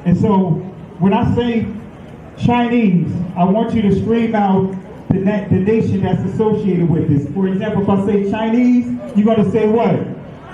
And so when I say Chinese, I want you to scream out the nation that's associated with this. For example, if I say Chinese, you're going to say what?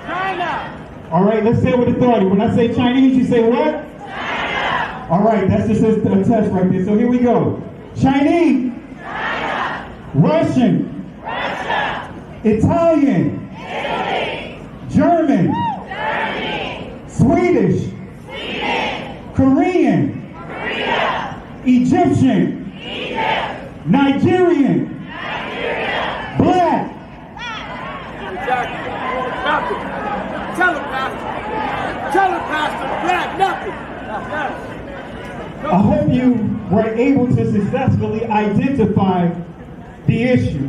China! All right, let's say it with authority. When I say Chinese, you say what? China! All right, that's just a test right there. So here we go. Chinese. China! Russian. Russia! Italian. Italy! German. Germany! Swedish. Sweden! Korean. Korea! Egyptian. Egypt! Nigerian. Nigeria! Black. Exactly. Nothing. Tell him, Pastor. Tell him, Pastor. Black, nothing. Yes. I hope you were able to successfully identify the issue.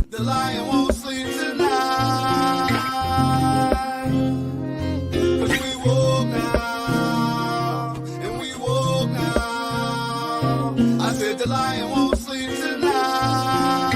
The lion won't sleep tonight, 'cause we woke now, and we woke now. I said the lion won't sleep tonight,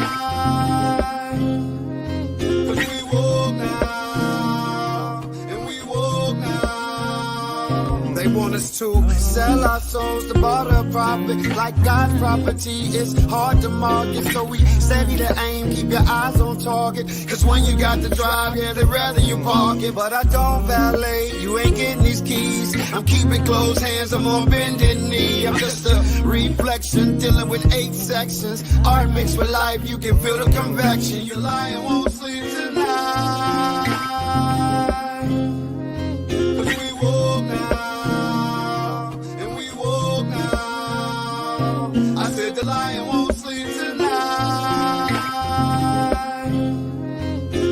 'cause we woke now, and we woke now. They want us to sell our souls to barter profit, like God's property. It's hard to market, so we steady to aim, keep your eyes on target. 'Cause when you got to drive, yeah, they'd rather you park it. But I don't valet, you ain't getting these keys. I'm keeping closed hands, I'm on bended knee. I'm just a reflection, dealing with 8 sections. Art mixed with life, you can feel the convection. Your lion won't sleep tonight, 'cause we woke now, and we woke now. I said the lion won't sleep tonight,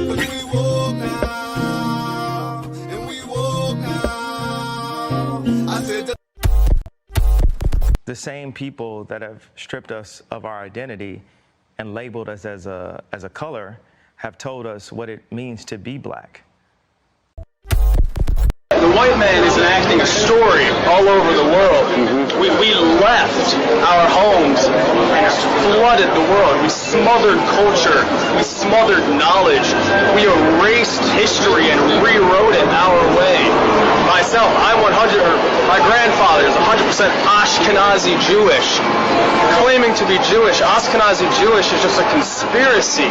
'cause we woke now, and we woke now. I said The same people that have stripped us of our identity and labeled us as a color have told us what it means to be black. The white man is enacting a story all over the world. We left our homes and flooded the world. We smothered culture. We smothered knowledge. We erased history and rewrote it our way. Myself, my grandfather is 100% Ashkenazi Jewish. Claiming to be Jewish, Ashkenazi Jewish is just a conspiracy.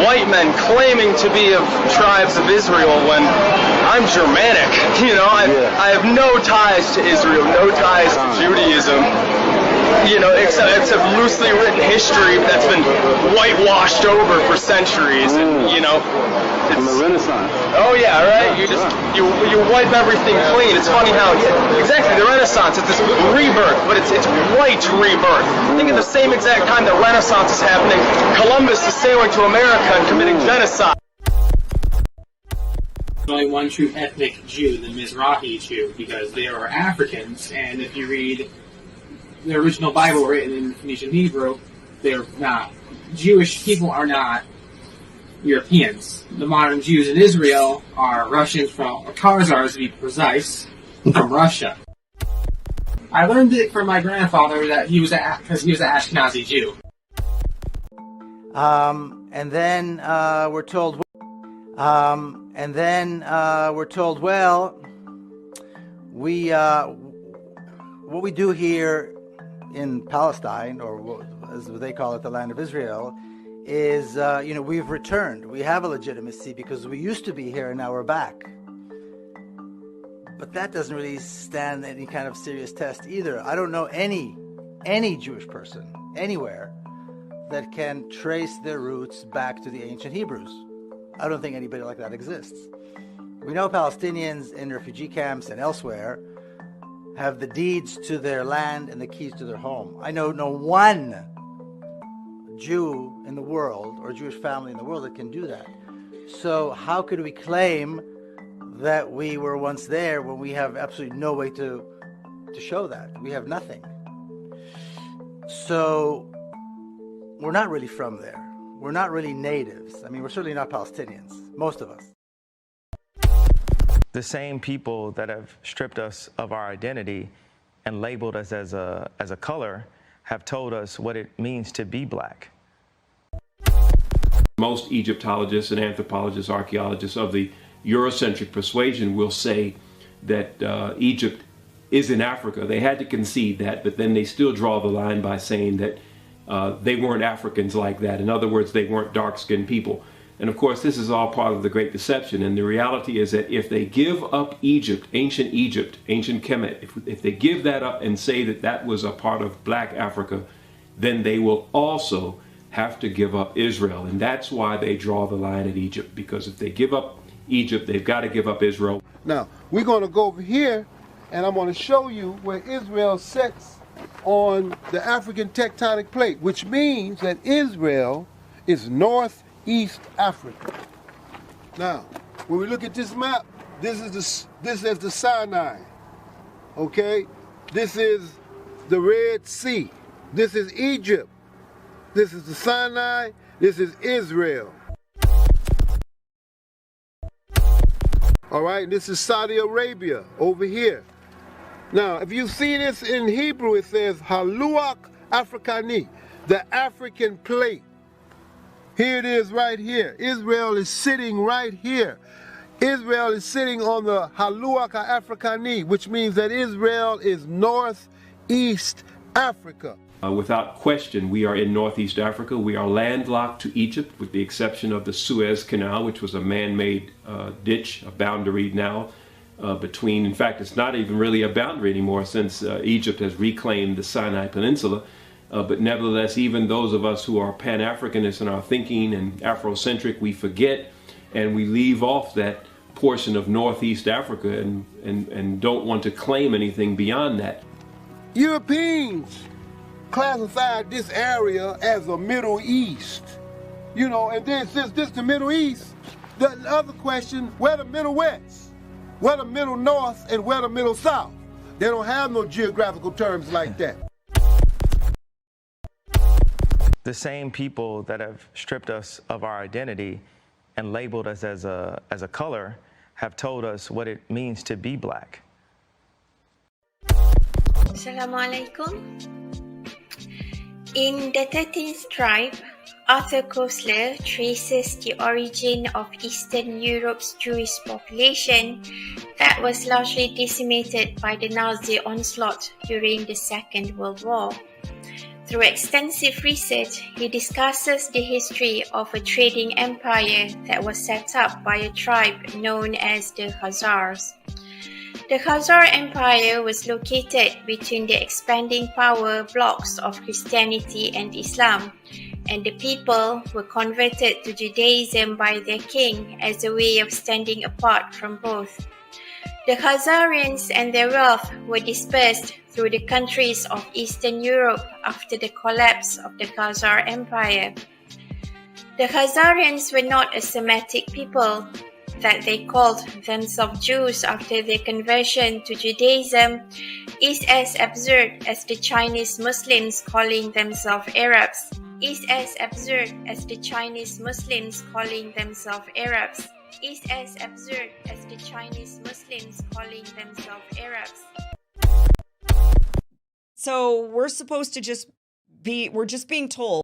White men claiming to be of tribes of Israel when I'm Germanic. You know, I have no ties to Israel, no ties to Judaism. You know, except loosely written history that's been whitewashed over for centuries. And, you know, from the Renaissance. Oh yeah, right. You wipe everything clean. It's funny how exactly the Renaissance. It's this rebirth, but it's white rebirth. I think at the same exact time the Renaissance is happening, Columbus is sailing to America and committing genocide. There's only one true ethnic Jew, the Mizrahi Jew, because they are Africans, and if you read the original Bible written in Phoenician Hebrew, they're not. Jewish people are not Europeans. The modern Jews in Israel are Russians or Khazars to be precise, from Russia. I learned it from my grandfather that he was because he was an Ashkenazi Jew. And then we're told, well, what we do here in Palestine, or as they call it, the land of Israel, is, we've returned. We have a legitimacy because we used to be here and now we're back. But that doesn't really stand any kind of serious test either. I don't know any Jewish person anywhere that can trace their roots back to the ancient Hebrews. I don't think anybody like that exists. We know Palestinians in refugee camps and elsewhere have the deeds to their land and the keys to their home. I know no one Jew in the world or Jewish family in the world that can do that. So how could we claim that we were once there when we have absolutely no way to show that? We have nothing. So we're not really from there. We're not really natives. I mean, we're certainly not Palestinians, most of us. The same people that have stripped us of our identity and labeled us as a color have told us what it means to be black. Most Egyptologists and anthropologists, archaeologists of the Eurocentric persuasion will say that Egypt is in Africa. They had to concede that, but then they still draw the line by saying that they weren't Africans like that. In other words, they weren't dark-skinned people. And of course, this is all part of the Great Deception. And the reality is that if they give up Egypt, ancient Kemet, if they give that up and say that that was a part of black Africa, then they will also have to give up Israel. And that's why they draw the line at Egypt, because if they give up Egypt, they've got to give up Israel. Now, we're going to go over here, and I'm going to show you where Israel sits on the African tectonic plate, which means that Israel is northeast Africa. Now, when we look at this map, this is the Sinai, okay? This is the Red Sea. This is Egypt. This is the Sinai. This is Israel. All right, this is Saudi Arabia over here. Now, if you see this in Hebrew, it says Haluach Afrikani, the African plate. Here it is right here. Israel is sitting right here. Israel is sitting on the Haluach Afrikani, which means that Israel is northeast Africa. Without question, we are in northeast Africa. We are landlocked to Egypt, with the exception of the Suez Canal, which was a man-made ditch, a boundary now between, in fact, it's not even really a boundary anymore since Egypt has reclaimed the Sinai Peninsula. But nevertheless, even those of us who are Pan-Africanists in our thinking and Afrocentric, we forget and we leave off that portion of northeast Africa and don't want to claim anything beyond that. Europeans classified this area as a Middle East. You know, and then since this the Middle East, the other question, where the Middle West? Where the Middle North and where the Middle South? They don't have no geographical terms like that. The same people that have stripped us of our identity and labeled us as a color have told us what it means to be black. Assalamu alaikum. In the 13th tribe, Arthur Koestler traces the origin of Eastern Europe's Jewish population that was largely decimated by the Nazi onslaught during the Second World War. Through extensive research, he discusses the history of a trading empire that was set up by a tribe known as the Khazars. The Khazar Empire was located between the expanding power blocks of Christianity and Islam, and the people were converted to Judaism by their king as a way of standing apart from both. The Khazarians and their wealth were dispersed through the countries of Eastern Europe after the collapse of the Khazar Empire. The Khazarians were not a Semitic people, that they called themselves Jews after their conversion to Judaism is as absurd as the Chinese Muslims calling themselves Arabs. Is as absurd as the Chinese Muslims calling themselves Arabs. Is as absurd as the Chinese Muslims calling themselves Arabs. So we're supposed to just be, we're just being told.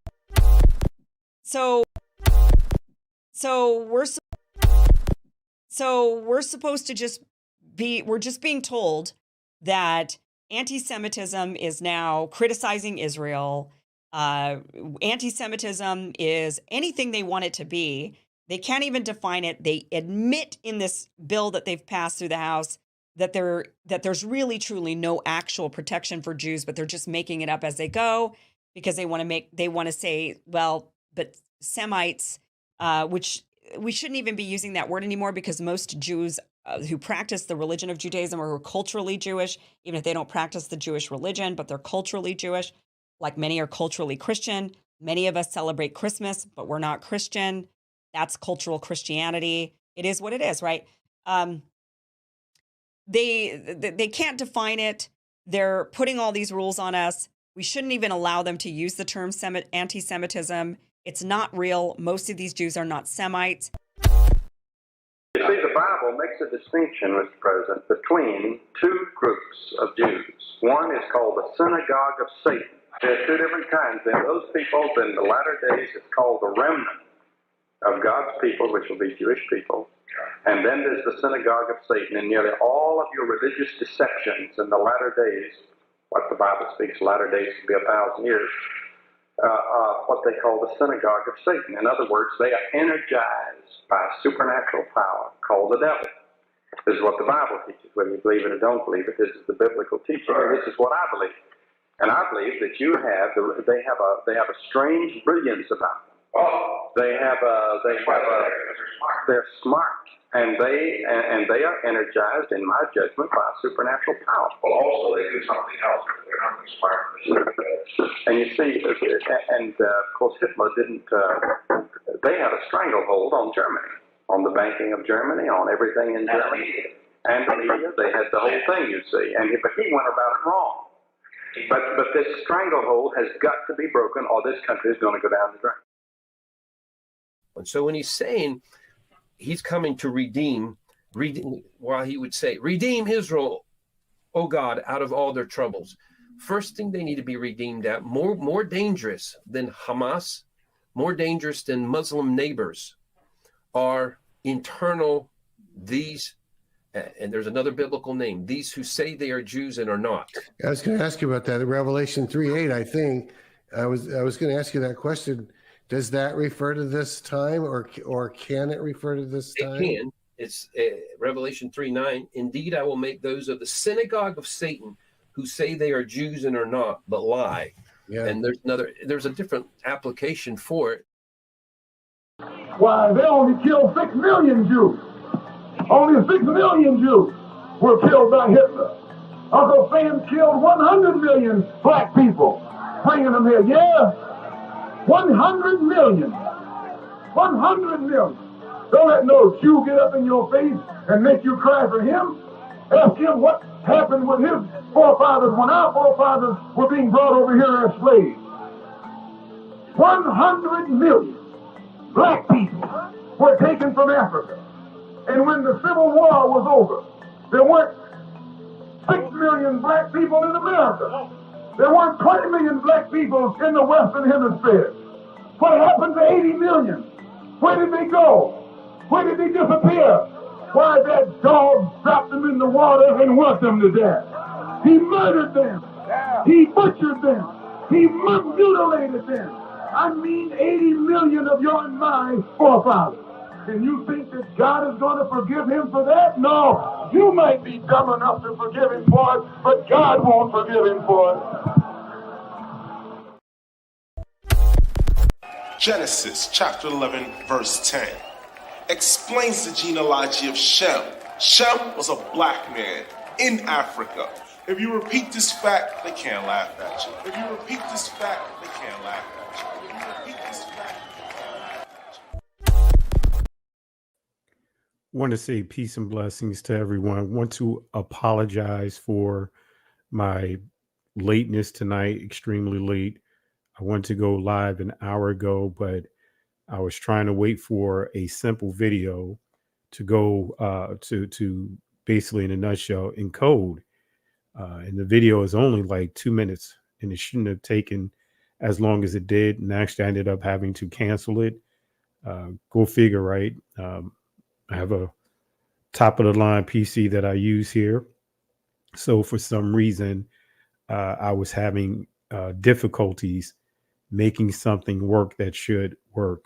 We're supposed to just be, we're just being told that anti-Semitism is now criticizing Israel. Anti-Semitism is anything they want it to be. They can't even define it. They admit in this bill that they've passed through the House that there's really truly no actual protection for Jews, but they're just making it up as they go because they want to say, well, but Semites, which we shouldn't even be using that word anymore because most Jews who practice the religion of Judaism or who are culturally Jewish, even if they don't practice the Jewish religion, but they're culturally Jewish, like many are culturally Christian. Many of us celebrate Christmas, but we're not Christian. That's cultural Christianity. It is what it is, right? They can't define it. They're putting all these rules on us. We shouldn't even allow them to use the term anti-Semitism. It's not real. Most of these Jews are not Semites. You see, the Bible makes a distinction, Mr. President, between two groups of Jews. One is called the synagogue of Satan. There are two different kinds. And those people, in the latter days, it's called the remnant of God's people, which will be Jewish people. And then there's the synagogue of Satan, and nearly all of your religious deceptions in the latter days, what the Bible speaks, latter days to be 1,000 years, what they call the synagogue of Satan. In other words, they are energized by a supernatural power called the devil. This is what the Bible teaches, whether you believe it or don't believe it. This is the biblical teaching, and this is what I believe. And I believe that they have a strange brilliance about them. They're smart, and they are energized, in my judgment, by a supernatural power. Well, also they do something else. They're not smart. And you see, of course, Hitler didn't. They had a stranglehold on Germany, on the banking of Germany, on everything in Germany, and the media. They had the whole thing, you see. But he went about it wrong. But this stranglehold has got to be broken, or this country is going to go down the drain. And so when he's saying he's coming to redeem, while he would say, redeem Israel, O God, out of all their troubles. First thing they need to be redeemed at, more dangerous than Hamas, more dangerous than Muslim neighbors, are internal, these, and there's another biblical name, these who say they are Jews and are not. I was going to ask you about that in Revelation 3:8, I think. I was going to ask you that question. Does that refer to this time, or can it refer to this time? It can. It's Revelation 3:9. Indeed, I will make those of the synagogue of Satan who say they are Jews and are not, but lie. Yeah. And there's a different application for it. Why, they only killed 6 million Jews. Only 6 million Jews were killed by Hitler. Uncle Sam killed 100 million black people, bringing them here. Yeah. 100 million. 100 million. Don't let no Jew get up in your face and make you cry for him. Ask him what happened with his forefathers when our forefathers were being brought over here as slaves. 100 million black people were taken from Africa. And when the Civil War was over, there weren't 6 million black people in America. There weren't 20 million black people in the Western Hemisphere. What happened to 80 million? Where did they go? Where did they disappear? Why, that dog dropped them in the water and worked them to death. He murdered them. He butchered them. He mutilated them. I mean 80 million of your and my forefathers. And you think that God is going to forgive him for that? No. You might be dumb enough to forgive him for it, but God won't forgive him for it. Genesis chapter 11, verse 10 explains the genealogy of Shem. Shem was a black man in Africa. If you repeat this fact, they can't laugh at you. If you repeat this fact, they can't laugh at you. If you repeat this fact, they can't laugh at you. Want to say peace and blessings to everyone. Want to apologize for my lateness tonight, extremely late. I wanted to go live an hour ago, but I was trying to wait for a simple video to go to basically, in a nutshell, encode. And the video is only like 2 minutes, and it shouldn't have taken as long as it did. And actually, I ended up having to cancel it. Go figure, right? I have a top of the line PC that I use here. So for some reason, I was having difficulties making something work that should work.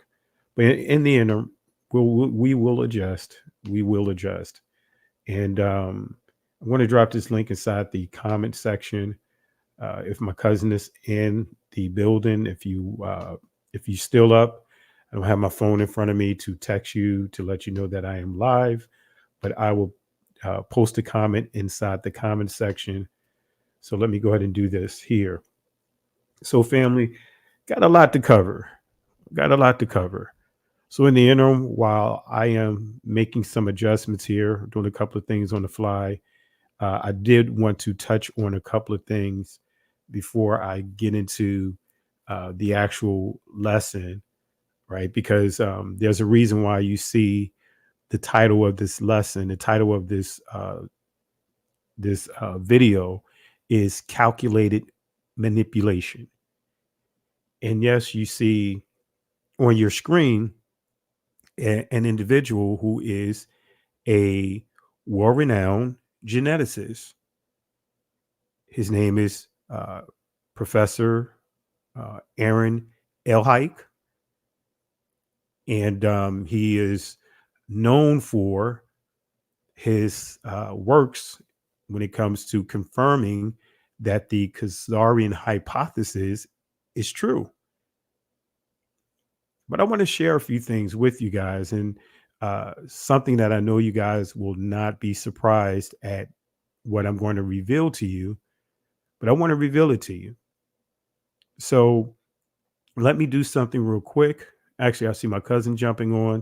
But in the interim, we will adjust. We will adjust. And I'm going to drop this link inside the comment section. If my cousin is in the building, if you still up, I don't have my phone in front of me to text you to let you know that I am live, but I will post a comment inside the comment section. So let me go ahead and do this here. So family, got a lot to cover. So in the interim, while I am making some adjustments here, doing a couple of things on the fly, I did want to touch on a couple of things before I get into the actual lesson, right? Because there's a reason why you see the title of this lesson, the title of this video is Calculated Manipulation. And yes, you see on your screen an individual who is a world-renowned geneticist. His name is Professor Aaron Elhike, and he is known for his works when it comes to confirming that the Khazarian hypothesis is true. But I want to share a few things with you guys, and something that I know you guys will not be surprised at what I'm going to reveal to you, but I want to reveal it to you. So let me do something real quick. Actually, I see my cousin jumping on.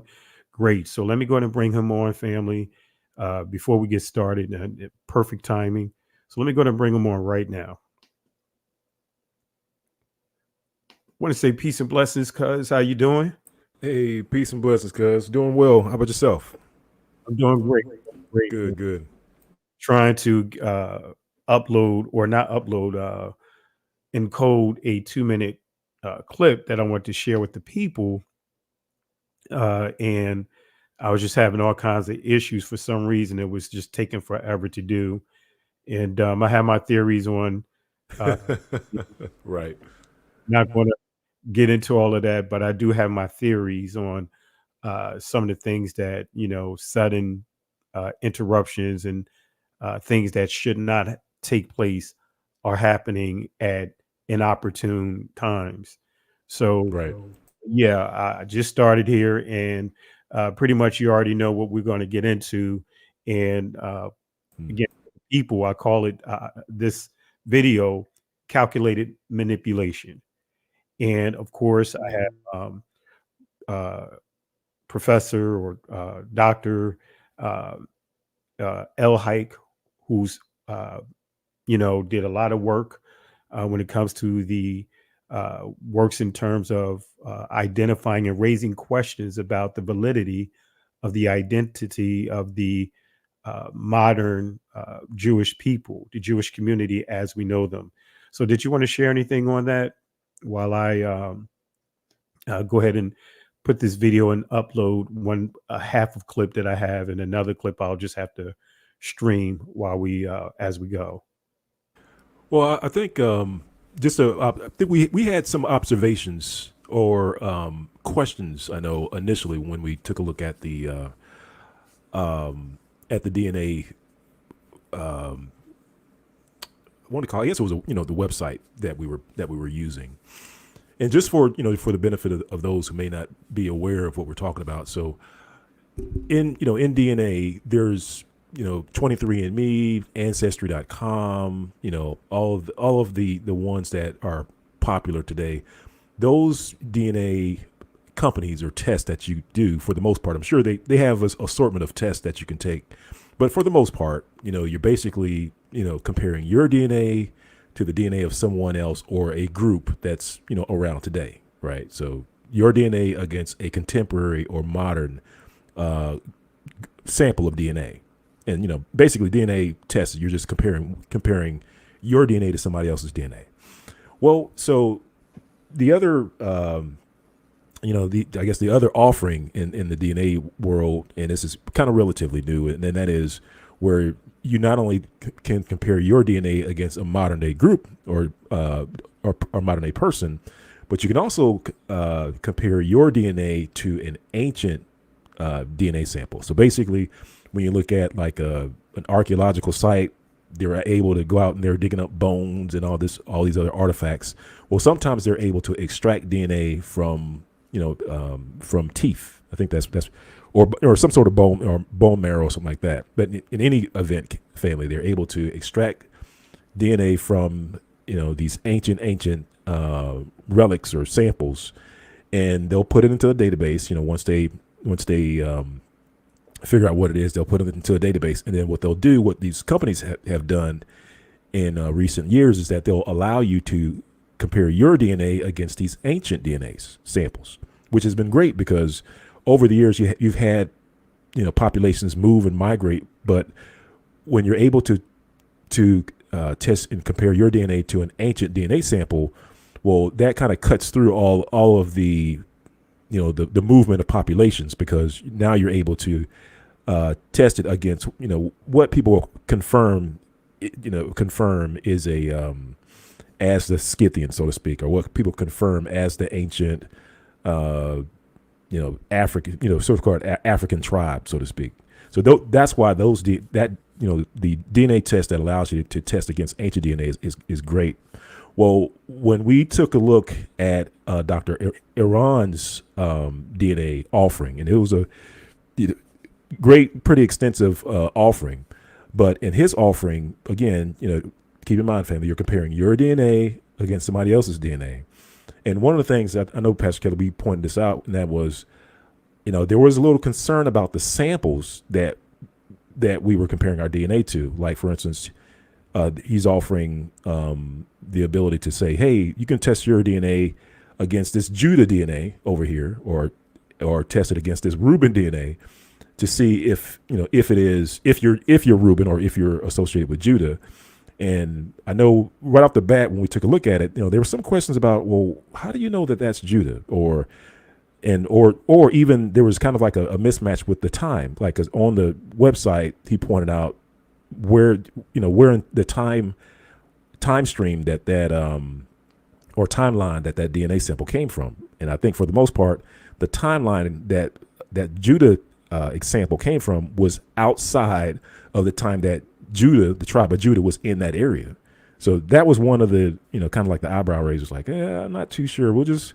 Great. So let me go ahead and bring him on, family, before we get started. Perfect timing. So let me go ahead and bring him on right now. Want to say peace and blessings, cuz. How you doing? Hey, peace and blessings, cuz. Doing well. How about yourself? I'm doing great. Great. Good. Trying to upload or not upload, encode a 2-minute clip that I want to share with the people. And I was just having all kinds of issues for some reason. It was just taking forever to do. And I have my theories on right. Not going to get into all of that, but I do have my theories on some of the things that, sudden interruptions and things that should not take place are happening at inopportune times. So, right. Yeah, I just started here, and pretty much you already know what we're going to get into. And again, people, I call it this video calculated manipulation. And of course, I have Professor or Dr. Elhike, who's did a lot of work when it comes to the works in terms of identifying and raising questions about the validity of the identity of the modern Jewish people, the Jewish community as we know them. So did you want to share anything on that while I go ahead and put this video and upload a half of clip that I have, and another clip I'll just have to stream while we as we go? Well, I think I think we had some observations or questions. I know initially when we took a look at the DNA. I want to call. I guess it was the website that we were using, and just for for the benefit of those who may not be aware of what we're talking about. So, in DNA, there's 23andMe, Ancestry.com, all of the ones that are popular today. Those DNA companies or tests that you do, for the most part, I'm sure they have an assortment of tests that you can take, but for the most part, you're basically comparing your DNA to the DNA of someone else or a group that's around today, right? So your DNA against a contemporary or modern sample of DNA. And basically DNA tests, you're just comparing your DNA to somebody else's DNA. Well, so the other I guess the other offering in the DNA world, and this is kind of relatively new, and that is where you not only can compare your DNA against a modern day group or modern day person, but you can also compare your DNA to an ancient DNA sample. So basically, when you look at like an archaeological site, they're able to go out and they're digging up bones and all these other artifacts. Well, sometimes they're able to extract DNA from from teeth. I think that's or some sort of bone marrow or something like that. But in any event, family, they're able to extract DNA from these ancient relics or samples, and they'll put it into a database. Once they figure out what it is, they'll put it into a database, and then what these companies have done in recent years is that they'll allow you to compare your DNA against these ancient DNA samples, which has been great because over the years you've had populations move and migrate, but when you're able to test and compare your DNA to an ancient DNA sample, well, that kind of cuts through all of the the movement of populations, because now you're able to tested against, what people confirm is a as the Scythian, so to speak, or what people confirm as the ancient, African, so-called African tribe, so to speak. So that's why the DNA test that allows you to test against ancient DNA is great. Well, when we took a look at Dr. Iran's DNA offering, and it was a great, pretty extensive offering, but in his offering, again, keep in mind, family, you're comparing your DNA against somebody else's DNA. And one of the things that I know, Pastor Kelly, we pointed this out, and that was, there was a little concern about the samples that we were comparing our DNA to. Like, for instance, he's offering the ability to say, hey, you can test your DNA against this Judah DNA over here, or test it against this Reuben DNA to see if you're Reuben or if you're associated with Judah. And I know right off the bat when we took a look at it, there were some questions about, well, how do you know that that's Judah, or even there was kind of like a mismatch with the time, like 'cause on the website he pointed out where in the time stream that or timeline that DNA sample came from. And I think for the most part, the timeline that Judah example came from was outside of the time that Judah, the tribe of Judah, was in that area. So that was one of the, kind of like the eyebrow raisers, like, I'm not too sure. We'll just,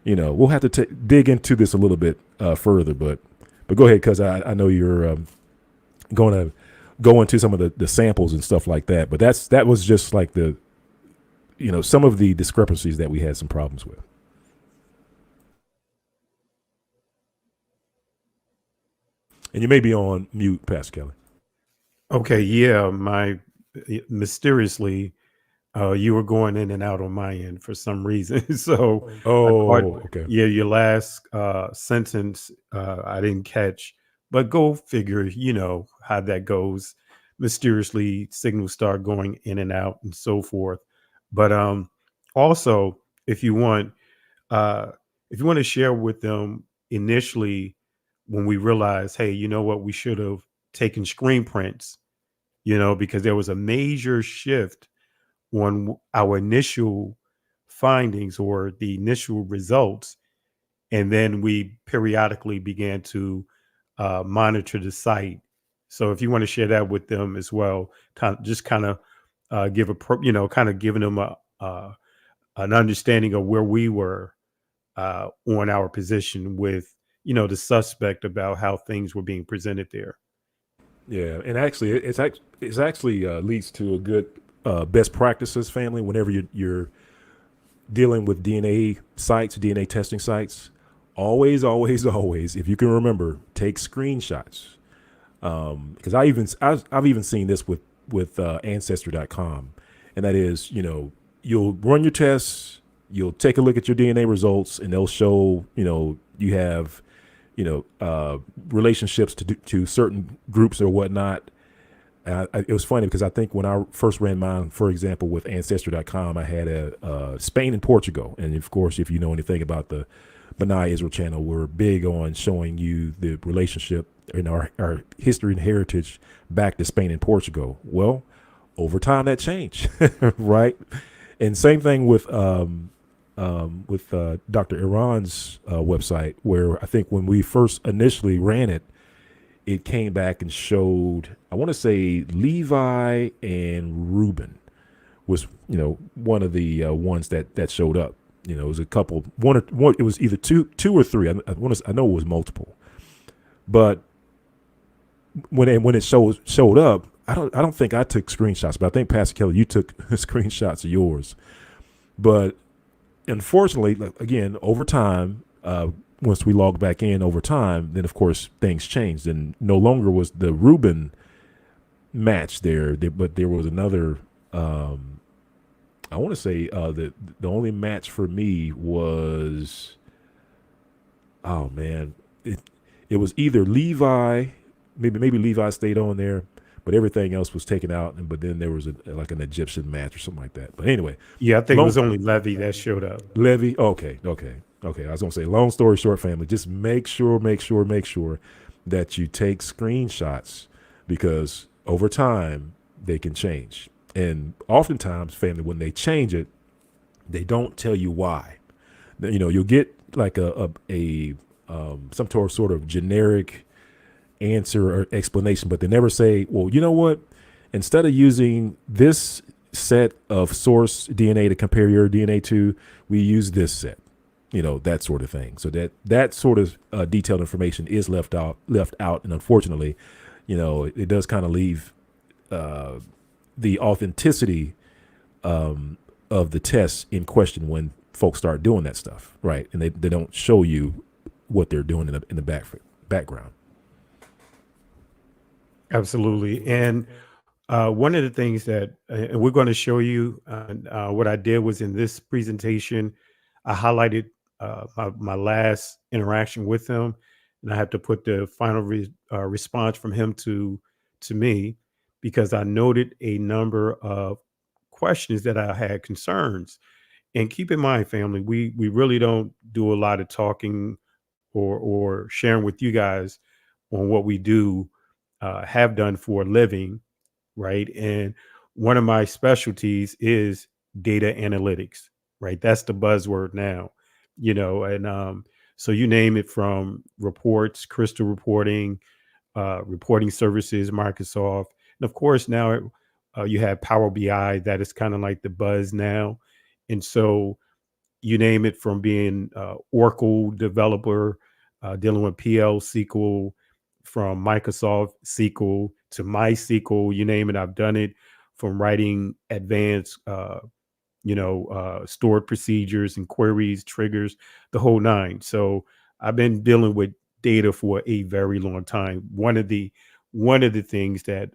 we'll have to dig into this a little bit further. But go ahead, because I know you're going to go into some of the samples and stuff like that. But that was just like the, some of the discrepancies that we had some problems with. And you may be on mute, Pastor Kelly. Okay, yeah, mysteriously, you were going in and out on my end for some reason. So, okay. Yeah, your last sentence I didn't catch, but go figure, how that goes. Mysteriously, signals start going in and out and so forth. But also, if you want to share with them initially when we realized, hey, you know what, we should have taken screen prints, because there was a major shift on our initial findings or the initial results. And then we periodically began to monitor the site. So if you want to share that with them as well, kind of give giving them an understanding of where we were on our position with, the suspect about how things were being presented there. Yeah, and actually, it's actually leads to a good best practices, family. Whenever you're dealing with DNA sites, DNA testing sites, always, if you can remember, take screenshots. Because I've even seen this with Ancestry.com, and that is, you'll run your tests, you'll take a look at your DNA results, and they'll show, you have relationships to certain groups or whatnot. It was funny because I think when I first ran mine, for example, with Ancestry.com, I had a Spain and Portugal. And of course, if you know anything about the Benai Israel channel, we're big on showing you the relationship in our history and heritage back to Spain and Portugal. Well, over time that changed, right? And same thing with Dr. Iran's website, where I think when we first initially ran it, it came back and showed, I want to say Levi and Reuben was, one of the ones that showed up. It was a couple, one. It was either two or three. I know it was multiple, but when it showed up, I don't think I took screenshots, but I think Pastor Kelly, you took screenshots of yours. But unfortunately, again, over time, once we logged back in over time, then of course things changed, and no longer was the Reuben match there, but there was another. I want to say the only match for me was, oh man, it was either Levi, maybe Levi stayed on there, but everything else was taken out. But then there was like an Egyptian match or something like that. But anyway, yeah, I think it was only Levy that showed up. Levy, okay. I was gonna say, long story short, family, just make sure that you take screenshots, because over time they can change. And oftentimes, family, when they change it, they don't tell you why. You know, you'll get like a some sort of generic answer or explanation, but they never say, well, you know what? Instead of using this set of source DNA to compare your DNA to, we use this set. You know, that sort of thing. So that sort of detailed information is left out, and unfortunately, you know, it does kind of leave the authenticity of the tests in question when folks start doing that stuff, right? And they don't show you what they're doing in the background. Absolutely. And one of the things that, and we're going to show you, what I did was in this presentation, I highlighted my last interaction with him, and I have to put the final response from him to me, because I noted a number of questions that I had concerns. And keep in mind, family, we really don't do a lot of talking or sharing with you guys on what we do, have done for a living, right? And one of my specialties is data analytics, right? That's the buzzword now, you know. And so you name it, from reports, crystal reporting, reporting services, Microsoft, and of course now you have Power BI. That is kind of like the buzz now. And so you name it, from being Oracle developer, dealing with PL SQL, from Microsoft SQL to MySQL, you name it, I've done it. From writing advanced, stored procedures and queries, triggers, the whole nine. So I've been dealing with data for a very long time. One of the things that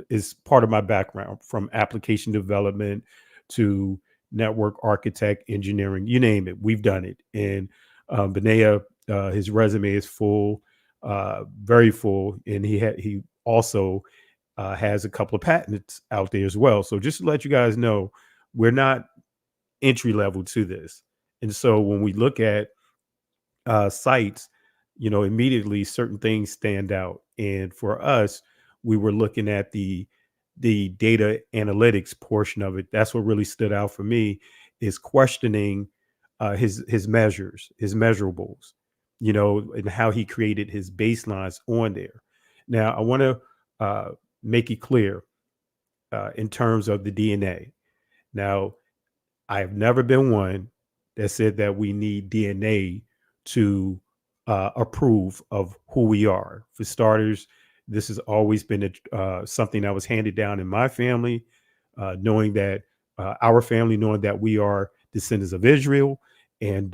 is part of my background, from application development to network architect, engineering, you name it, we've done it. And Benea, his resume is full, very full, and he also has a couple of patents out there as well. So just to let you guys know, we're not entry level to this. And so when we look at sites, you know, immediately certain things stand out. And for us, we were looking at the data analytics portion of it. That's what really stood out for me, is questioning his measures, his measurables, you know, and how he created his baselines on there. Now, I want to make it clear in terms of the DNA. Now, I have never been one that said that we need DNA to approve of who we are. For starters, this has always been something that was handed down in my family, knowing that our family, knowing that we are descendants of Israel. And,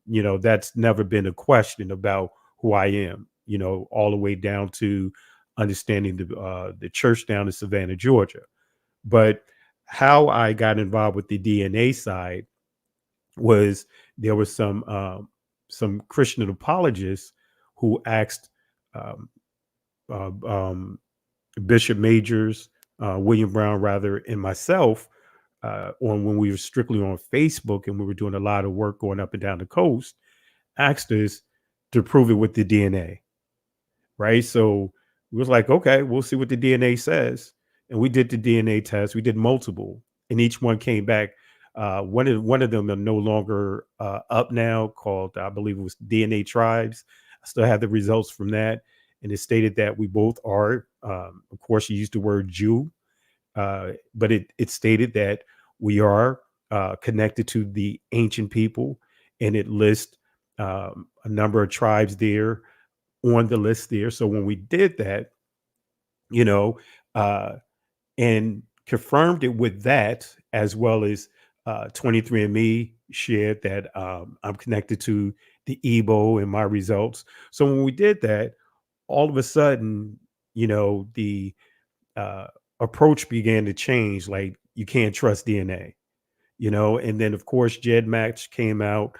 you know, that's never been a question about who I am, you know, all the way down to understanding the church down in Savannah, Georgia. But how I got involved with the DNA side was, there was some Christian apologists who asked Bishop Majors, William Brown rather, and myself, on when we were strictly on Facebook and we were doing a lot of work going up and down the coast, asked us to prove it with the DNA, right? So we was like, okay, we'll see what the DNA says. And we did the DNA test. We did multiple, and each one came back. One of them are no longer up now, called, I believe it was DNA Tribes. I still have the results from that. And it stated that we both are, of course, you used the word Jew, but it stated that we are connected to the ancient people, and it lists a number of tribes there on the list there. So when we did that, you know, and confirmed it with that, as well as 23andMe shared that I'm connected to the Igbo in my results. So when we did that, all of a sudden, you know, the approach began to change. Like, you can't trust DNA, you know. And then, of course, GEDmatch came out.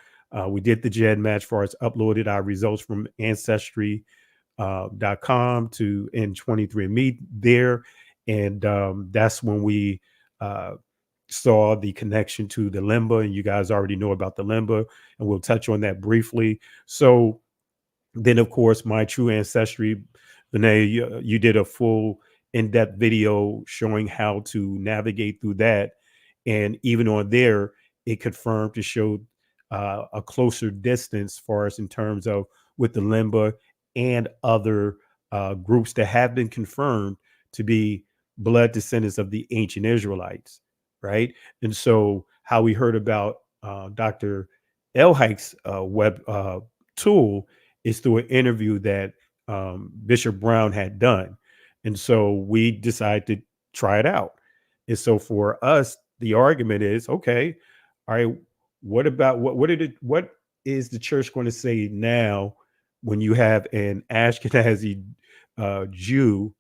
We did the GEDmatch, for us uploaded our results from Ancestry.com to N23andMe there. And that's when we saw the connection to the Lemba. And you guys already know about the Lemba, and we'll touch on that briefly. So Then, of course, my true ancestry. Vinay, you did a full in-depth video showing how to navigate through that. And even on there, it confirmed to show a closer distance for us in terms of with the Lemba and other groups that have been confirmed to be blood descendants of the ancient Israelites, right? And so how we heard about Dr. Elhike's web tool is through an interview that Bishop Brown had done. And so we decided to try it out. And so for us, the argument is, okay, all right, what about what is the church going to say now when you have an Ashkenazi Jew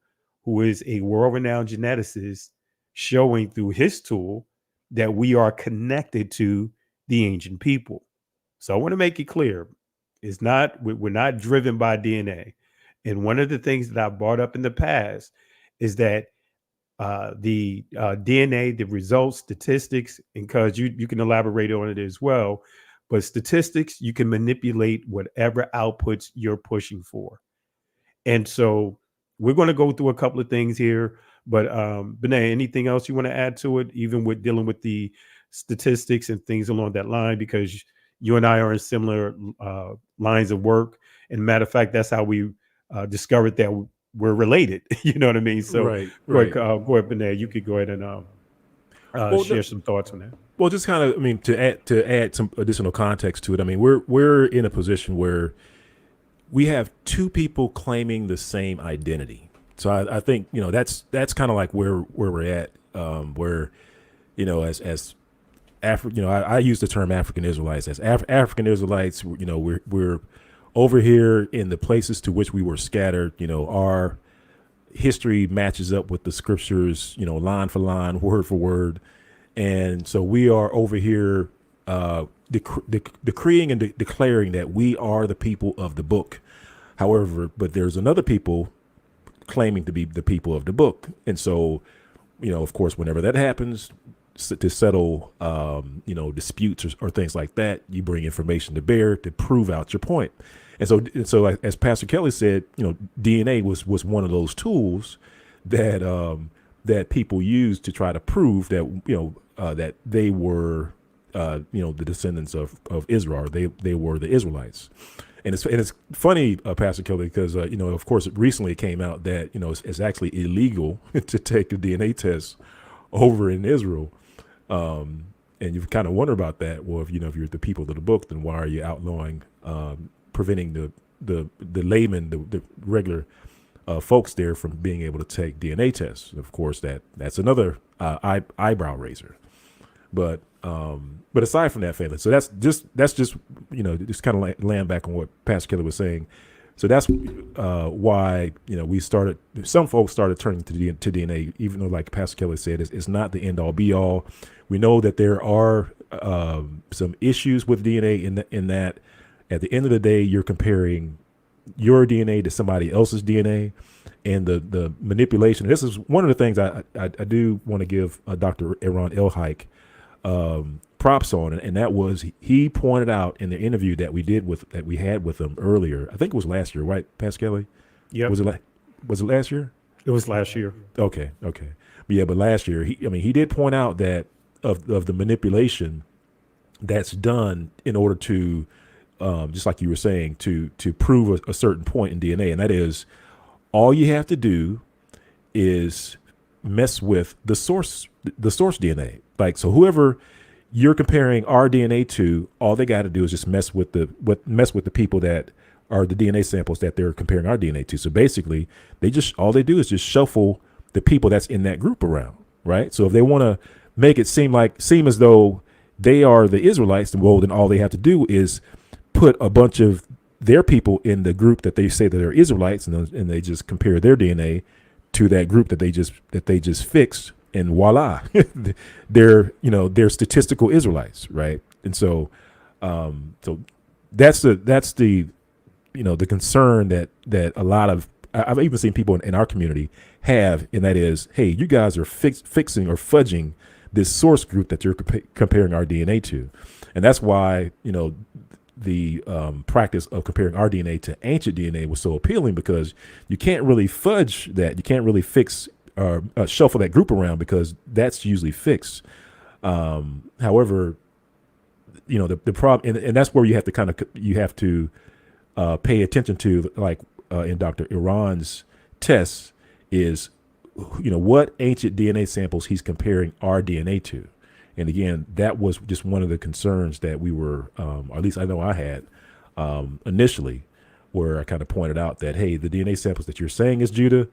who is a world-renowned geneticist showing through his tool that we are connected to the ancient people? So I want to make it clear, it's not, we're not driven by DNA. And one of the things that I brought up in the past is that the DNA, the results, statistics, and because you can elaborate on it as well, but statistics, you can manipulate whatever outputs you're pushing for. And so we're going to go through a couple of things here, but Benet, anything else you want to add to it, even with dealing with the statistics and things along that line, because you and I are in similar lines of work. And matter of fact, that's how we discovered that we're related. You know what I mean? So right. Go ahead, Benet, you could go ahead and share some thoughts on that. Well, just kind of, I mean, to add some additional context to it. I mean, we're in a position where we have two people claiming the same identity. So I think, you know, that's kind of like where we're at, where, you know, as African, you know, I use the term African Israelites as African Israelites. You know, we're over here in the places to which we were scattered. You know, our history matches up with the scriptures, you know, line for line, word for word. And so we are over here decreeing and declaring that we are the people of the book. However, but there's another people claiming to be the people of the book. And so, you know, of course, whenever that happens, to settle, you know, disputes or things like that, you bring information to bear to prove out your point. And so as Pastor Kelly said, you know, DNA was one of those tools that that people used to try to prove that, you know, that they were, you know, the descendants of Israel. They were the Israelites. And it's funny, Pastor Kelly, because, you know, of course, recently it came out that, you know, it's actually illegal to take a DNA test over in Israel. And you kind of wonder about that. Well, if, you know, if you're the people of the book, then why are you outlawing, preventing the layman, the regular folks there from being able to take DNA tests? Of course, that's another eyebrow raiser. But aside from that, Phelan, so that's just you know, just kind of like laying back on what Pastor Kelly was saying. So that's why, you know, some folks started turning to DNA, even though, like Pastor Kelly said, it's not the end all be all. We know that there are some issues with DNA in that at the end of the day, you're comparing your DNA to somebody else's DNA, and the manipulation. This is one of the things I do want to give Dr. Aaron Elhike props on, and that was he pointed out in the interview that we had with him earlier. I think it was last year, right, Pastor Kelly? Yeah. Was it last year? It was last year. Okay. But yeah, but last year, he did point out that of the manipulation that's done in order to, just like you were saying, to prove a certain point in DNA, and that is all you have to do is mess with the source DNA. Like, so whoever you're comparing our DNA to, all they got to do is just mess with the people that are the DNA samples that they're comparing our DNA to. So basically, all they do is just shuffle the people that's in that group around, right? So if they want to make it seem as though they are the Israelites, then all they have to do is put a bunch of their people in the group that they say that they're Israelites, and they just compare their DNA to that group that they just fixed, and voila, they're statistical Israelites, right? And so that's the the concern that a lot of, I've even seen people in our community have, and that is, hey, you guys are fixing or fudging this source group that you're comparing our DNA to. And that's why, the practice of comparing our DNA to ancient DNA was so appealing, because you can't really fudge that. You can't really fix or shuffle that group around, because that's usually fixed. However, the problem, and that's where you have to pay attention to, like in Dr. Iran's tests, is what ancient DNA samples he's comparing our DNA to. And again, that was just one of the concerns that we were, or at least I know I had initially, where I kind of pointed out that, hey, the DNA samples that you're saying is Judah,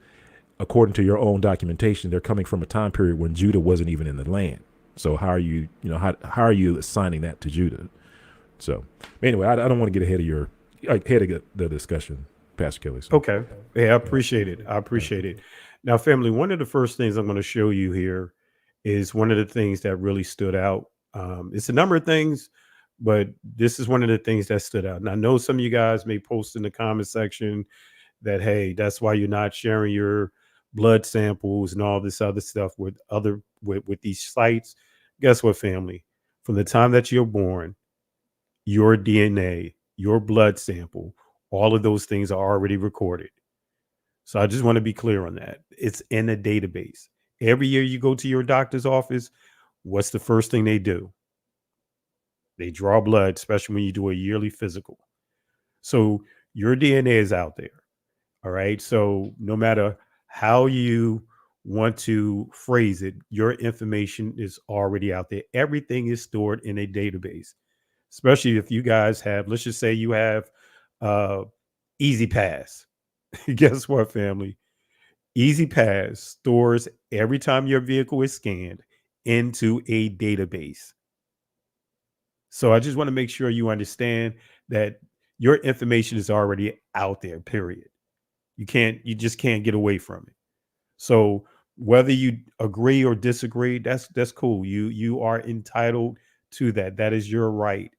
according to your own documentation, they're coming from a time period when Judah wasn't even in the land. So how are you, how are you assigning that to Judah? So anyway, I don't want to get ahead of the discussion, Pastor Kelly. So. Okay. Yeah, I appreciate it. I appreciate it. Now, family, one of the first things I'm going to show you here is one of the things that really stood out. It's a number of things, but this is one of the things that stood out. And I know some of you guys may post in the comment section that, hey, that's why you're not sharing your blood samples and all this other stuff with these sites. Guess what, family? From the time that you're born, your DNA, your blood sample, all of those things are already recorded. So I just want to be clear on that. It's in a database. Every year you go to your doctor's office, what's the first thing they do? They draw blood, especially when you do a yearly physical. So your DNA is out there. All right. So no matter how you want to phrase it, your information is already out there. Everything is stored in a database, especially if you guys have, let's just say you have Easy Pass. Guess what, family? Easy Pass stores every time your vehicle is scanned into a database. So I just want to make sure you understand that your information is already out there, period. You just can't get away from it. So whether you agree or disagree, that's cool. You are entitled to that. That is your right.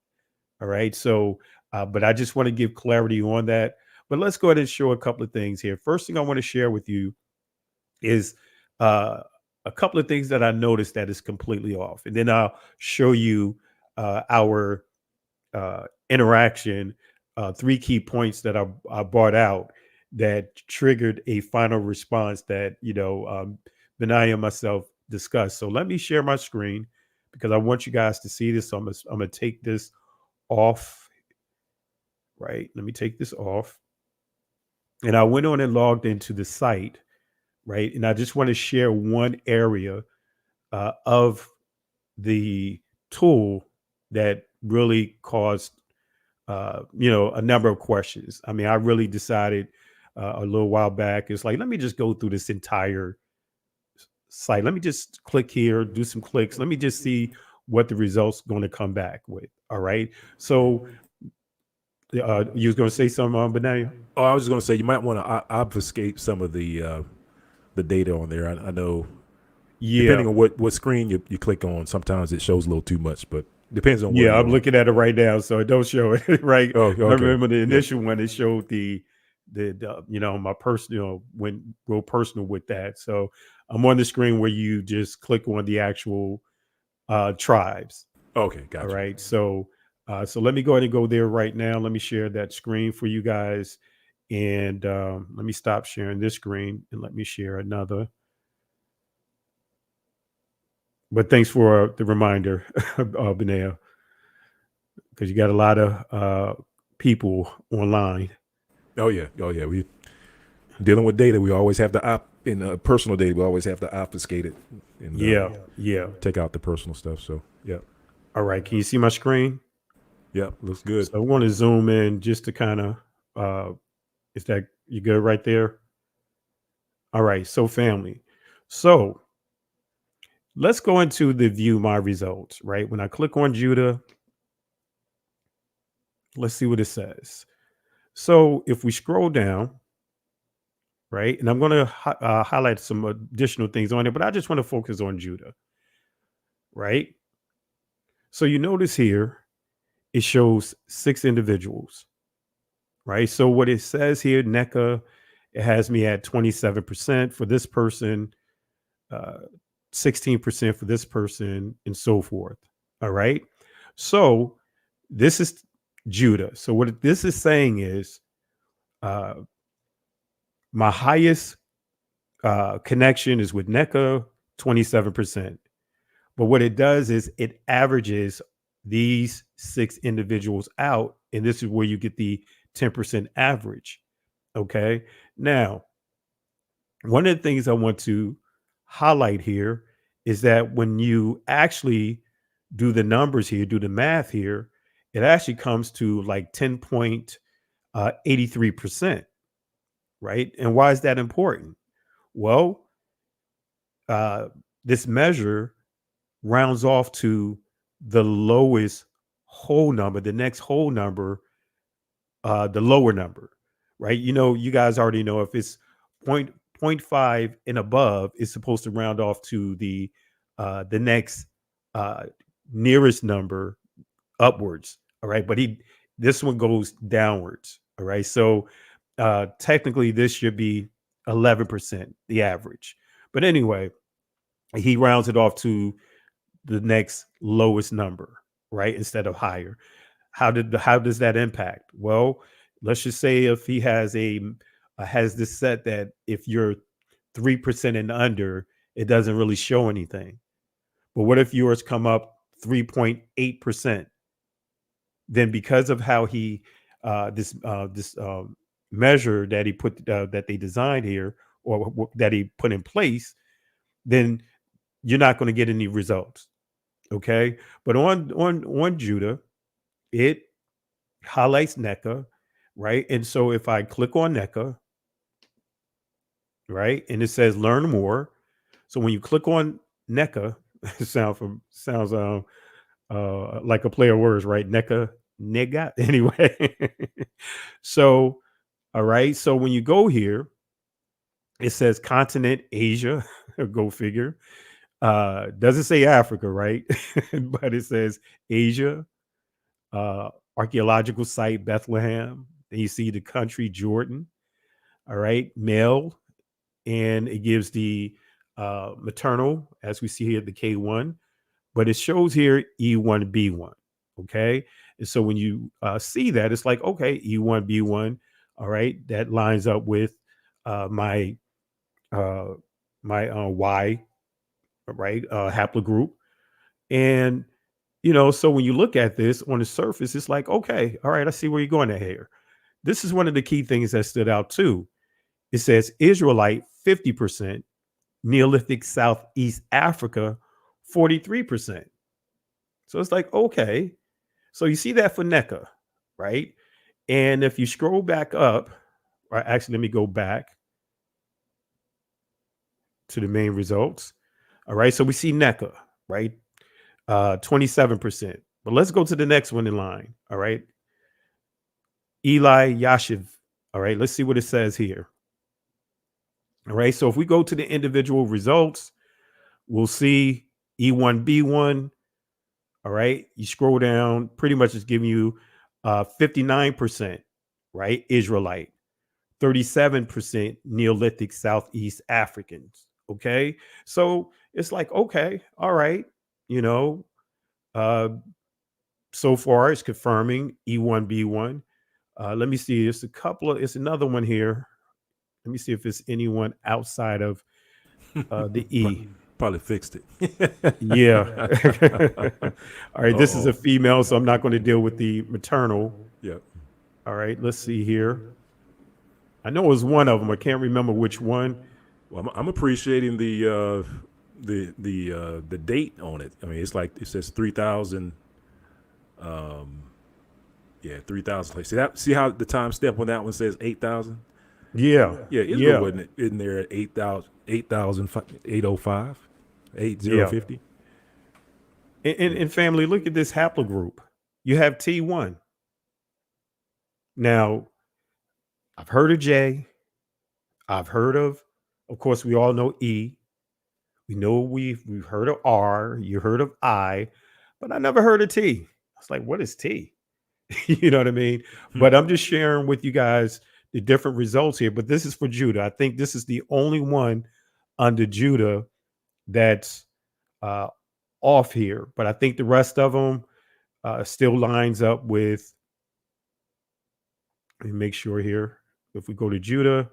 All right. So, but I just want to give clarity on that. But let's go ahead and show a couple of things here. First thing I want to share with you is a couple of things that I noticed that is completely off. And then I'll show you our interaction, 3 key points that I brought out that triggered a final response that, Benaya and myself discussed. So let me share my screen because I want you guys to see this. So I'm going to take this off. Right. Let me take this off. And I went on and logged into the site. Right. And I just want to share one area of the tool that really caused, a number of questions. I mean, I really decided a little while back, it's like, let me just go through this entire site. Let me just click here, do some clicks. Let me just see what the results going to come back with. All right. So you was going to say something on Benaya? Oh, I was just going to say, you might want to obfuscate some of the data on there. I know, depending on what screen you click on, sometimes it shows a little too much, but depends on. Yeah, I'm looking at it right now, so it don't show it right. Oh, okay. I remember the initial one; it showed the my personal, went real personal with that. So I'm on the screen where you just click on the actual tribes. Okay, gotcha. All right, so let me go ahead and go there right now. Let me share that screen for you guys, and let me stop sharing this screen and let me share another. But thanks for the reminder, Benaya, because you got a lot of people online. Oh yeah. We dealing with data. We always have to personal data. We always have to obfuscate it. And, take out the personal stuff. So yeah. All right. Can you see my screen? Yeah, looks good. So I want to zoom in just to kind of. Is that you good right there? All right. So family. So let's go into the view my results. Right when I click on Judah. Let's see what it says. So if we scroll down, right, and I'm going to highlight some additional things on it, but I just want to focus on Judah, right? So you notice here, it shows 6 individuals, right? So what it says here, NECA, it has me at 27% for this person, 16% for this person, and so forth, all right? So this is Judah. So what this is saying is my highest connection is with NECA, 27%. But what it does is it averages these 6 individuals out, and this is where you get the 10% average. Okay. Now, one of the things I want to highlight here is that when you actually do the numbers here, do the math here, it actually comes to like 10.83%, right? And why is that important? Well, this measure rounds off to the lowest whole number, the next whole number, the lower number, right? You guys already know if it's 0.5 and above, it's supposed to round off to the next nearest number upwards. All right. But this one goes downwards. All right. So technically this should be 11%, the average. But anyway, he rounds it off to the next lowest number, right? Instead of higher. How does that impact? Well, let's just say if he has this set that if you're 3% and under, it doesn't really show anything. But what if yours come up 3.8%? Then because of how he this measure that he put that they designed here or that he put in place, then you're not going to get any results. Okay, but on Judah, it highlights NECA, right? And so if I click on NECA, right, and it says learn more. So when you click on NECA, it sounds like a play of words, right? NECA, nigga. Anyway, so all right. So when you go here, it says continent Asia. Go figure. Doesn't say Africa, right? But it says Asia. Archaeological site Bethlehem. Then you see the country Jordan. All right, male, and it gives the maternal, as we see here, the K1, but it shows here E1B1. Okay, and so when you see that, it's like, okay, E1B1. All right, that lines up with my Y, right, haplogroup, and so when you look at this on the surface, it's like, okay, all right, I see where you're going at here. This is one of the key things that stood out too. It says Israelite 50%, Neolithic Southeast Africa 43%. So it's like, okay, so you see that for NECA, right? And if you scroll back up, or actually let me go back to the main results. All right, so we see NECA, right? 27%. But let's go to the next one in line. All right. Eli Yashiv. All right. Let's see what it says here. All right. So if we go to the individual results, we'll see E1B1. All right. You scroll down, pretty much it's giving you 59%, right? Israelite, 37% Neolithic Southeast Africans. Okay. So it's like, okay, all right. So far it's confirming E1B1. Let me see. It's another one here. Let me see if it's anyone outside of the E. Probably fixed it. Yeah. All right. This is a female, so I'm not going to deal with the maternal. Yeah. All right. Let's see here. I know it was one of them. I can't remember which one. Well, I'm appreciating the date on it. I mean, it's like it says 3,000. 3,000. See how the time step on that one says 8,000. Yeah. Israel wasn't in there at 8,805, 8,050. And family, look at this haplogroup. You have T1. Now, I've heard of J. I've heard of course, we all know E. We know we've heard of R. You heard of I, but I never heard of T. I was like, what is T? You know what I mean? But I'm just sharing with you guys the different results here. But this is for Judah. I think this is the only one under Judah that's off here. But I think the rest of them still lines up with Let me make sure here. If we go to Judah,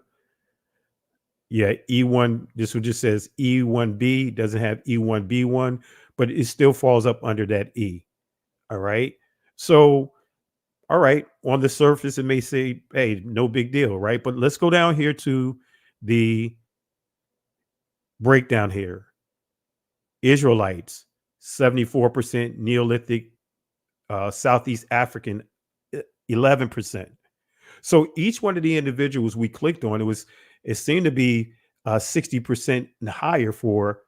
yeah, E1, this one just says E1B, doesn't have E1B1, but it still falls up under that E. All right. So, all right, on the surface, it may say, hey, no big deal, right? But let's go down here to the breakdown here. Israelites, 74%, Neolithic, Southeast African, 11%. So each one of the individuals we clicked on, it seemed to be 60% and higher for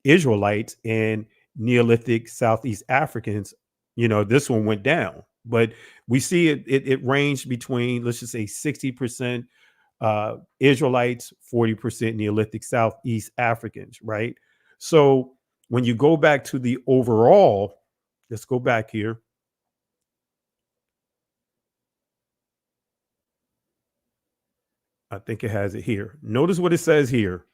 Israelites and Neolithic Southeast Africans. This one went down, but we see it ranged between, let's just say 60% Israelites, 40% Neolithic Southeast Africans, right? So when you go back to the overall, let's go back here. I think it has it here. Notice what it says here.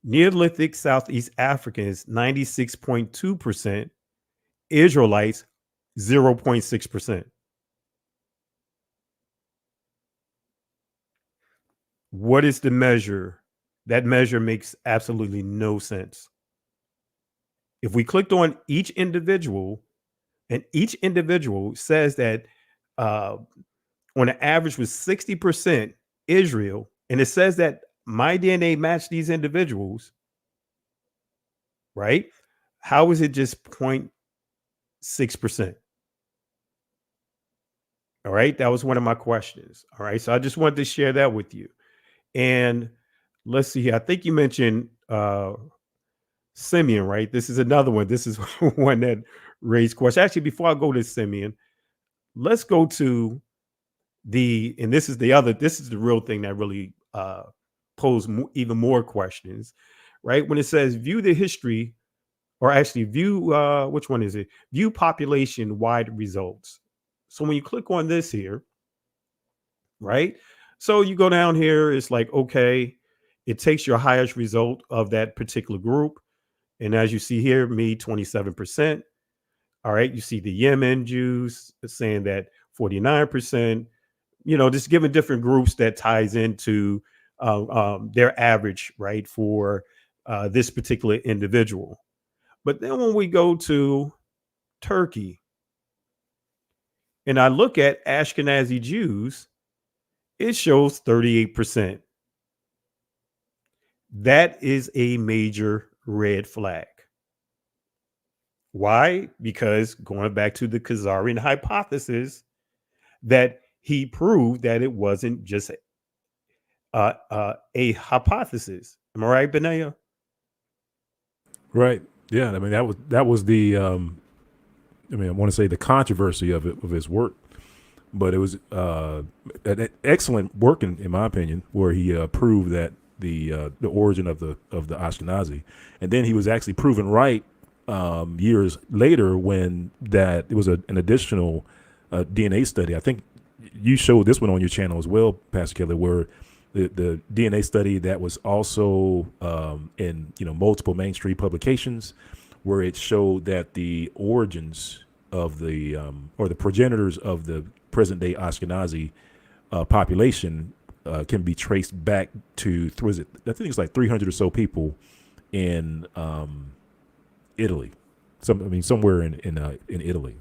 Neolithic Southeast Africans, 96.2%. Israelites, 0.6%. What is the measure? That measure makes absolutely no sense. If we clicked on each individual, and each individual says that on an average was 60% Israel, and it says that my DNA matched these individuals, right? How is it just 0.6%? All right. That was one of my questions. All right. So I just wanted to share that with you. And let's see here. I think you mentioned Simeon, right? This is another one. This is one that raised questions. Actually, before I go to Simeon, let's go to and this is the real thing that really posed even more questions, right? When it says view the history, or actually view, which one is it? View population wide results. So when you click on this here, right? So you go down here, it's like, okay, it takes your highest result of that particular group. And as you see here, me, 27%. All right. You see the Yemen Jews saying that 49%, just giving different groups that ties into their average, right, for this particular individual. But then when we go to Turkey and I look at Ashkenazi Jews, it shows 38%. That is a major red flag. Why? Because going back to the Khazarian hypothesis, that he proved that it wasn't just a hypothesis. Am I right, Benaya? Right. Yeah. I mean, that was the I want to say the controversy of his work, but it was an excellent work in my opinion, where he proved that the origin of the Ashkenazi, and then he was actually proven right years later when that it was an additional DNA study. I think you showed this one on your channel as well, Pastor Kelly, where the DNA study that was also in multiple mainstream publications, where it showed that the origins of the or the progenitors of the present day Ashkenazi population can be traced back to I think it's like 300 or so people in Italy, somewhere in Italy.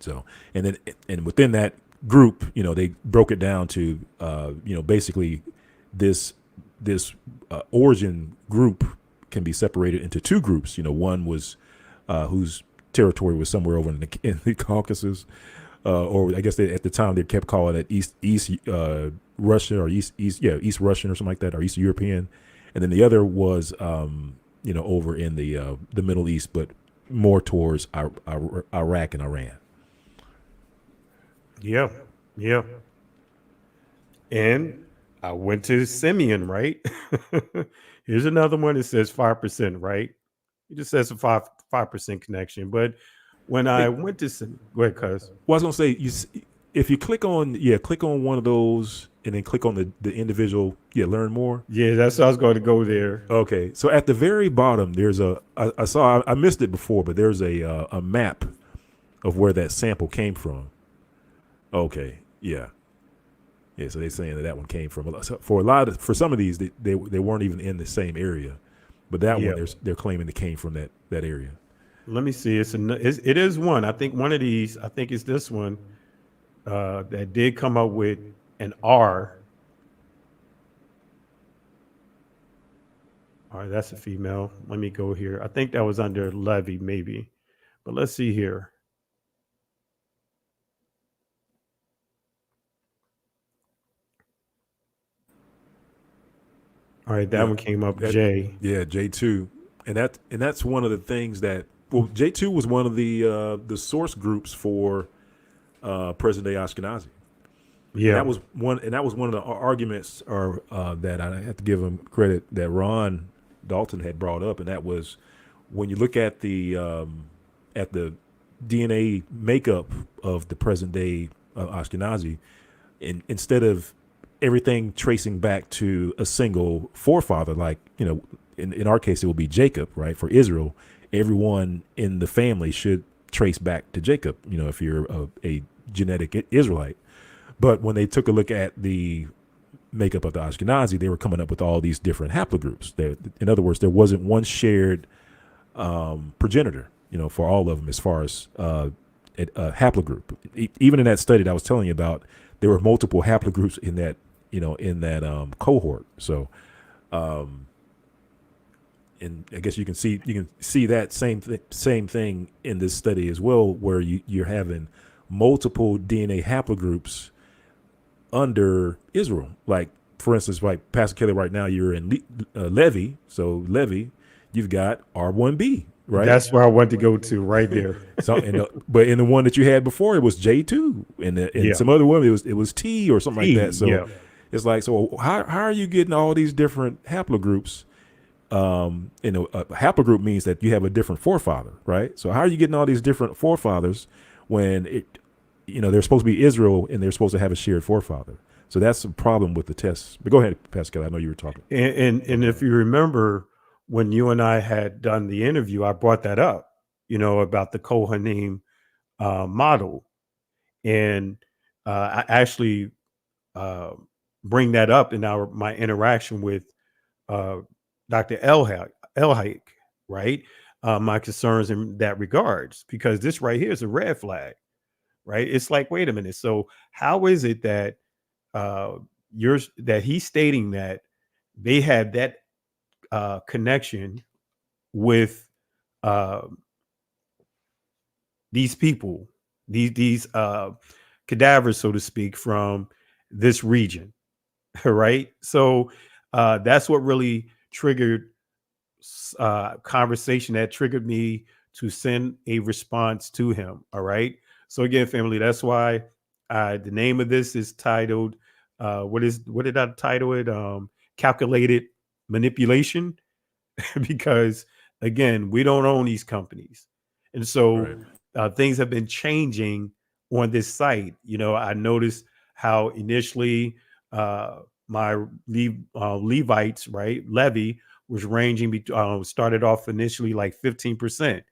So and within that group, they broke it down to basically this origin group can be separated into two groups. One was whose territory was somewhere over in the Caucasus, or I guess at the time they kept calling it East Russia or East Russian or something like that, or East European, and then the other was over in the Middle East, but more towards Iraq and Iran. Yeah. And I went to Simeon, right? Here's another one that says 5%, right? It just says a 5% connection. But when I went to Simeon, go ahead, cuz. Well, I was gonna say, if you click on one of those and then click on the individual, learn more. Yeah, that's what I was going to go there. Okay, so at the very bottom, there's I missed it before, but there's a map of where that sample came from. Okay, yeah. Yeah, so they're saying that one came from for some of these they weren't even in the same area, but that one they're claiming it came from that area. Let me see. It is one. I think one of these. I think it's this one that did come up with an R. All right, that's a female. Let me go here. I think that was under Levy, maybe. But let's see here. All right, that one came up, J. Yeah, J2. And that's one of the things that J2 was one of the source groups for present day Ashkenazi. Yeah. And that was one of the arguments that I have to give him credit that Ron Dalton had brought up, and that was when you look at the DNA makeup of the present day Ashkenazi, instead of everything tracing back to a single forefather, like, in our case it will be Jacob, right? For Israel, everyone in the family should trace back to Jacob, if you're a genetic Israelite. But when they took a look at the makeup of the Ashkenazi, they were coming up with all these different haplogroups. In other words, there wasn't one shared progenitor, for all of them as far as a haplogroup. Even in that study that I was telling you about, there were multiple haplogroups in that, cohort. So, and I guess you can see that same thing in this study as well, where you're having multiple DNA haplogroups under Israel. Like, for instance, like Pastor Kelly, right now you're in Levi. So Levi, you've got R1B, right? That's where I want to go to right there. So, but in the one that you had before, it was J2, and some other one it was T or something like that. So it's like, so how are you getting all these different haplogroups? A haplogroup means that you have a different forefather, right? So how are you getting all these different forefathers when they're supposed to be Israel and they're supposed to have a shared forefather? So that's a problem with the tests. But go ahead, Pascal. I know you were talking. And if you remember, when you and I had done the interview, I brought that up, about the Kohanim model. And I actually bring that up in my interaction with Dr. Elhaik, right? My concerns in that regards, because this right here is a red flag, right? It's like, wait a minute. So how is it that that he's stating that they have that connection with these people, these cadavers, so to speak, from this region, right? So that's what really triggered conversation that triggered me to send a response to him. All right. So again, family, that's why the name of this is titled, what did I title it? Calculated manipulation, because again, we don't own these companies. And so things have been changing on this site. I noticed how initially my Levites, right, Levy was ranging, started off initially like 15%.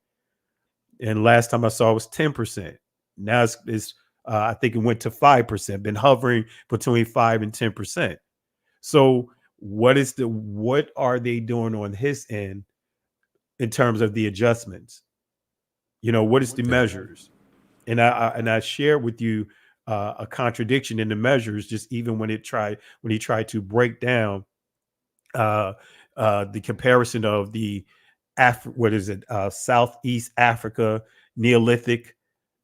And last time I saw it was 10%. Now it's I think it went to 5%, been hovering between 5 and 10%. So what are they doing on his end in terms of the adjustments? What is the measures? And I shared with you a contradiction in the measures, just even when he tried to break down the comparison of the Southeast Africa Neolithic.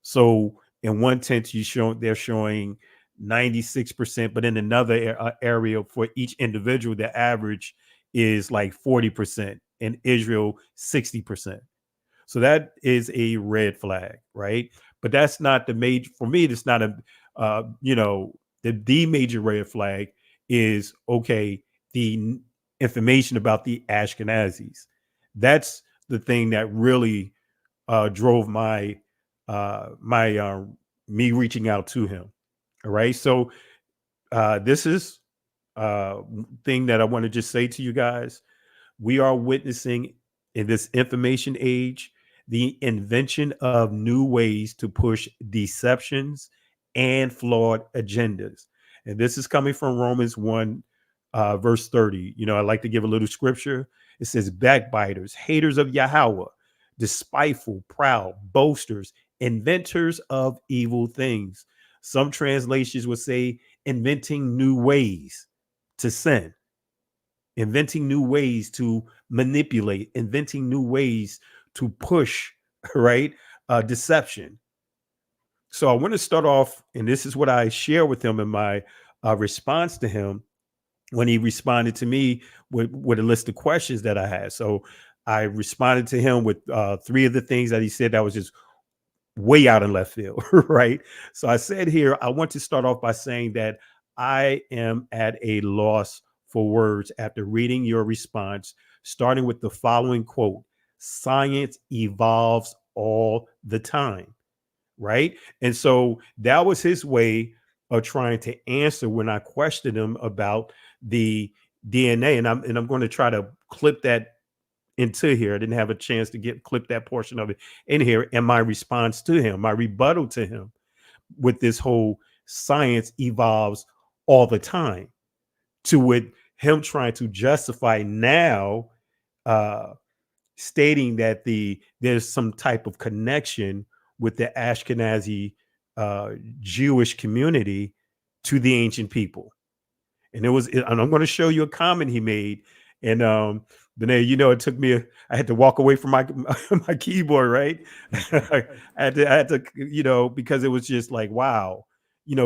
So in one sense, they're showing 96%, but in another area for each individual, the average is like 40%, and Israel 60%. So that is a red flag, right? But that's not the major, for me, it's not the major red flag is, okay, the information about the Ashkenazis. That's the thing that really drove me reaching out to him. All right. So this is thing that I want to just say to you guys. We are witnessing in this information age the invention of new ways to push deceptions and flawed agendas. And this is coming from Romans 1, verse 30. I like to give a little scripture. It says, backbiters, haters of Yahweh, despiteful, proud, boasters, inventors of evil things. Some translations would say inventing new ways to sin, inventing new ways to manipulate, inventing new ways to push, right? Deception. So I want to start off, and this is what I share with him in my response to him when he responded to me with a list of questions that I had. So I responded to him with 3 of the things that he said that was just way out in left field, right? So I said here, I want to start off by saying that I am at a loss for words after reading your response, starting with the following quote: science evolves all the time, right? And so that was his way of trying to answer when I questioned him about the DNA. And I'm going to try to clip that into here. I didn't have a chance to clip that portion of it in here. And my response to him, my rebuttal to him with this whole science evolves all the time, to with him trying to justify now stating that there's some type of connection with the Ashkenazi Jewish community to the ancient people. And I'm going to show you a comment he made. And Benet, it took me, I had to walk away from my my keyboard, right? I had to, because it was just like, wow,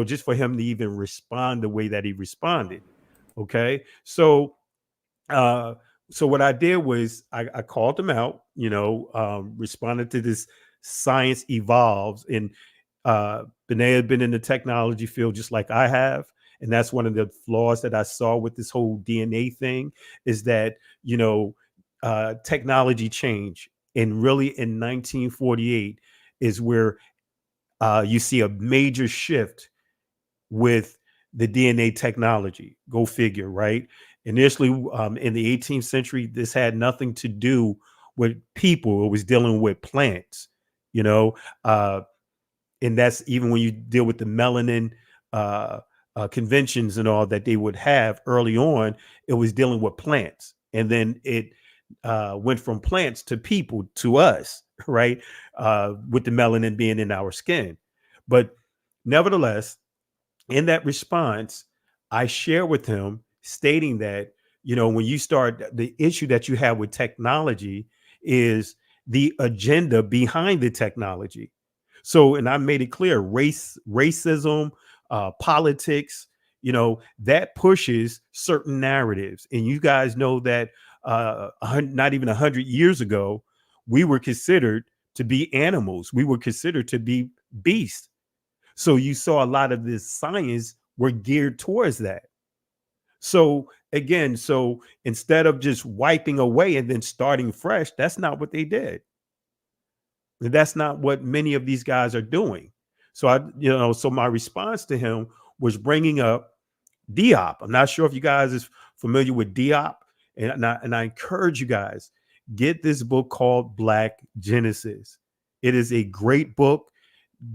just for him to even respond the way that he responded. Okay. So what I did was I called him out, responded to this science evolves. And Benet had been in the technology field just like I have. And that's one of the flaws that I saw with this whole DNA thing, is that, technology change. And really in 1948 is where you see a major shift with the DNA technology. Go figure, right? Initially, in the 18th century, this had nothing to do with people. It was dealing with plants, and that's even when you deal with the melanin conventions and all that they would have early on. It was dealing with plants, and then it went from plants to people, to us, right? With the melanin being in our skin. But nevertheless, in that response, I share with him stating that, when you start, the issue that you have with technology is the agenda behind the technology. So, and I made it clear, racism, politics, that pushes certain narratives. And you guys know that not even 100 years ago, we were considered to be animals. We were considered to be beasts. So you saw a lot of this science were geared towards that. So again, instead of just wiping away and then starting fresh, that's not what they did. That's not what many of these guys are doing. So so my response to him was bringing up Diop. I'm not sure if you guys is familiar with Diop, and I encourage you guys, get this book called Black Genesis. It is a great book.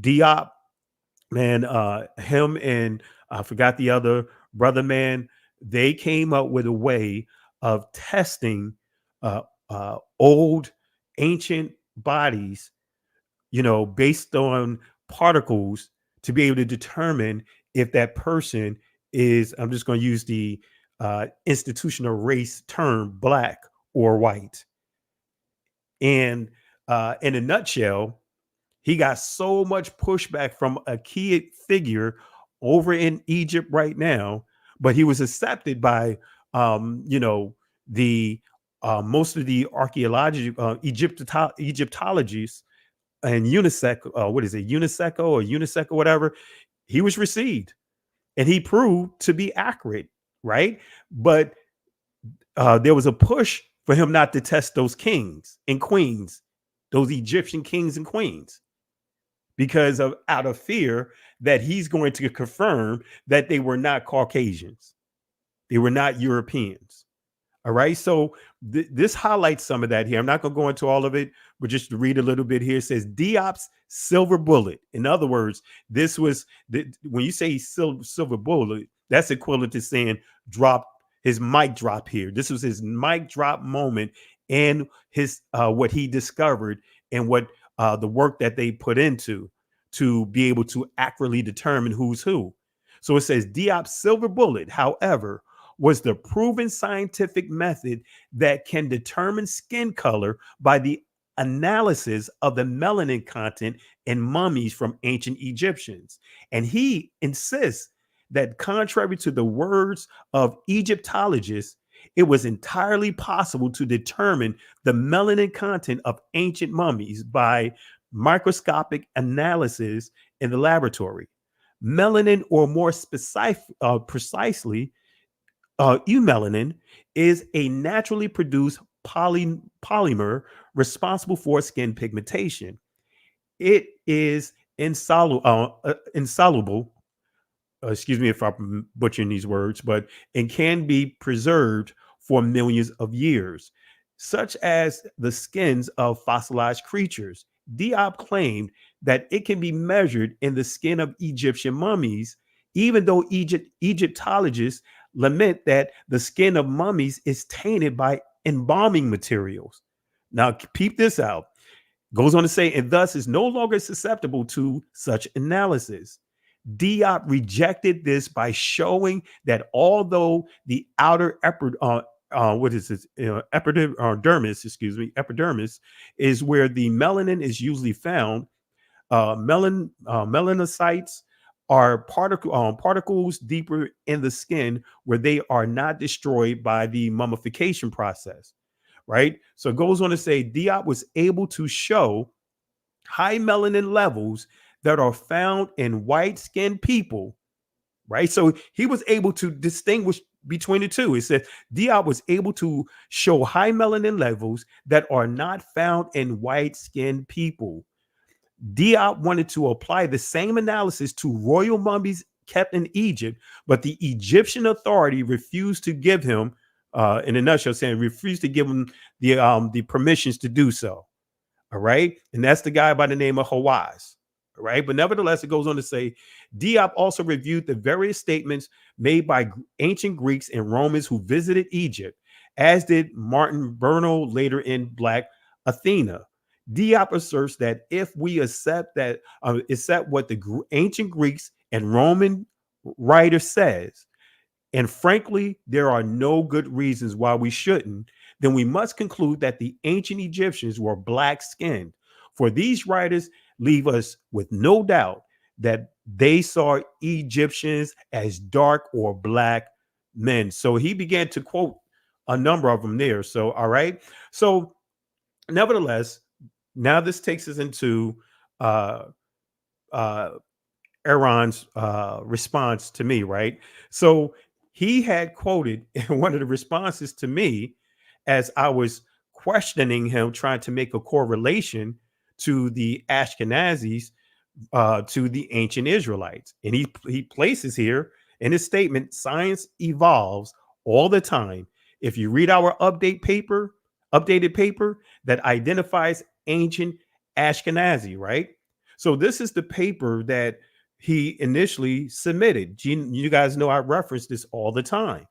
Diop, man, him and I forgot the other brother, man, they came up with a way of testing old ancient bodies, based on particles, to be able to determine if that person is, I'm just going to use the institutional race term, black or white. And in a nutshell, he got so much pushback from a key figure over in Egypt right now, but he was accepted by, the most of the archaeological Egyptologists and UNESCO or UNISEC or whatever. He was received, and he proved to be accurate, right? But there was a push for him not to test those kings and queens, those Egyptian kings and queens, because of out of fear that he's going to confirm that they were not Caucasians. They were not Europeans. All right. So this highlights some of that here. I'm not going to go into all of it, but just to read a little bit here, it says Diop's silver bullet. In other words, this was when you say silver bullet, that's equivalent to saying his mic drop here. This was his mic drop moment and his what he discovered and what the work that they put into to be able to accurately determine who's who. So it says Diop's silver bullet, however, was the proven scientific method that can determine skin color by the analysis of the melanin content in mummies from ancient Egyptians. And he insists that contrary to the words of Egyptologists, it was entirely possible to determine the melanin content of ancient mummies by microscopic analysis in the laboratory. Melanin, or more precisely, eumelanin, is a naturally produced polymer responsible for skin pigmentation. It is insoluble, excuse me if I'm butchering these words, but it can be preserved for millions of years, such as the skins of fossilized creatures. Diop claimed that it can be measured in the skin of Egyptian mummies, even though Egyptologists lament that the skin of mummies is tainted by embalming materials. Now, peep this out. Goes on to say, and thus is no longer susceptible to such analysis. Diop rejected this by showing that although the outer epidermis is where the melanin is usually found, melanocytes are particles deeper in the skin where they are not destroyed by the mummification process, right? So it goes on to say Diop was able to show high melanin levels that are found in white-skinned people, right? So he was able to distinguish between the two. It said Diop was able to show high melanin levels that are not found in white-skinned people. Diop wanted to apply the same analysis to royal mummies kept in Egypt, but the Egyptian authority refused to give him, in a nutshell, saying refused to give him the permissions to do so. All right, and that's the guy by the name of Hawaz. All right, but nevertheless, it goes on to say Diop also reviewed the various statements made by ancient Greeks and Romans who visited Egypt, as did Martin Bernal later in Black Athena. Diop asserts that if we accept what the ancient Greeks and Roman writer says, and frankly, there are no good reasons why we shouldn't, then we must conclude that the ancient Egyptians were black-skinned. For these writers leave us with no doubt that they saw Egyptians as dark or black men. So he began to quote a number of them there. So, all right. So, nevertheless, now this takes us into Aaron's response to me, right? So he had quoted in one of the responses to me as I was questioning him, trying to make a correlation to the Ashkenazis to the ancient Israelites. And he places here in his statement, science evolves all the time. If you read our updated paper that identifies ancient Ashkenazi, right? So this is the paper that he initially submitted. You guys know I reference this all the time.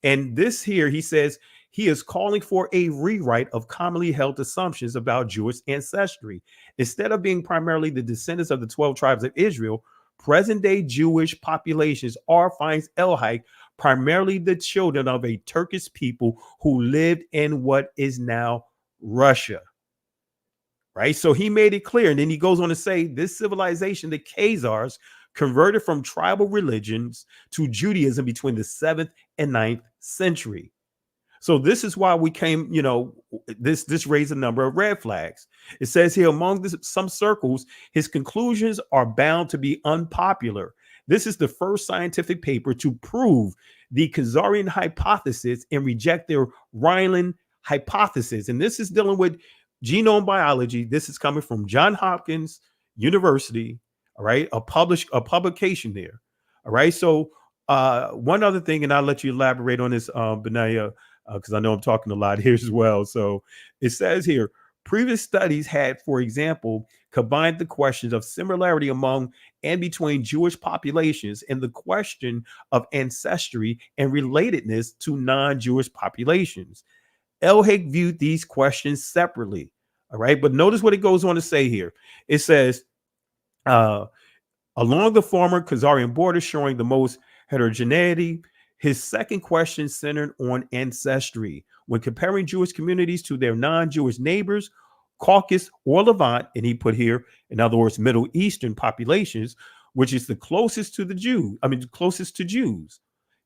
And this here, he says, he is calling for a rewrite of commonly held assumptions about Jewish ancestry. Instead of being primarily the descendants of the 12 tribes of Israel, present-day Jewish populations are, finds Elhike, primarily the children of a Turkish people who lived in what is now Russia. Right? So he made it clear. And then he goes on to say this civilization, the Khazars, converted from tribal religions to Judaism between the 7th and 9th century. So this is why we came, this raised a number of red flags. It says here, among some circles, his conclusions are bound to be unpopular. This is the first scientific paper to prove the Khazarian hypothesis and reject their Rhineland hypothesis. And this is dealing with genome biology. This is coming from Johns Hopkins University. All right, a publication there. All right. So one other thing, and I'll let you elaborate on this, Benaya, because I know I'm talking a lot here as well. So it says here, previous studies had, for example, combined the questions of similarity among and between Jewish populations and the question of ancestry and relatedness to non-Jewish populations. Elhake viewed these questions separately. All right. But notice what it goes on to say here. It says, along the former Khazarian border showing the most heterogeneity, his second question centered on ancestry. When comparing Jewish communities to their non-Jewish neighbors, Caucasus or Levant, and he put here, in other words, Middle Eastern populations, which is the closest to the Jews, closest to Jews.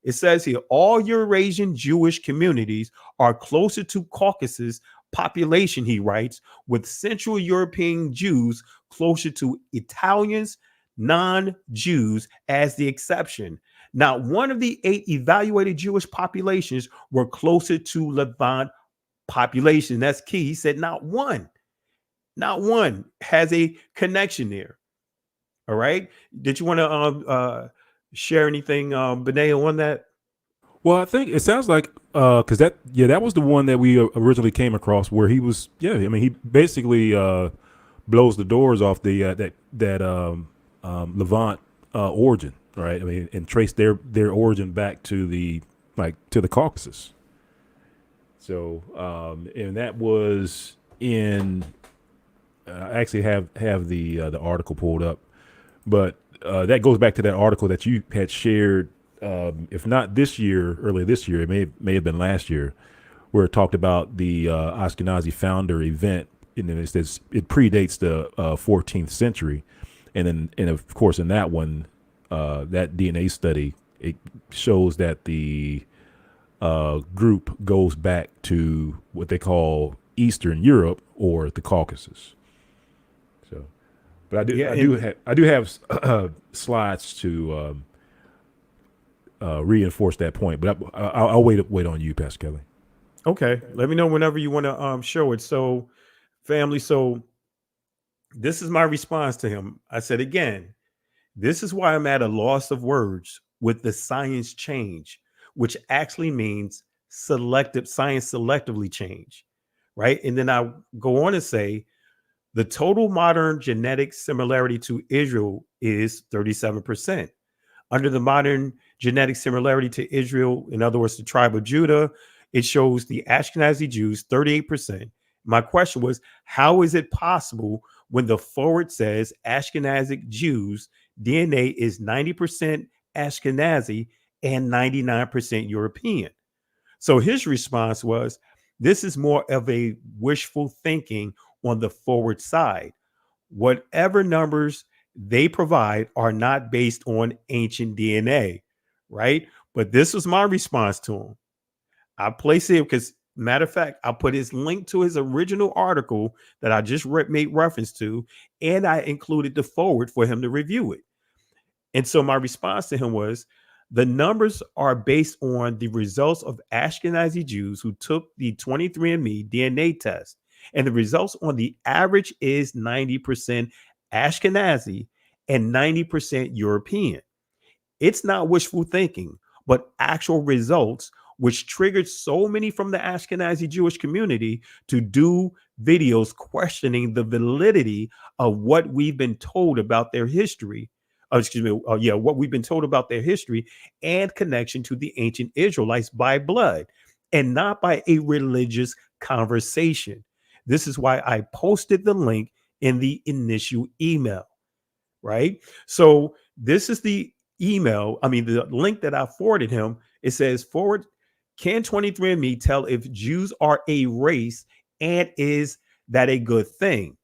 It says here, all Eurasian Jewish communities are closer to Caucasus population, he writes, with Central European Jews closer to Italians, non-Jews as the exception. Not one of the 8 evaluated Jewish populations were closer to Levant population. That's key. He said not one has a connection there. All right. Did you want to share anything, Beneo, on that? Well, I think it sounds like because that was the one that we originally came across where he was he basically blows the doors off the Levant origin, right? I mean, and trace their origin back to the Caucasus. So and that was in I actually have the article pulled up, but that goes back to that article that you had shared. If not earlier this year, it may have been last year, where it talked about the Ashkenazi founder event, and then it says it predates the 14th century, and of course in that one, that DNA study, it shows that the group goes back to what they call Eastern Europe or the Caucasus. So, but I do have slides to reinforce that point, but I'll wait on you, Pastor Kelly. Okay, let me know whenever you want to show it. So, family, this is my response to him. I said again, this is why I'm at a loss of words with the science change, which actually means science selectively change, right? And then I go on to say the total modern genetic similarity to Israel is 37%. Under the modern genetic similarity to Israel, in other words, the tribe of Judah, it shows the Ashkenazi Jews 38%. My question was, how is it possible when the forward says Ashkenazic Jews DNA is 90% Ashkenazi and 99% European? So his response was, this is more of a wishful thinking on the forward side. Whatever numbers they provide are not based on ancient DNA, right? But this was my response to him. I place it because, matter of fact, I put his link to his original article that I just made reference to, and I included the forward for him to review it. And so my response to him was, the numbers are based on the results of Ashkenazi Jews who took the 23andMe DNA test. And the results on the average is 90% Ashkenazi and 90% European. It's not wishful thinking, but actual results, which triggered so many from the Ashkenazi Jewish community to do videos questioning the validity of what we've been told about their history. What we've been told about their history and connection to the ancient Israelites by blood and not by a religious conversation. This is why I posted the link in the initial email, right? So this is the the link that I forwarded him. It says, forward, can 23andMe tell if Jews are a race, and is that a good thing,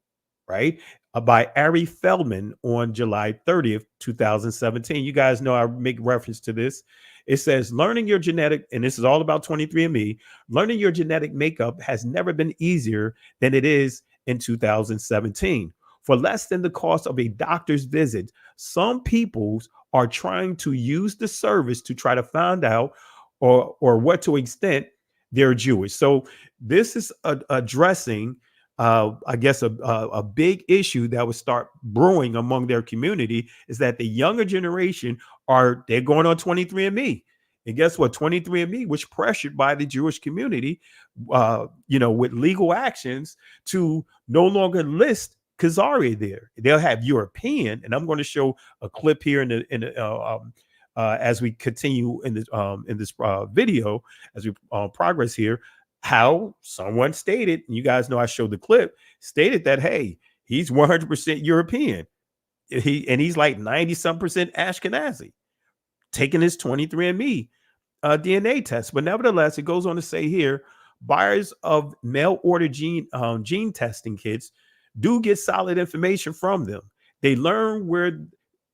right? By Ari Feldman on July 30th, 2017. You guys know I make reference to this. It says, learning your genetic, and this is all about 23andMe, learning your genetic makeup has never been easier than it is in 2017. For less than the cost of a doctor's visit, some peoples are trying to use the service to try to find out or what to extent they're Jewish. So this is addressing I guess a big issue that would start brewing among their community is that the younger generation they're going on 23andMe. And guess what? 23andMe was pressured by the Jewish community, with legal actions to no longer list Khazari there. They'll have European, and I'm going to show a clip here as we continue in this video, as we progress here, how someone stated, and you guys know I showed the clip, stated that, hey, he's 100% European. He's like 90-some% Ashkenazi, taking his 23andMe DNA test. But nevertheless, it goes on to say here, buyers of mail order gene testing kits do get solid information from them. They learn where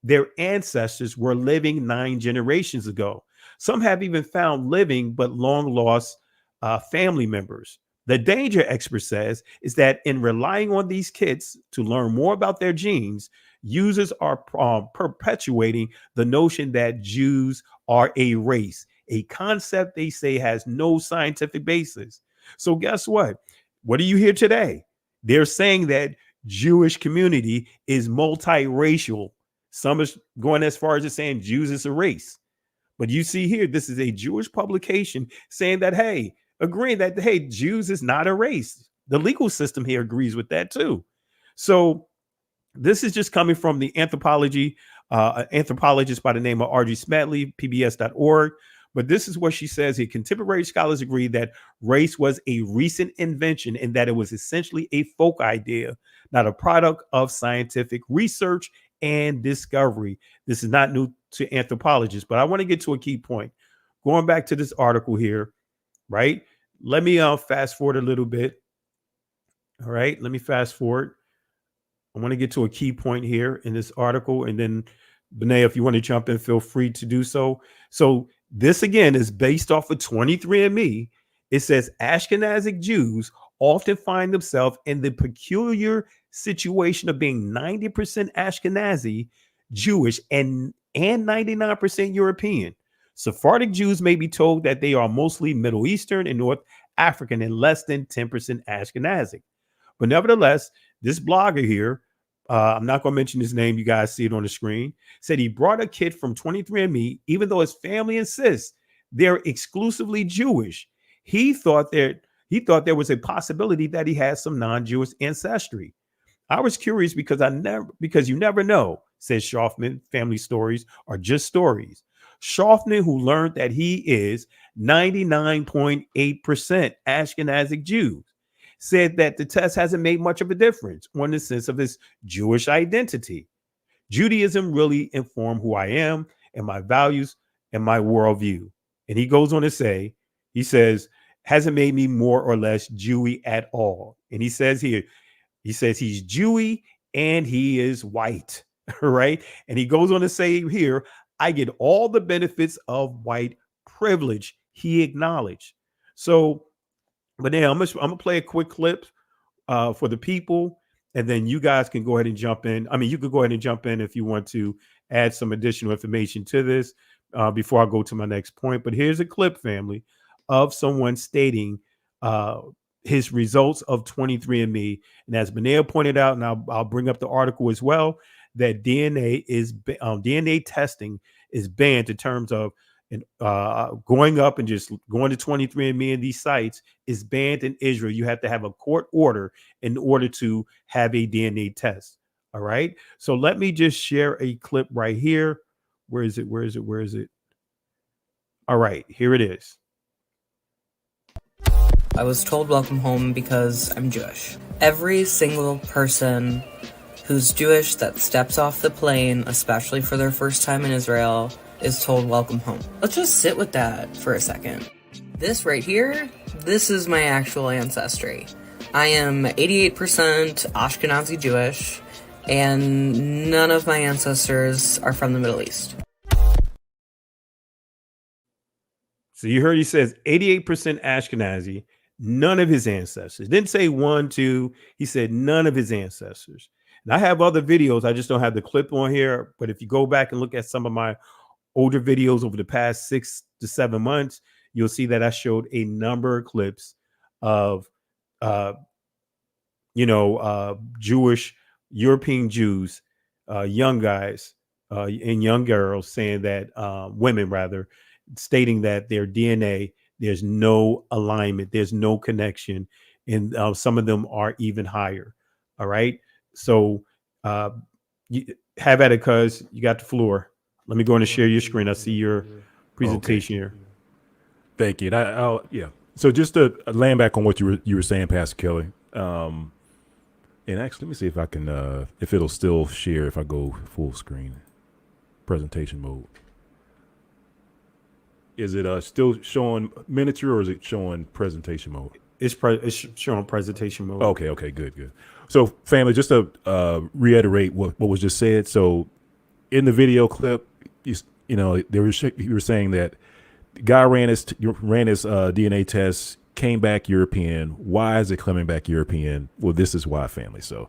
their ancestors were living 9 generations ago. Some have even found living but long lost family members. The danger, expert says, is that in relying on these kits to learn more about their genes, users are perpetuating the notion that Jews are a race, a concept they say has no scientific basis. So guess what? What do you hear today? They're saying that Jewish community is multiracial. Some is going as far as saying Jews is a race. But you see here, this is a Jewish publication saying that, hey, agreeing that, hey, Jews is not a race. The legal system here agrees with that too. So this is just coming from the anthropologist by the name of R.G. Smatley, pbs.org. But this is what she says here. Contemporary scholars agree that race was a recent invention and that it was essentially a folk idea, not a product of scientific research and discovery. This is not new to anthropologists, but I want to get to a key point. Going back to this article here, right? Let me fast forward a little bit. All right, let me fast forward. I want to get to a key point here in this article, and then Benay, if you want to jump in, feel free to do so. So this again is based off of 23andMe. It says Ashkenazic Jews often find themselves in the peculiar situation of being 90% Ashkenazi Jewish and 99% European. Sephardic Jews may be told that they are mostly Middle Eastern and North African and less than 10% Ashkenazic. But nevertheless, this blogger here, I'm not going to mention his name, you guys see it on the screen, said he brought a kid from 23andMe, even though his family insists they're exclusively Jewish. He thought there was a possibility that he had some non-Jewish ancestry. I was curious because you never know, says Schaffman. Family stories are just stories. Schaffman, who learned that he is 99.8% Ashkenazic Jews, said that the test hasn't made much of a difference on the sense of his Jewish identity. Judaism really informed who I am and my values and my worldview. And he goes on to say, he says, hasn't made me more or less Jewy at all. And he says here, he says he's Jewy and he is white, right? And he goes on to say here, I get all the benefits of white privilege, he acknowledged. So, but now I'm gonna play a quick clip for the people, and then you guys can go ahead and jump in. I mean, you could go ahead and jump in if you want to add some additional information to this before I go to my next point. But here's a clip, family, of someone stating his results of 23andMe. And as Benea pointed out, and I'll bring up the article as well, that DNA testing is banned in terms of going up and just going to 23andMe and these sites is banned in Israel. You have to have a court order in order to have a DNA test. All right. So let me just share a clip right here. Where is it? All right, here it is. I was told welcome home because I'm Jewish. Every single person who's Jewish that steps off the plane, especially for their first time in Israel, is told welcome home. Let's just sit with that for a second. This right here, this is my actual ancestry. I am 88% Ashkenazi Jewish, and none of my ancestors are from the Middle East. So you heard he says 88% Ashkenazi, none of his ancestors. Didn't say 1, 2. He said none of his ancestors. And I have other videos. I just don't have the clip on here. But if you go back and look at some of my older videos over the past 6 to 7 months, you'll see that I showed a number of clips of, Jewish, European Jews, young guys and young girls saying that, women rather, stating that their DNA, there's no alignment, there's no connection, and some of them are even higher. All right. So you have at it, cuz you got the floor. Let me go in and share your screen. I see your presentation here. Thank you. And I'll So just to land back on what you were saying, Pastor Kelly. And actually, let me see if I can, if it'll still share if I go full screen, presentation mode. Is it still showing miniature or is it showing presentation mode? It's showing presentation mode. Okay, good. So, family, just to reiterate what was just said. So, in the video clip, you were saying that the guy ran his DNA test, came back European. Why is it coming back European? Well, this is why, family. So,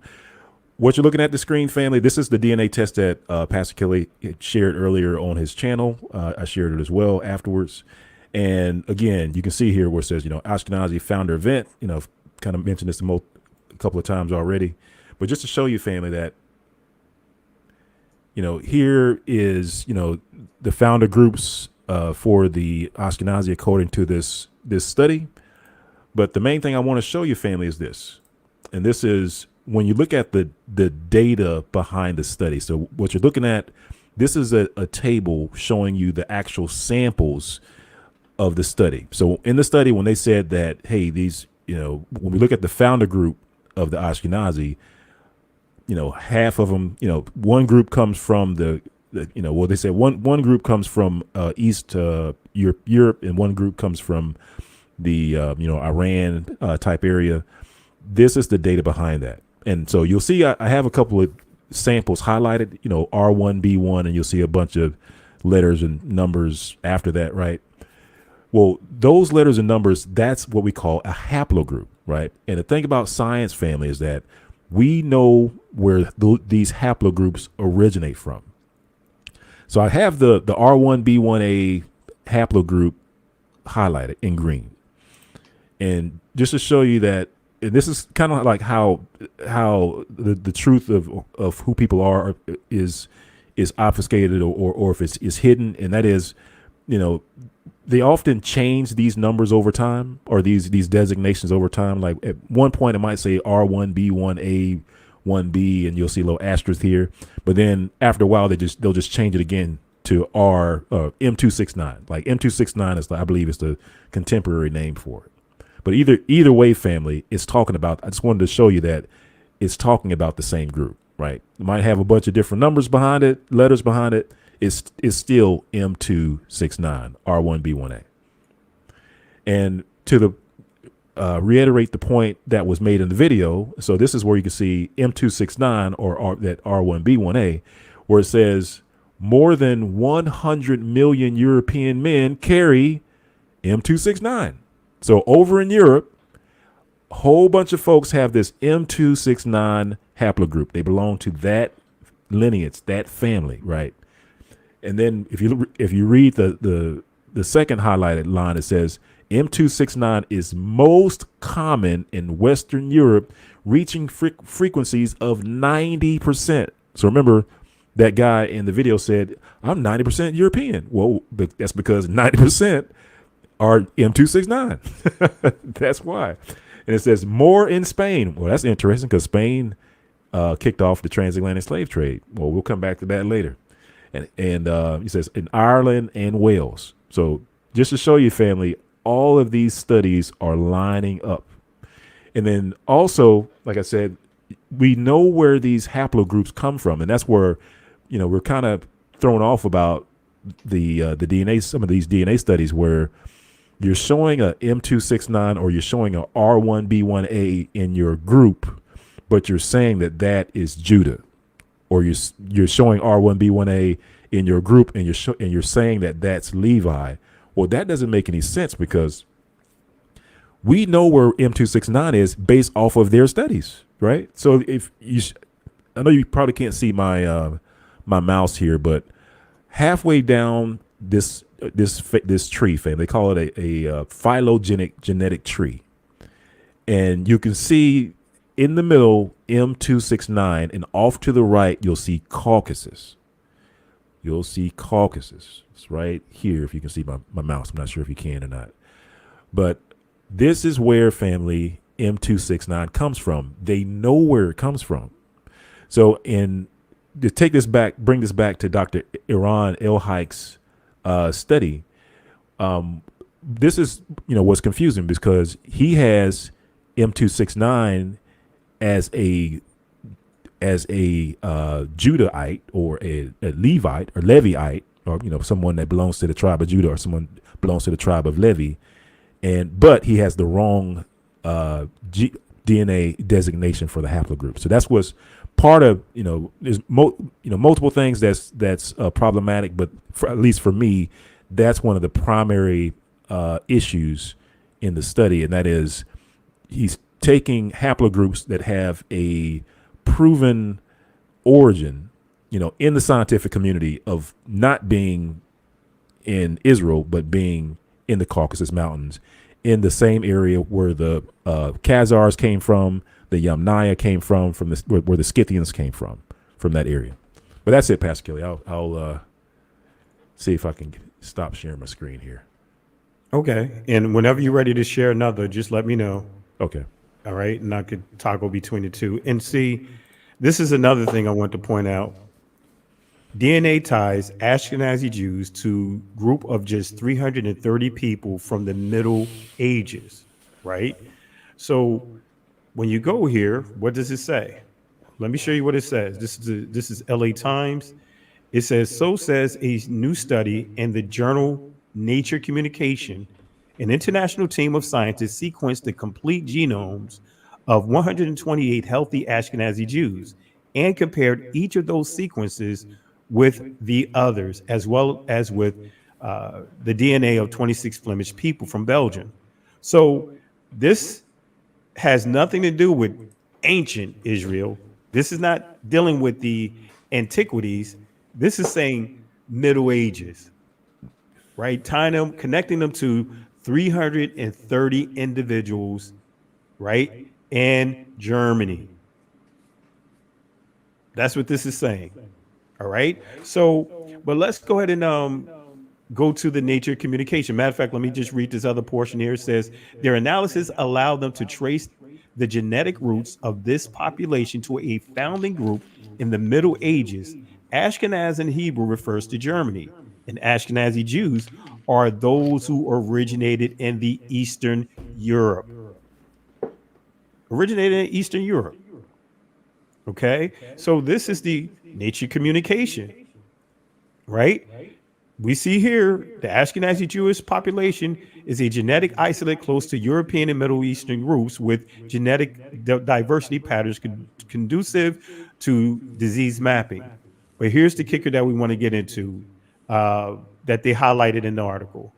what you're looking at the screen, family, this is the DNA test that Pastor Kelly shared earlier on his channel. I shared it as well afterwards. And again, you can see here where it says, Ashkenazi founder event, kind of mentioned this a couple of times already. But just to show you, family, that, here is, the founder groups for the Ashkenazi according to this study. But the main thing I want to show you, family, is this. And this is when you look at the data behind the study. So what you're looking at, this is a table showing you the actual samples of the study. So in the study, when they said that, hey, these, when we look at the founder group of the Ashkenazi, half of them, one group comes from they said one group comes from East Europe, and one group comes from the Iran type area. This is the data behind that. And so you'll see I have a couple of samples highlighted, R1B1, and you'll see a bunch of letters and numbers after that, right? Well, those letters and numbers, that's what we call a haplogroup, right? And the thing about science, family, is that we know where these haplogroups originate from. So I have the R1B1A haplogroup highlighted in green. And just to show you that, and this is kind of like how the truth of who people are is obfuscated or if it's hidden, and that is, they often change these numbers over time, or these designations over time. Like at one point it might say R1B1A 1B, and you'll see a little asterisk here, but then after a while they'll just change it again to M269. Like M269 is, I believe, is the contemporary name for it. But either way, family, it's talking about, I just wanted to show you that it's talking about the same group, right? It might have a bunch of different numbers behind it, letters behind it. It's still M269, R1B1A. And to reiterate the point that was made in the video, so this is where you can see M269 or that R1B1A, where it says more than 100 million European men carry M269. So over in Europe, a whole bunch of folks have this M269 haplogroup. They belong to that lineage, that family, right? And then if you read the second highlighted line, it says M269 is most common in Western Europe, reaching frequencies of 90%. So remember, that guy in the video said, I'm 90% European. Well, that's because 90% are M269. That's why. And it says more in Spain. Well, that's interesting because Spain kicked off the transatlantic slave trade. Well, we'll come back to that later. And he says in Ireland and Wales. So just to show you, family, all of these studies are lining up. And then also, like I said, we know where these haplogroups come from. And that's where, we're kind of thrown off about the DNA, some of these DNA studies where you're showing a M269 or you're showing a R1B1A in your group, but you're saying that is Judah, or you're showing R1B1A in your group and you're saying that that's Levi. Well, that doesn't make any sense because we know where M269 is based off of their studies, right? So I know you probably can't see my my mouse here, but halfway down this tree, fam, they call it a phylogenetic genetic tree, and you can see in the middle M269, and off to the right you'll see Caucasus. you'll see Caucasus. It's right here. If you can see my mouse, I'm not sure if you can or not. But this is where family M269 comes from. They know where it comes from. So to take this back, bring this back to Dr. Iran Elhaik's study, this is, what's confusing because he has M269 as a Judahite or a Levite or Leviite, or someone that belongs to the tribe of Judah or someone belongs to the tribe of Levi, but he has the wrong DNA designation for the haplogroup. So that's what's part of there's multiple things that's problematic, but at least for me, that's one of the primary issues in the study, and that is he's taking haplogroups that have a proven origin, in the scientific community of not being in Israel, but being in the Caucasus Mountains, in the same area where the Khazars came from, the Yamnaya came from where the Scythians came from that area. But that's it, Pastor Kelly. I'll see if I can stop sharing my screen here. Okay. And whenever you're ready to share another, just let me know. Okay. All right. And I could toggle between the two. And see, this is another thing I want to point out. DNA ties Ashkenazi Jews to a group of just 330 people from the Middle Ages, right? So when you go here, what does it say? Let me show you what it says. This is LA Times. It says, so says a new study in the journal Nature Communication. An international team of scientists sequenced the complete genomes of 128 healthy Ashkenazi Jews and compared each of those sequences with the others, as well as with the DNA of 26 Flemish people from Belgium. So this has nothing to do with ancient Israel. This is not dealing with the antiquities. This is saying Middle Ages, right? Connecting them to 330 individuals, right? In Germany. That's what this is saying. All right. So, but let's go ahead and go to the Nature Communication. Matter of fact, let me just read this other portion here. It says their analysis allowed them to trace the genetic roots of this population to a founding group in the Middle Ages. Ashkenaz in Hebrew refers to Germany, and Ashkenazi Jews are those who originated in the Eastern Europe. Okay, so this is the Nature Communication, right? We see here the Ashkenazi Jewish population is a genetic isolate close to European and Middle Eastern groups with genetic diversity patterns conducive to disease mapping. But here's the kicker that we want to get into that they highlighted in the article.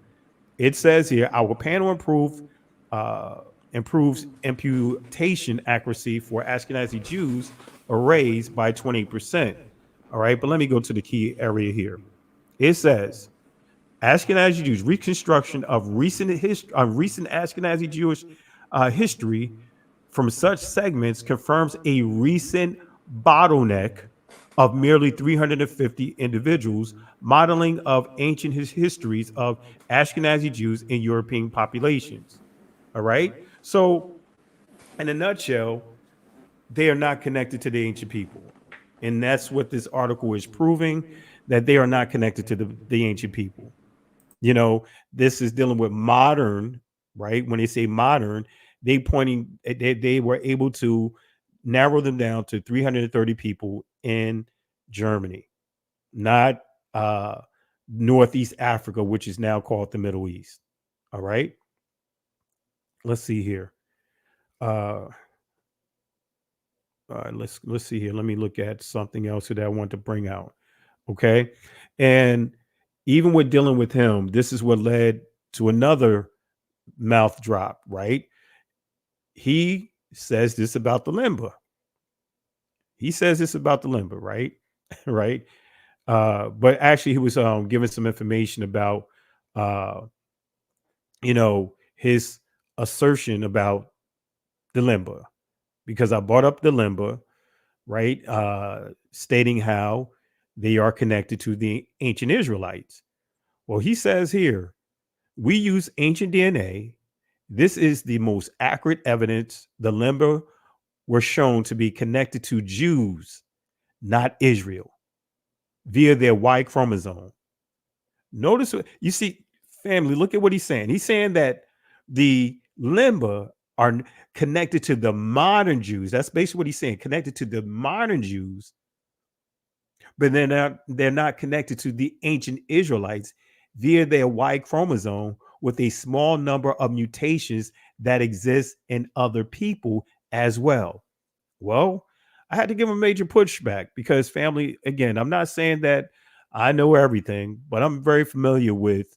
It says here, our panel improves imputation accuracy for Ashkenazi Jews arrays by 20%. All right, but let me go to the key area here. It says Ashkenazi Jews reconstruction of recent Ashkenazi Jewish history from such segments confirms a recent bottleneck of merely 350 individuals, modeling of ancient histories of Ashkenazi Jews in European populations. All right. So in a nutshell, they are not connected to the ancient people. And that's what this article is proving, that they are not connected to the ancient people. This is dealing with modern, right? When they say modern, they were able to narrow them down to 330 people in Germany, not Northeast Africa, which is now called the Middle East. All right. Let's see here. All right, let's see here. Let me look at something else that I want to bring out. Okay. And even with dealing with him, this is what led to another mouth drop, right? He says this about the Lemba. Right? Right. But actually he was giving some information about his assertion about the Lemba, because I brought up the Lemba, right? Stating how they are connected to the ancient Israelites. Well, he says here, we use ancient DNA. This is the most accurate evidence. The Lemba were shown to be connected to Jews, not Israel, via their Y chromosome. Notice what you see, family. Look at what he's saying. He's saying that the Lemba are connected to the modern Jews. That's basically what he's saying, connected to the modern Jews, but they're not connected to the ancient Israelites via their Y chromosome with a small number of mutations that exist in other people as well. Well, I had to give him a major pushback because, family, again, I'm not saying that I know everything, but I'm very familiar with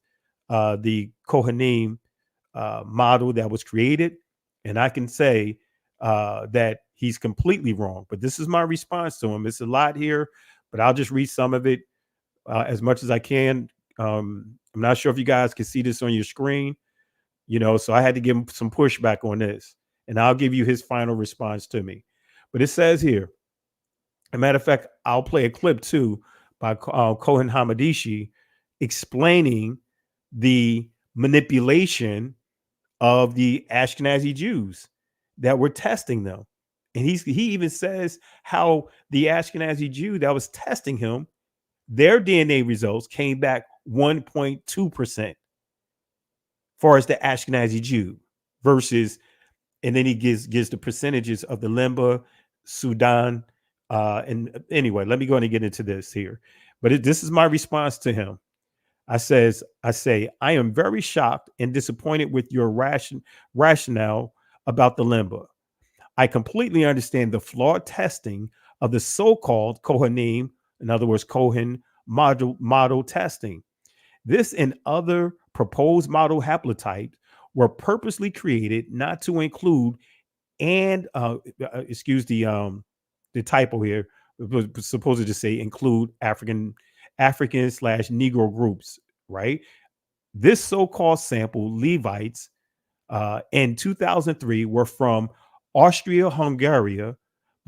the Kohanim model that was created. And I can say that he's completely wrong. But this is my response to him. It's a lot here, but I'll just read some of it as much as I can. I'm not sure if you guys can see this on your screen, so I had to give him some pushback on this. And I'll give you his final response to me. But it says here, as a matter of fact, I'll play a clip too by Kohen Hamandishe explaining the manipulation of the Ashkenazi Jews that were testing them. And he even says how the Ashkenazi Jew that was testing him, their DNA results came back 1.2% far as the Ashkenazi Jew versus, and then he gives the percentages of the Lemba, Sudan, and anyway, let me go ahead and get into this here. But this is my response to him. I say, I am very shocked and disappointed with your rationale about the Lemba. I completely understand the flawed testing of the so-called Kohanim, in other words, Kohen model testing. This and other proposed model haplotypes were purposely created not to include and excuse the typo here. It was supposed to say include African/Negro groups, right? This so-called sample Levites in 2003 were from Austria-Hungary,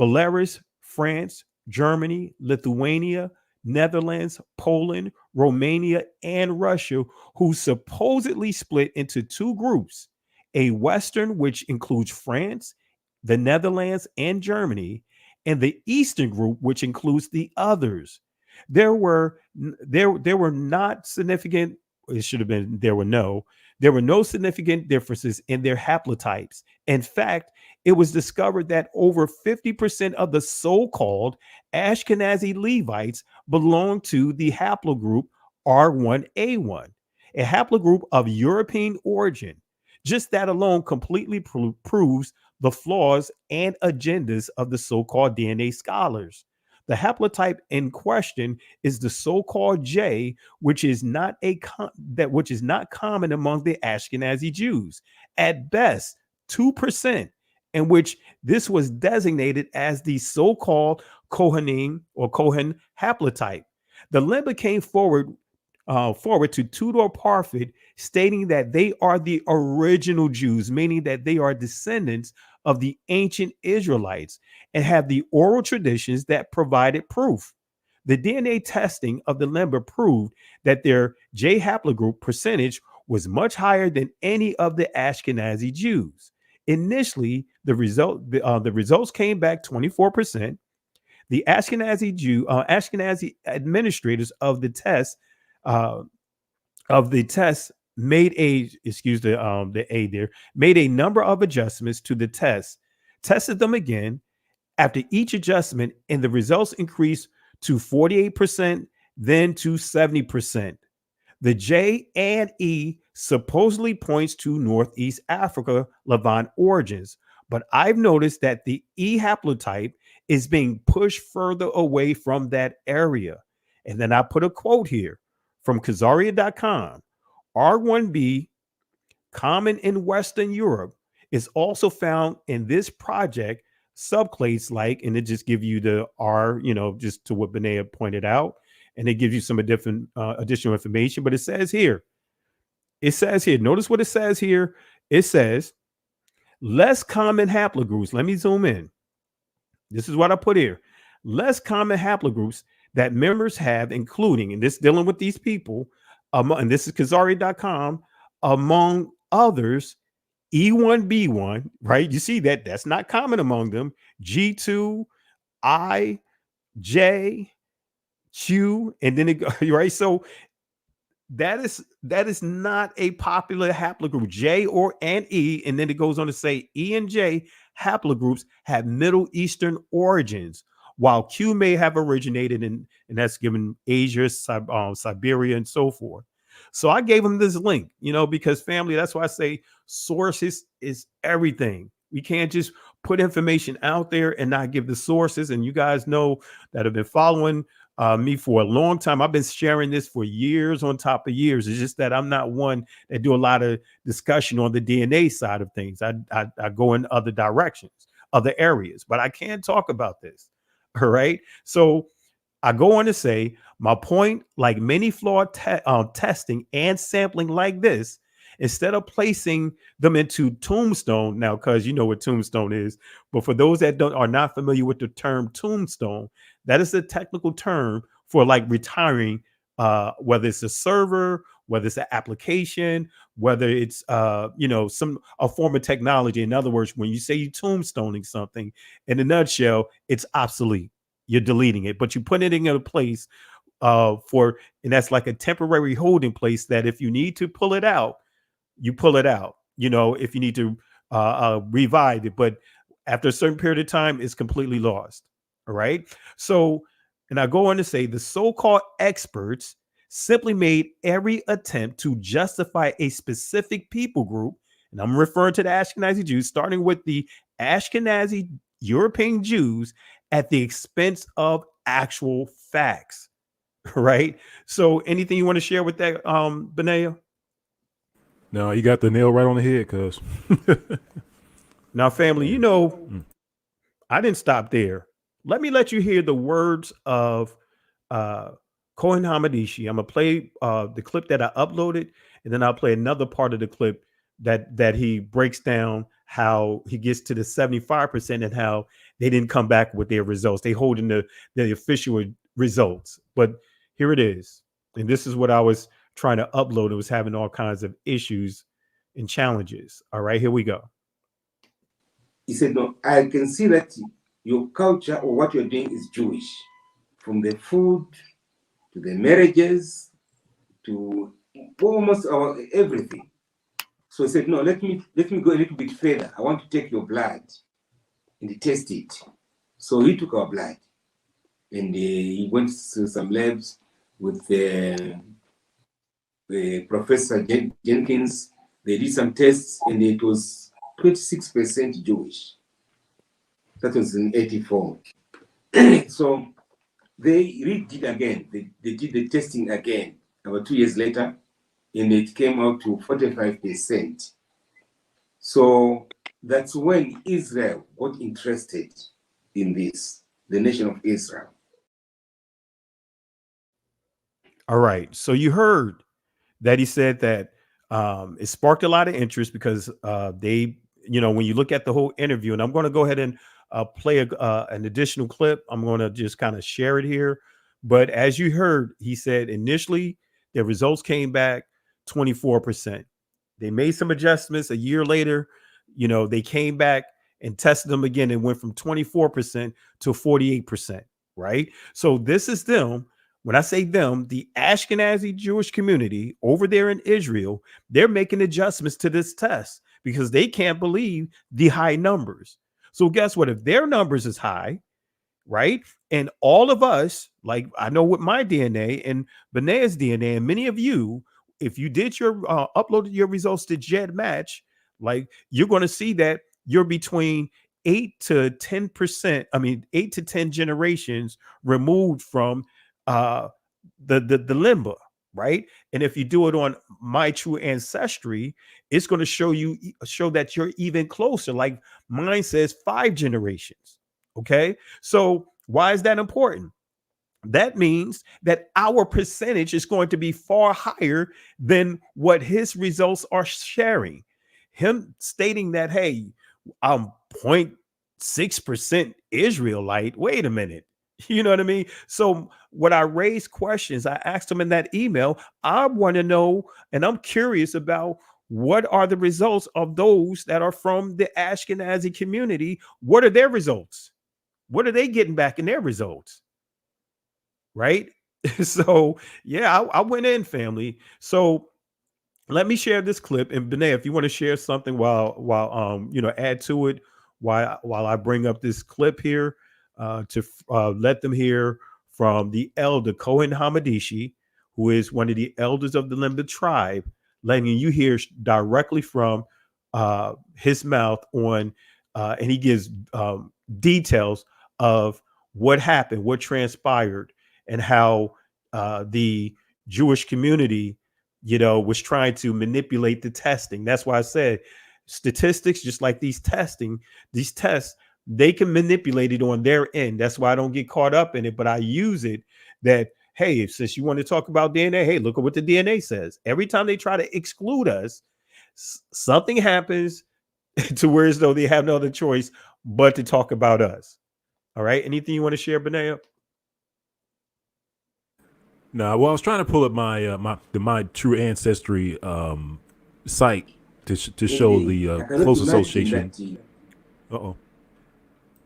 Belarus, France, Germany, Lithuania, Netherlands, Poland, Romania, and Russia, who supposedly split into two groups, a Western, which includes France, the Netherlands, and Germany, and the Eastern group, which includes the others. There were not significant, it should have been, there were no significant differences in their haplotypes. In fact, it was discovered that over 50% of the so-called Ashkenazi Levites belong to the haplogroup R1A1, a haplogroup of European origin. Just that alone completely proves the flaws and agendas of the so-called DNA scholars. The haplotype in question is the so-called J, which is not common among the Ashkenazi Jews. At best, 2%, in which this was designated as the so-called Kohanim or Kohen haplotype. The Lemba came forward to Tudor Parfit, stating that they are the original Jews, meaning that they are descendants of the ancient Israelites and have the oral traditions that provided proof. The DNA testing of the Lemba proved that their J haplogroup percentage was much higher than any of the Ashkenazi Jews. Initially, the results came back 24%. The Ashkenazi administrators of the test made a number of adjustments to the test, tested them again after each adjustment, and the results increased to 48%, then to 70%. The J and E supposedly points to Northeast Africa, Levant origins, but I've noticed that the E haplotype is being pushed further away from that area. And then I put a quote here from Khazaria.com. R1b, common in Western Europe, is also found in this project subclades like, and it just gives you the R, just to what Benea pointed out, and it gives you some different additional information. But it says here, notice what it says here. It says less common haplogroups. Let me zoom in. This is what I put here. Less common haplogroups that members have, including, and this dealing with these people, and this is Kazari.com, among others, E1B1, right? You see that's not common among them. G2, I, J, Q, and then it go right. So that is not a popular haplogroup, J or and E, and then it goes on to say E and J haplogroups have Middle Eastern origins, while Q may have originated in, and that's given Asia, Siberia, and so forth. So I gave them this link, because family, that's why I say sources is everything. We can't just put information out there and not give the sources. And you guys know that have been following me for a long time. I've been sharing this for years on top of years. It's just that I'm not one that do a lot of discussion on the DNA side of things. I go in other directions, other areas, but I can talk about this. All right. So I go on to say my point, like many flawed testing and sampling like this, instead of placing them into tombstone, now, because you know what tombstone is, but for those that are not familiar with the term tombstone, that is the technical term for like retiring, whether it's a server, whether it's an application, whether it's a form of technology. In other words, when you say you're tombstoning something, in a nutshell, it's obsolete. You're deleting it, but you put it in a place and that's like a temporary holding place that if you need to pull it out, you pull it out, if you need to revive it. But after a certain period of time, it's completely lost. All right. So, and I go on to say the so-called experts simply made every attempt to justify a specific people group. And I'm referring to the Ashkenazi Jews, starting with the Ashkenazi European Jews at the expense of actual facts. Right. So anything you want to share with that, Benaya? No, you got the nail right on the head, cuz. Now, family, I didn't stop there. Let you hear the words of Kohen Hamandishe. I'm gonna play the clip that I uploaded, and then I'll play another part of the clip that he breaks down how he gets to the 75% and how they didn't come back with their results. They holding the official results. But here it is. And this is what I was trying to upload. It was having all kinds of issues and challenges. All right, here we go. He said, no, I can see that your culture or what you're doing is Jewish. From the food to the marriages to almost everything. So he said, no, let me go a little bit further. I want to take your blood and test it. So he took our blood and he went to some labs with the Professor Jenkins. They did some tests and it was 26% Jewish. That was in 84. So they redid again. They did the testing again about 2 years later, and it came out to 45%. So that's when Israel got interested in this, the nation of Israel. All right. So you heard that he said that it sparked a lot of interest because they, when you look at the whole interview, and I'm going to go ahead and play an additional clip. I'm going to just kind of share it here. But as you heard, he said initially their results came back 24%. They made some adjustments a year later. They came back and tested them again and went from 24% to 48%. Right. So this is them. When I say them, the Ashkenazi Jewish community over there in Israel, they're making adjustments to this test because they can't believe the high numbers. So guess what? If their numbers is high, right? And all of us, like I know with my DNA and Benaya's DNA and many of you, if you did your uploaded your results to GEDmatch, like you're going to see that you're between 8 to 10%. I mean, 8 to 10 generations removed from the Lemba, right? And if you do it on My True Ancestry, it's going to show that you're even closer. Like mine says 5 generations. Okay, so why is that important? That means that our percentage is going to be far higher than what his results are sharing. Him stating that, hey, I'm 0.6% Israelite. Wait a minute. You know what I mean? So when I raise questions, I asked them in that email, I want to know, and I'm curious about what are the results of those that are from the Ashkenazi community? What are their results? What are they getting back in their results? Right? So yeah, I went in, family. So let me share this clip. And Benay, if you want to share something while add to it while I bring up this clip here to let them hear from the elder Kohen Hamandishe, who is one of the elders of the Lemba tribe, letting you hear directly from his mouth on, and he gives details of what happened, what transpired, and how the Jewish community was trying to manipulate the testing. That's why I said statistics, just like these tests, they can manipulate it on their end. That's why I don't get caught up in it, but I use it that, hey, since you want to talk about DNA, hey, look at what the DNA says. Every time they try to exclude us, something happens to where as though they have no other choice but to talk about us. All right. Anything you want to share, Benaya? No, well, I was trying to pull up my true ancestry site to show the close association. Uh-oh.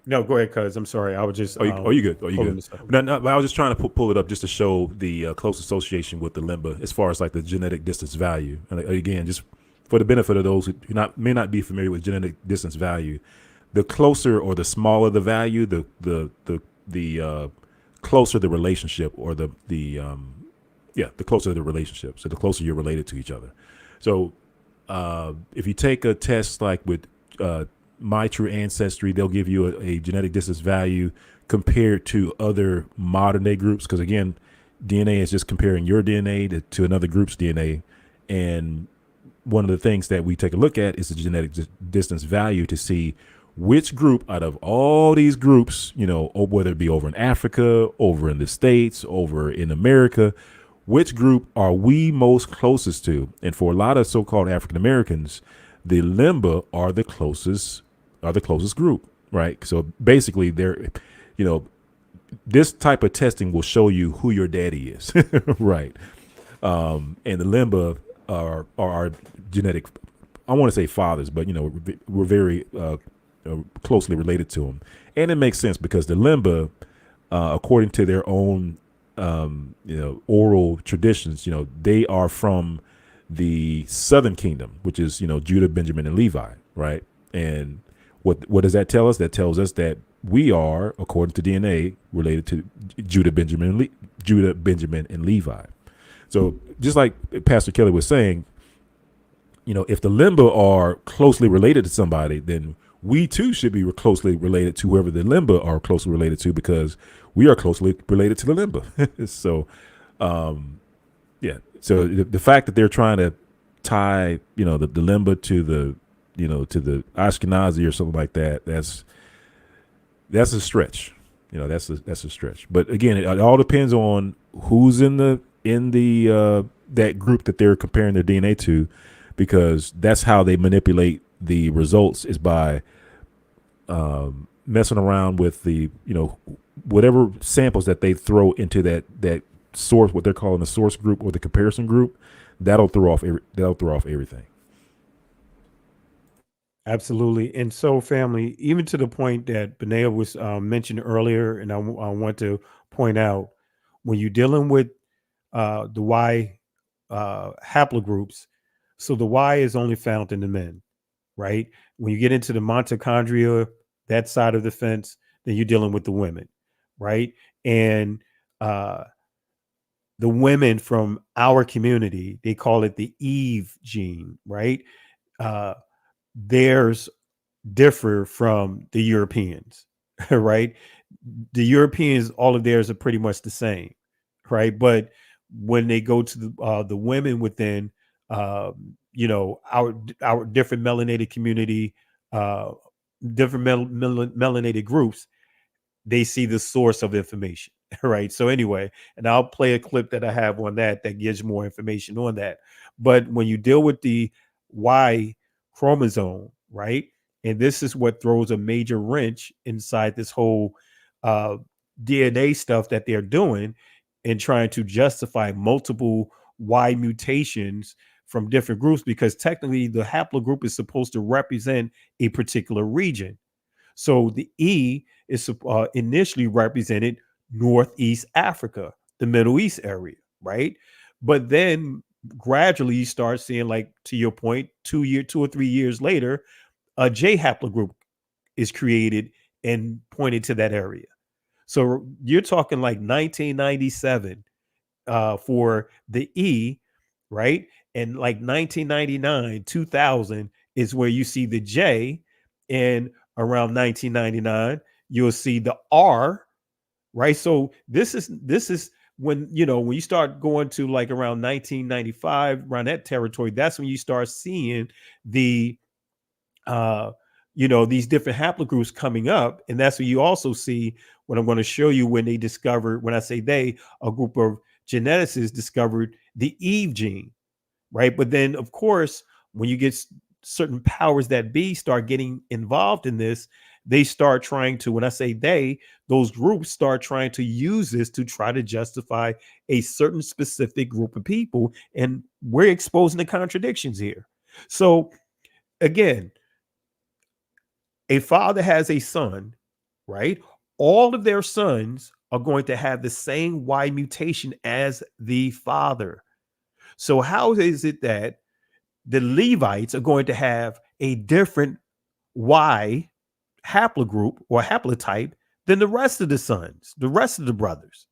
No, go ahead, cuz I'm sorry. I was just. Oh, you good? Oh, you good? No, I was just trying to pull it up just to show the close association with the Lemba as far as like the genetic distance value. And again, just for the benefit of those who may not be familiar with genetic distance value, the closer or the smaller the value, the closer the relationship, or the closer the relationship. So the closer you're related to each other. So if you take a test like with My True Ancestry, they'll give you a genetic distance value compared to other modern day groups. Because again, DNA is just comparing your DNA to another group's DNA. And one of the things that we take a look at is the genetic distance value to see which group out of all these groups, whether it be over in Africa, over in the States, over in America, which group are we most closest to? And for a lot of so-called African Americans, the Lemba are the closest group, right? So basically, this type of testing will show you who your daddy is, right? And the Lemba are our genetic, I want to say fathers, but we're very closely related to them, and it makes sense because the Lemba, according to their own oral traditions, they are from the Southern Kingdom, which is Judah, Benjamin, and Levi, right? And what does that tell us? That tells us that we are, according to DNA, related to Judah, Benjamin, and Levi. So just like Pastor Kelly was saying, if the Lemba are closely related to somebody, then we too should be closely related to whoever the Lemba are closely related to, because we are closely related to the Lemba. So, So the fact that they're trying to tie, the Lemba to the Ashkenazi or something like that, that's a stretch. That's a stretch. But again, it all depends on who's in that group that they're comparing their DNA to, because that's how they manipulate the results, is by messing around with the whatever samples that they throw into that source, what they're calling the source group or the comparison group. That'll throw off everything. Absolutely. And so, family, even to the point that Benaya was mentioned earlier, and I want to point out, when you're dealing with the Y haplogroups, so the Y is only found in the men, right? When you get into the mitochondria, that side of the fence, then you're dealing with the women, right? And the women from our community, they call it the Eve gene, right? Theirs differ from the Europeans, right? The Europeans, all of theirs are pretty much the same, right? But when they go to the women within, our different melanated community, different melanated groups, they see the source of information, right? So anyway, and I'll play a clip that I have on that gives more information on that. But when you deal with the Y chromosome, right? And this is what throws a major wrench inside this whole DNA stuff that they're doing and trying to justify multiple Y mutations from different groups, because technically the haplogroup is supposed to represent a particular region. So the E is initially represented Northeast Africa, the Middle East area, right? But then gradually you start seeing, like, to your point, 2 or 3 years later, a J haplogroup is created and pointed to that area. So you're talking like 1997 for the E, right? And like 1999, 2000 is where you see the J, and around 1999 you'll see the R, right? So this is when, when you start going to like around 1995, around that territory, that's when you start seeing the these different haplogroups coming up. And that's what you also see when I'm going to show you when they discovered, when I say they, a group of geneticists discovered the Eve gene, right? But then, of course, when you get certain powers that be start getting involved in this, they start trying to, when I say they, those groups start trying to use this to try to justify a certain specific group of people. And we're exposing the contradictions here. So again, a father has a son, right? All of their sons are going to have the same Y mutation as the father. So how is it that the Levites are going to have a different Y haplogroup or haplotype than the rest of the sons, the rest of the brothers,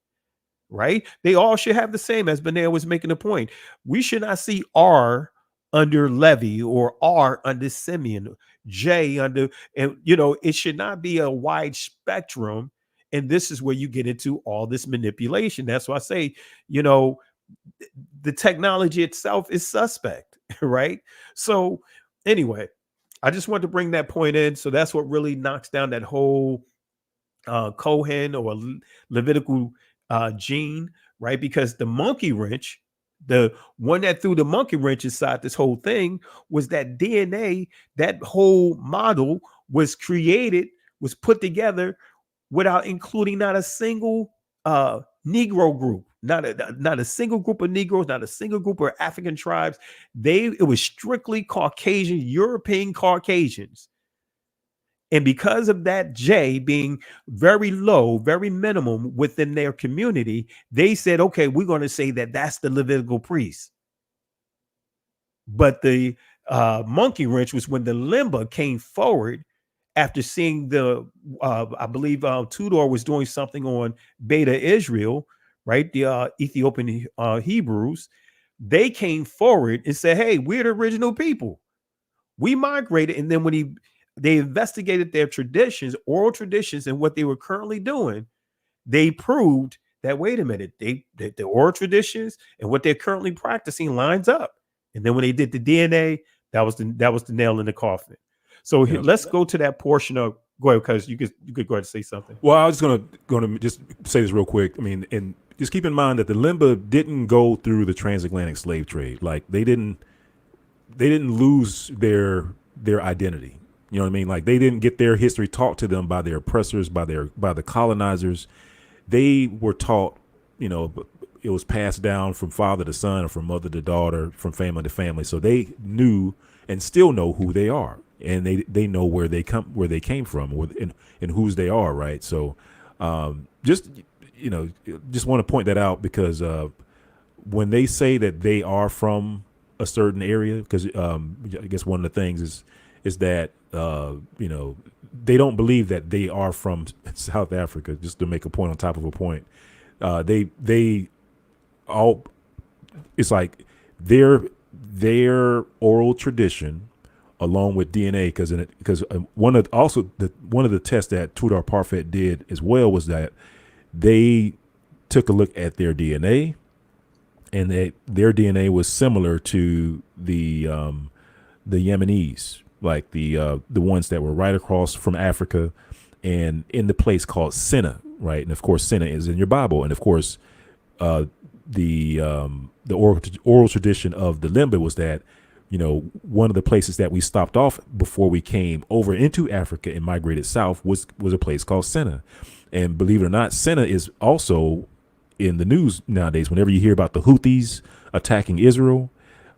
right? They all should have the same, as Benel was making a point. We should not see R under Levi or R under Simeon, J under, and it should not be a wide spectrum. And this is where you get into all this manipulation. That's why I say, the technology itself is suspect, right? So anyway, I just want to bring that point in. So that's what really knocks down that whole Kohen or Levitical gene, right? Because the monkey wrench, the one that threw the monkey wrench inside this whole thing, was that DNA. That whole model was created, was put together without including not a single Negro group, not a single group of Negroes, not a single group of African tribes. It was strictly Caucasian, European Caucasians. And because of that J being very low, very minimum within their community, they said, okay, we're going to say that that's the Levitical priest. But the monkey wrench was when the Lemba came forward after seeing I believe Tudor was doing something on Beta Israel, right? The Ethiopian Hebrews. They came forward and said, hey, we're the original people. We migrated. And then when they investigated their traditions, oral traditions, and what they were currently doing, they proved that, wait a minute, the oral traditions and what they're currently practicing lines up. And then when they did the DNA, that was the nail in the coffin. So let's go to that portion of, go ahead, because you could go ahead and say something. Well, I was going to just say this real quick. I mean, and just keep in mind that the Lemba didn't go through the transatlantic slave trade. Like they didn't lose their identity. You know what I mean? Like they didn't get their history taught to them by their oppressors, by the colonizers. They were taught, it was passed down from father to son, or from mother to daughter, from family to family. So they knew and still know who they are, and they know where they came from, and whose they are, right? So just want to point that out, because when they say that they are from a certain area, because I guess one of the things is that they don't believe that they are from South Africa. Just to make a point on top of a point, they all, it's like their oral tradition along with DNA, because one of the tests that Tudor Parfait did as well was that they took a look at their DNA, and their DNA was similar to the Yemenis, like the ones that were right across from Africa and in the place called Senna, right? And of course, Senna is in your Bible, and of course, the oral tradition of the Lemba was that, one of the places that we stopped off before we came over into Africa and migrated south was a place called Senna. And believe it or not, Senna is also in the news nowadays. Whenever you hear about the Houthis attacking Israel,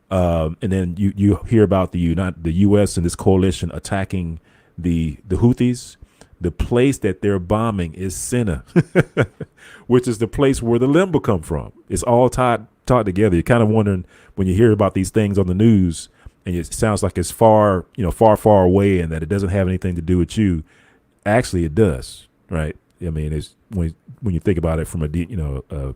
and then you hear about the U.S. and this coalition attacking the Houthis, the place that they're bombing is Senna, which is the place where the Lemba come from. It's all tied together. You're kind of wondering when you hear about these things on the news, and it sounds like it's far away, and that it doesn't have anything to do with you. Actually, it does, right? I mean, it's when you think about it from a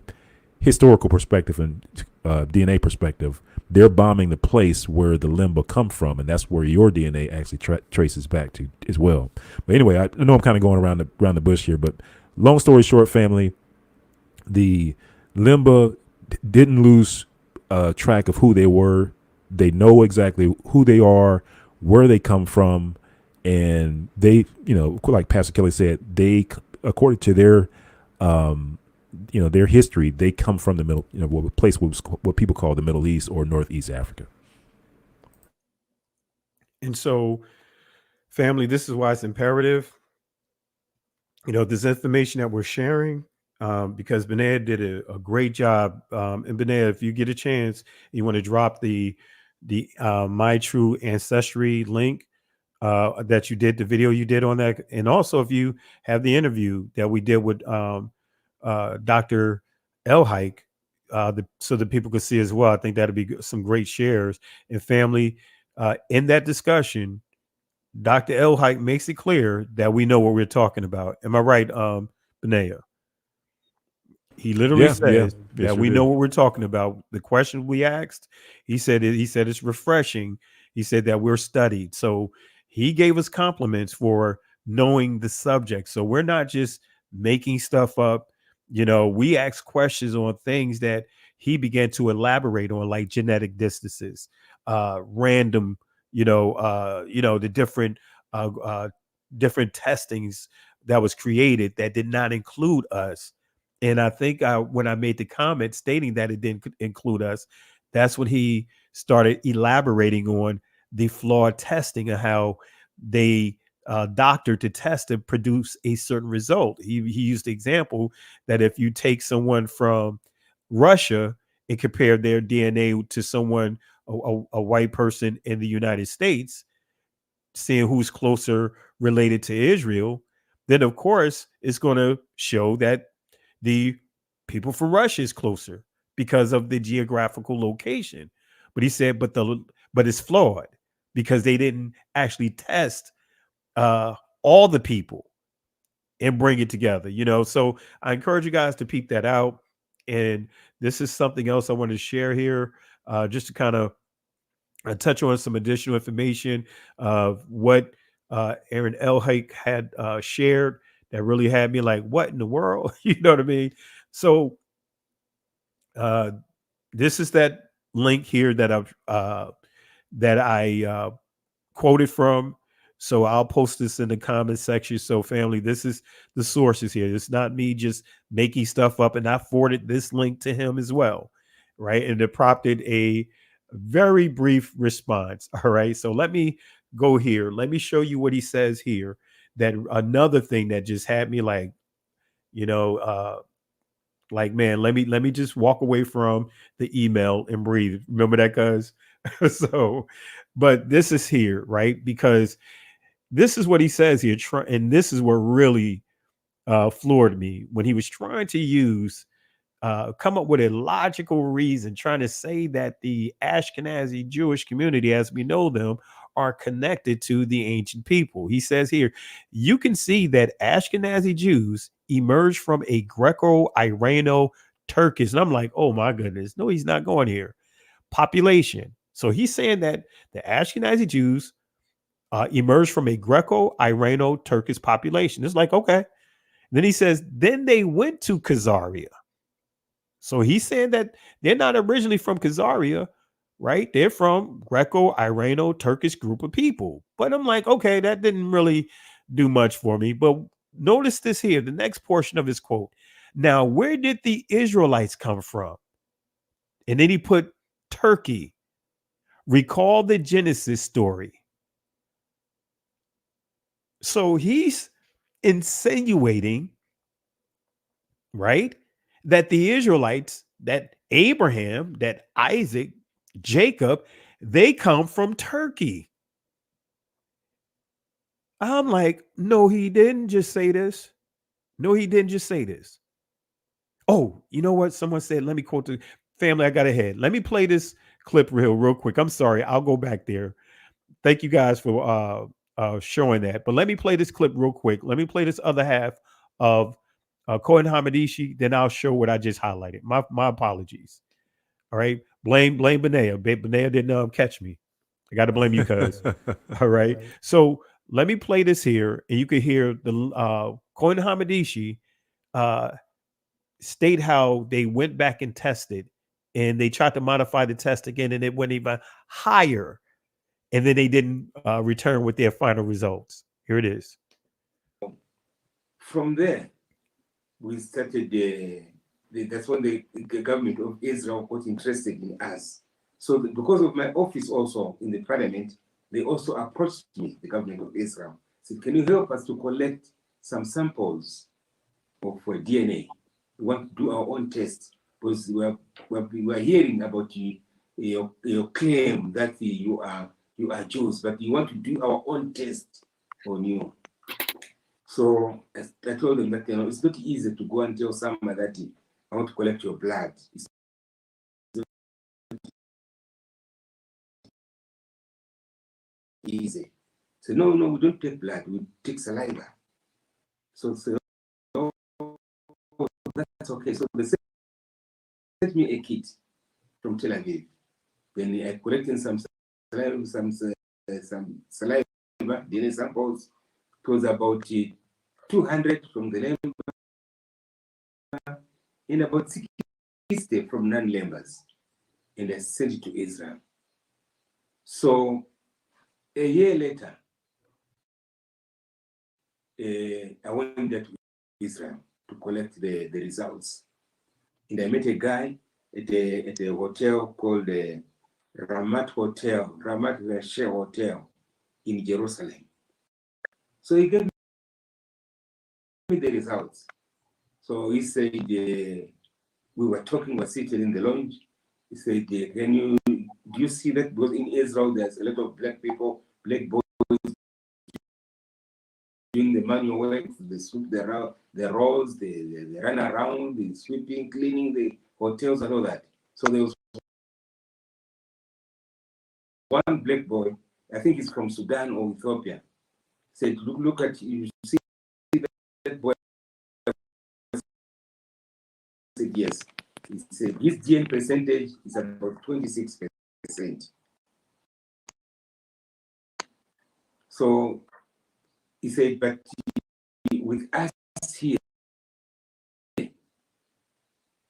historical perspective and DNA perspective, they're bombing the place where the Lemba come from, and that's where your DNA actually traces back to as well. But anyway, I know I'm kind of going around the bush here, but long story short, family, the Lemba didn't lose track of who they were. They know exactly who they are, where they come from, and they, like Pastor Kelly said, they, according to their their history, they come from the middle, what people call the Middle East or Northeast Africa. And so, family, this is why it's imperative, this information that we're sharing, because Benea did a great job. And Benea, if you get a chance, you want to drop the My True Ancestry link that you did, the video you did on that. And also, if you have the interview that we did with Dr. Elhike, so that people could see as well. I think that'd be some great shares. And family, in that discussion, Dr. Elhike makes it clear that we know what we're talking about. Am I right, Benea? He literally says that we know what we're talking about. The question we asked, he said it's refreshing. He said that we're studied. So he gave us compliments for knowing the subject. So we're not just making stuff up. We ask questions on things that he began to elaborate on, like genetic distances, random, the different testings that was created that did not include us. And I think when I made the comment stating that it didn't include us, that's when he started elaborating on the flawed testing and how they doctor to test and produce a certain result. He used the example that if you take someone from Russia and compare their DNA to someone, a white person in the United States, seeing who's closer related to Israel, then of course it's going to show that the people from Russia is closer because of the geographical location. But he said, but it's flawed because they didn't actually test all the people and bring it together, So I encourage you guys to peep that out. And this is something else I want to share here, just to kind of touch on some additional information of what Aaron Elhike had shared that really had me like, what in the world? You know what I mean? So this is that link here that I quoted from. So I'll post this in the comment section. So family, this is the sources here. It's not me just making stuff up, and I forwarded this link to him as well. Right. And it prompted a very brief response. All right. So let me go here. Let me show you what he says here. That another thing that just had me like, like, man, let me just walk away from the email and breathe. Remember that, cuz? So, but this is here, right? Because this is what he says here. And this is what really floored me when he was trying to come up with a logical reason, trying to say that the Ashkenazi Jewish community, as we know them, are connected to the ancient people. He says here, you can see that Ashkenazi Jews emerged from a Greco-Irano-Turkish. And I'm like, oh my goodness, no, he's not going here. Population. So he's saying that the Ashkenazi Jews emerged from a Greco-Irano-Turkish population. It's like, okay. Then he says, then they went to Khazaria. So he's saying that they're not originally from Khazaria, right? They're from Greco-Irano-Turkish group of people. But I'm like, okay, that didn't really do much for me. But notice this here, the next portion of his quote. Now, where did the Israelites come from? And then he put Turkey. Recall the Genesis story. So he's insinuating right? That the Israelites, that Abraham, that Isaac, Jacob, they come from Turkey. I'm like, no, he didn't just say this. No, he didn't just say this. Oh, you know what? Someone said, let me quote the family. I got ahead. Let me play this clip real quick. I'm sorry. I'll go back there. Thank you guys for showing that. But let me play this clip real quick. Let me play this other half of Kohen Hamandishe. Then I'll show what I just highlighted. My apologies. All right. Blame Benea. Benea didn't catch me. I got to blame you, cuz. All right. So let me play this here, and you can hear the Kohen Hamandishe state how they went back and tested, and they tried to modify the test again, and it went even higher. And then they didn't return with their final results. Here it is. From there, we started that's when the government of Israel got interested in us. So because of my office also in the parliament, they also approached me, the government of Israel, said, can you help us to collect some samples of DNA? We want to do our own test because we are hearing about your claim that you are Jews, but you want to do our own test on you. So I told them that it's not easy to go and tell someone that I want to collect your blood. It's not easy. So no, we don't take blood. We take saliva. So oh, that's okay. So they sent me a kit from Tel Aviv. Then I collected some saliva, DNA samples. It was about 200 from the Lemba and about 60 from non-Lembas. And I sent it to Israel. So a year later, I went there to Israel to collect the results. And I met a guy at a hotel called Ramat Vasher Hotel in Jerusalem. So he gave me the results. So he said, we were sitting in the lounge. He said, do you see that? Because in Israel, there's a lot of black people, black boys doing the manual work. They sweep the roads, they run around, they sweeping, cleaning the hotels and all that. So there was one black boy, I think he's from Sudan or Ethiopia, said, look at you, see that boy? I said, yes. He said, his DNA percentage is about 26%. So he said, but with us here,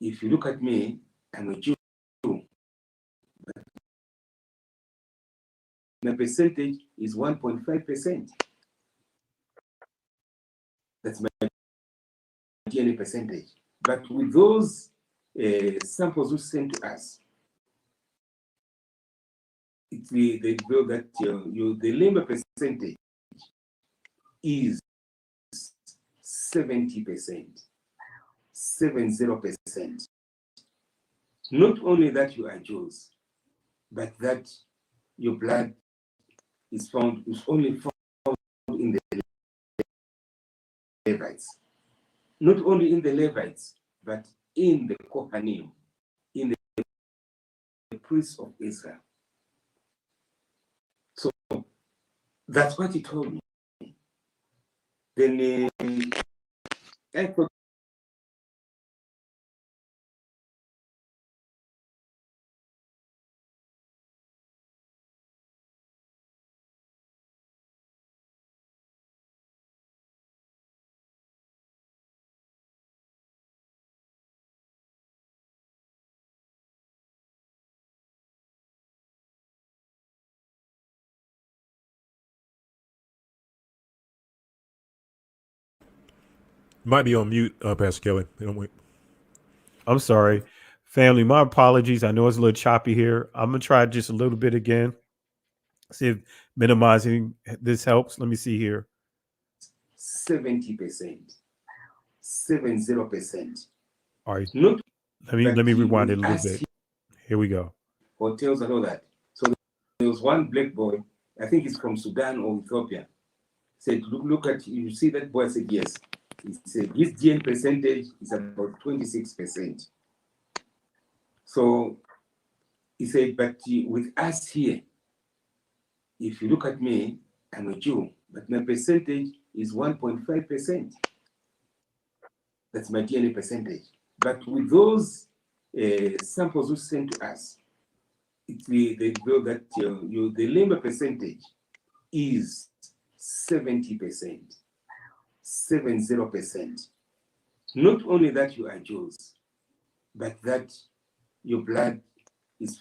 if you look at me, I'm a Jew. My percentage is 1.5%. That's my DNA percentage. But with those samples we sent to us, they reveal that the Lemba percentage is 70%, 70%. Not only that you are Jews, but that your blood is only found in the Levites. Not only in the Levites, but in the Kohanim, in the priests of Israel. So that's what he told me. Then I thought, Might be on mute, Pastor Kelly. I'm sorry. Family, my apologies. I know it's a little choppy here. I'm going to try just a little bit again. See if minimizing this helps. Let me see here. 70%, 70%. All right. Not Let me rewind it a little bit. Here we go. Hotels and all that. So there was one black boy, I think he's from Sudan or Ethiopia, said, look at, you see that boy? I said, yes. He said, his DNA percentage is about 26%. So he said, but with us here, if you look at me, I'm a Jew, but my percentage is 1.5%. That's my DNA percentage. But with those samples you sent to us, they know that the Lemba percentage is 70%, 70%. Not only that you are Jews, but that your blood is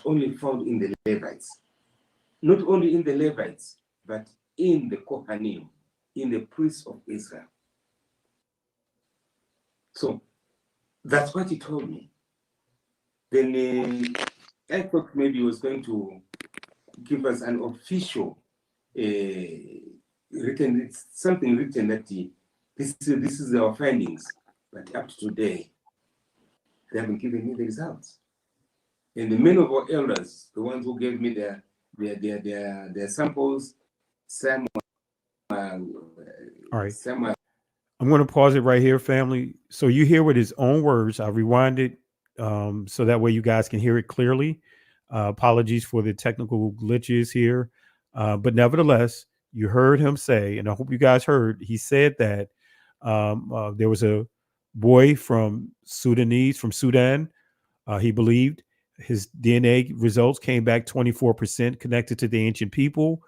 only found in the Levites. Not only in the Levites, but in the Kohanim, in the priests of Israel. So that's what he told me. Then I thought maybe he was going to give us an official something written that this is our findings. But up to today, they haven't given me the results. And the men of our elders, the ones who gave me their samples, some all right. I'm going to pause it right here, family. So you hear with his own words. I rewind it so that way you guys can hear it clearly. Apologies for the technical glitches here. But nevertheless, you heard him say, and I hope you guys heard, he said that there was a boy from Sudan. He believed his DNA results came back 24% connected to the ancient people.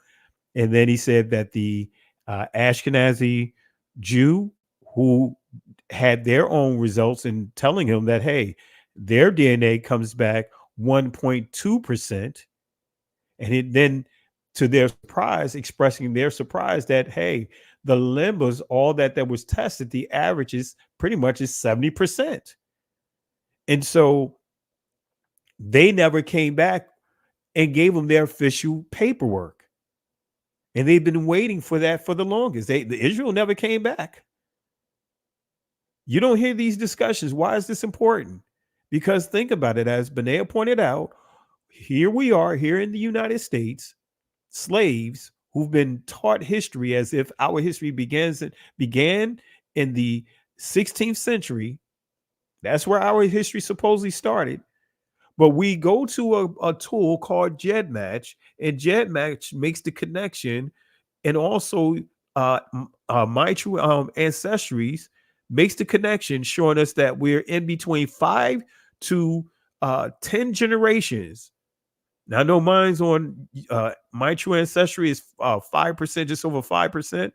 And then he said that the Ashkenazi Jew who had their own results in telling him that, hey, their DNA comes back 1.2%. And then to their surprise, expressing their surprise that, hey, the Lembas, all that was tested, the average is pretty much is 70%. And so they never came back and gave them their official paperwork. And they've been waiting for that for the longest. Israel never came back. You don't hear these discussions. Why is this important? Because think about it, as Benea pointed out, here we are here in the United States, slaves who've been taught history as if our history began in the 16th century. That's where our history supposedly started. But we go to a tool called GEDmatch, and GEDmatch makes the connection, and also My True Ancestries makes the connection, showing us that we're in between 5 to 10 generations. Now, I know mine's on My True Ancestry is 5%, just over 5%,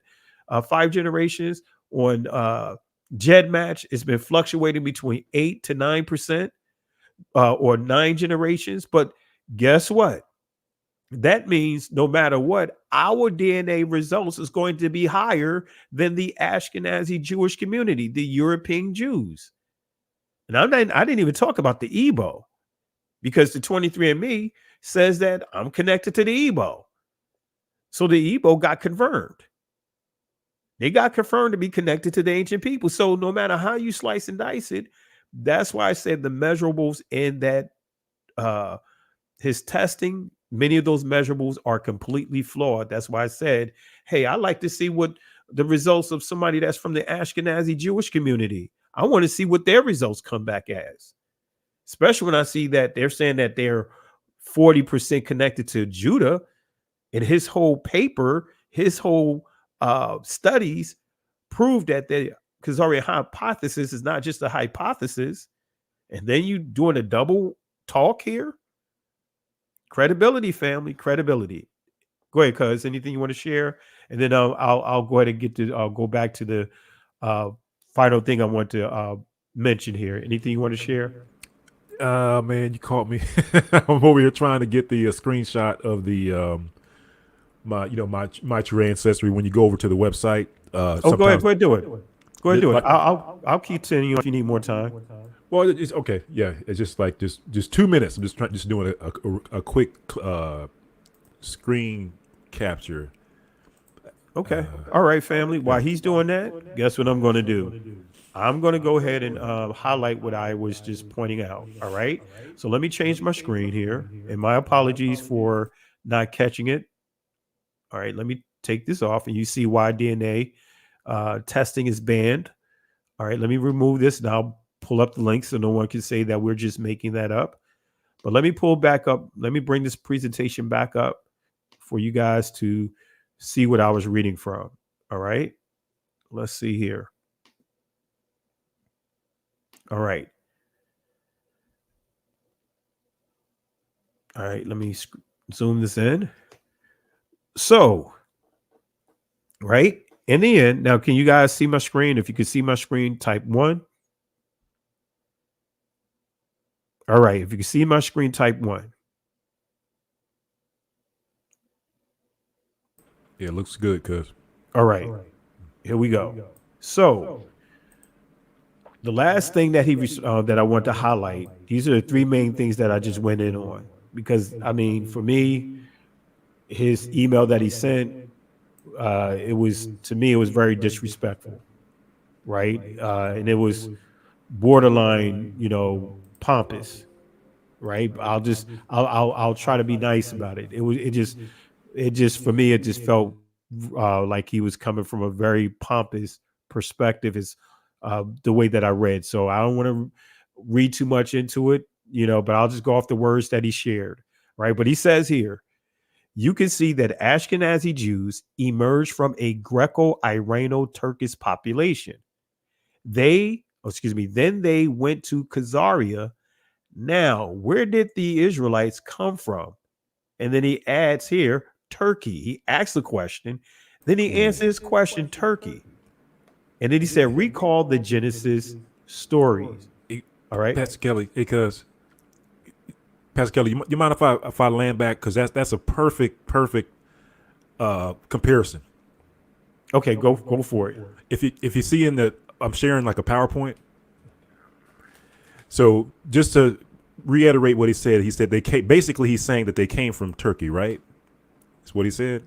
5 generations. On GEDmatch, it's been fluctuating between 8 to 9%. Or 9 generations. But guess what? That means no matter what, our DNA results is going to be higher than the Ashkenazi Jewish community, the European Jews. And I didn't even talk about the Igbo, because the 23andMe says that I'm connected to the Igbo. So the Igbo got confirmed. They got confirmed to be connected to the ancient people. So no matter how you slice and dice it, that's why I said the measurables in that his testing, many of those measurables are completely flawed. That's why I said, hey, I like to see what the results of somebody that's from the Ashkenazi Jewish community. I want to see what their results come back as, especially when I see that they're saying that they're 40% connected to Judah, and his whole paper, his whole studies prove that because already a hypothesis is not just a hypothesis. And then you doing a double talk here. Credibility, family, credibility. Go ahead, cuz. Anything you want to share? And then I'll go ahead and I'll go back to the final thing I want to mention here. Anything you want to share? Man, you caught me. I'm over here trying to get the screenshot of the my true ancestry. When you go over to the website, go ahead, do it. Go ahead, do it. I'll keep telling you if you need more time. Well, it's okay. Yeah, it's just like just 2 minutes. I'm just doing a quick screen capture. Okay. All right, family. While he's doing that, guess what I'm going to do? I'm going to go ahead and highlight what I was just pointing out. All right. So let me change my screen here. And my apologies for not catching it. All right. Let me take this off and you see why DNA testing is banned. All right. Let me remove this and I'll pull up the link so no one can say that we're just making that up. But let me pull back up. Let me bring this presentation back up for you guys to see what I was reading from. All right. Let's see here. All right. All right. Let me zoom this in. So, right in the end, now, can you guys see my screen? If you can see my screen, type 1. All right. If you can see my screen, type 1. Yeah, it looks good, cuz. All right. Here we go. So, the last thing that that I want to highlight, these are the 3 main things that I just went in on. Because, I mean, for me, his email that he sent, it was, to me, it was very disrespectful, right? And it was borderline, pompous, right? I'll try to be nice about it. It just for me, it just felt like he was coming from a very pompous perspective, is the way that I read. So I don't want to read too much into it, but I'll just go off the words that he shared, right? But he says here, you can see that Ashkenazi Jews emerged from a Greco-Irano-Turkish population. Then they went to Khazaria. Now, where did the Israelites come from? And then he adds here, Turkey. He asks the question. Then he answers his question, Turkey. And then he said, recall the Genesis stories. All right. Pastor Kelly, because Pastor Kelly, you mind if I land back? Because that's a perfect comparison. Okay, go for it. If you see I'm sharing like a PowerPoint. So just to reiterate what he said they came, basically he's saying that they came from Turkey, right? That's what he said.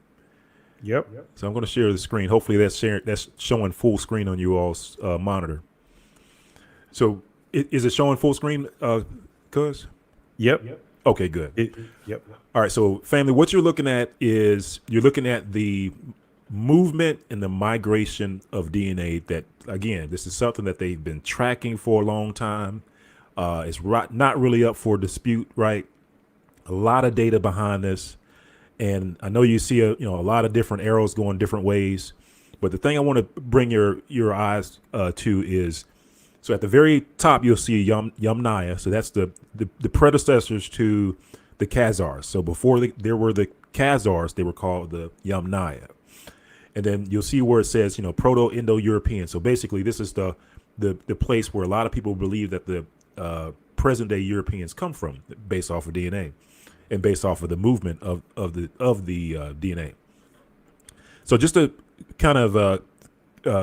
Yep. So I'm going to share the screen. Hopefully that's showing full screen on you all's monitor. So is it showing full screen, cuz? Yep. Okay, good. Yep. All right, so family, what you're looking at is the movement and the migration of DNA that, again, this is something that they've been tracking for a long time. It's not really up for dispute, right? A lot of data behind this. And I know you see a lot of different arrows going different ways. But the thing I want to bring your eyes to is, so at the very top, you'll see Yamnaya. So that's the predecessors to the Khazars. So before there were the Khazars, they were called the Yamnaya. And then you'll see where it says, Proto-Indo-European. So basically, this is the place where a lot of people believe that the present-day Europeans come from, based off of DNA and based off of the movement of the DNA. So just to kind of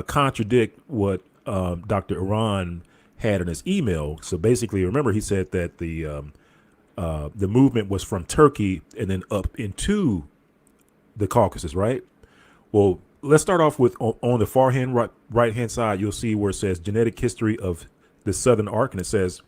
contradict what Dr. Iran had in his email. So basically, remember, he said that the movement was from Turkey and then up into the Caucasus, right? Well, let's start off with on the far hand right hand side. You'll see where it says genetic history of the Southern Arc, and it says,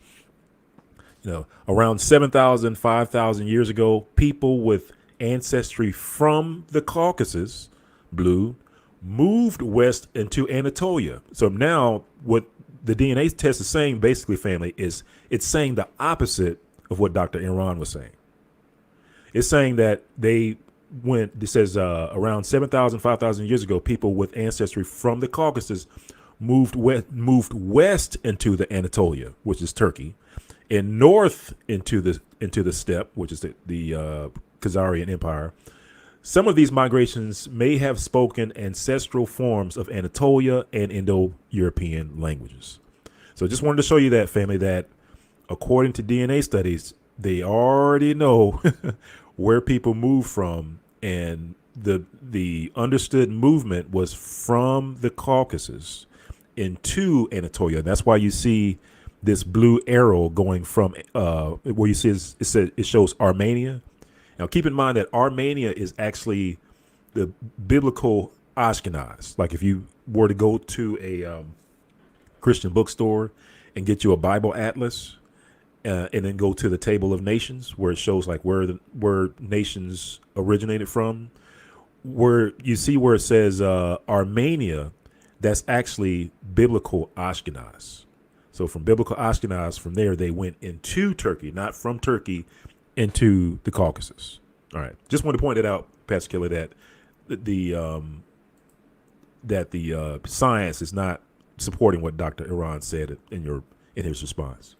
around 7,000, 5,000 years ago, people with ancestry from the Caucasus, blue, moved west into Anatolia. So now what the DNA test is saying, basically, family, is it's saying the opposite of what Dr. Iran was saying. It's saying that it says around 7,000, 5,000 years ago, people with ancestry from the Caucasus moved west into the Anatolia, which is Turkey, and north into the steppe, which is the Khazarian Empire. Some of these migrations may have spoken ancestral forms of Anatolia and Indo-European languages. So just wanted to show you that, family, that according to DNA studies, they already know where people move from, and the understood movement was from the Caucasus into Anatolia. That's why you see this blue arrow going from where you see it shows Armenia. Now, keep in mind that Armenia is actually the biblical Ashkenaz. Like if you were to go to a Christian bookstore and get you a Bible atlas, and then go to the Table of Nations where it shows like where nations originated from, where you see where it says Armenia, that's actually biblical Ashkenaz. So from biblical Ashkenaz, from there they went into Turkey, not from Turkey into the Caucasus. All right, just want to point it out, Pastor Killer, that the science is not supporting what Dr. Iran said in his response.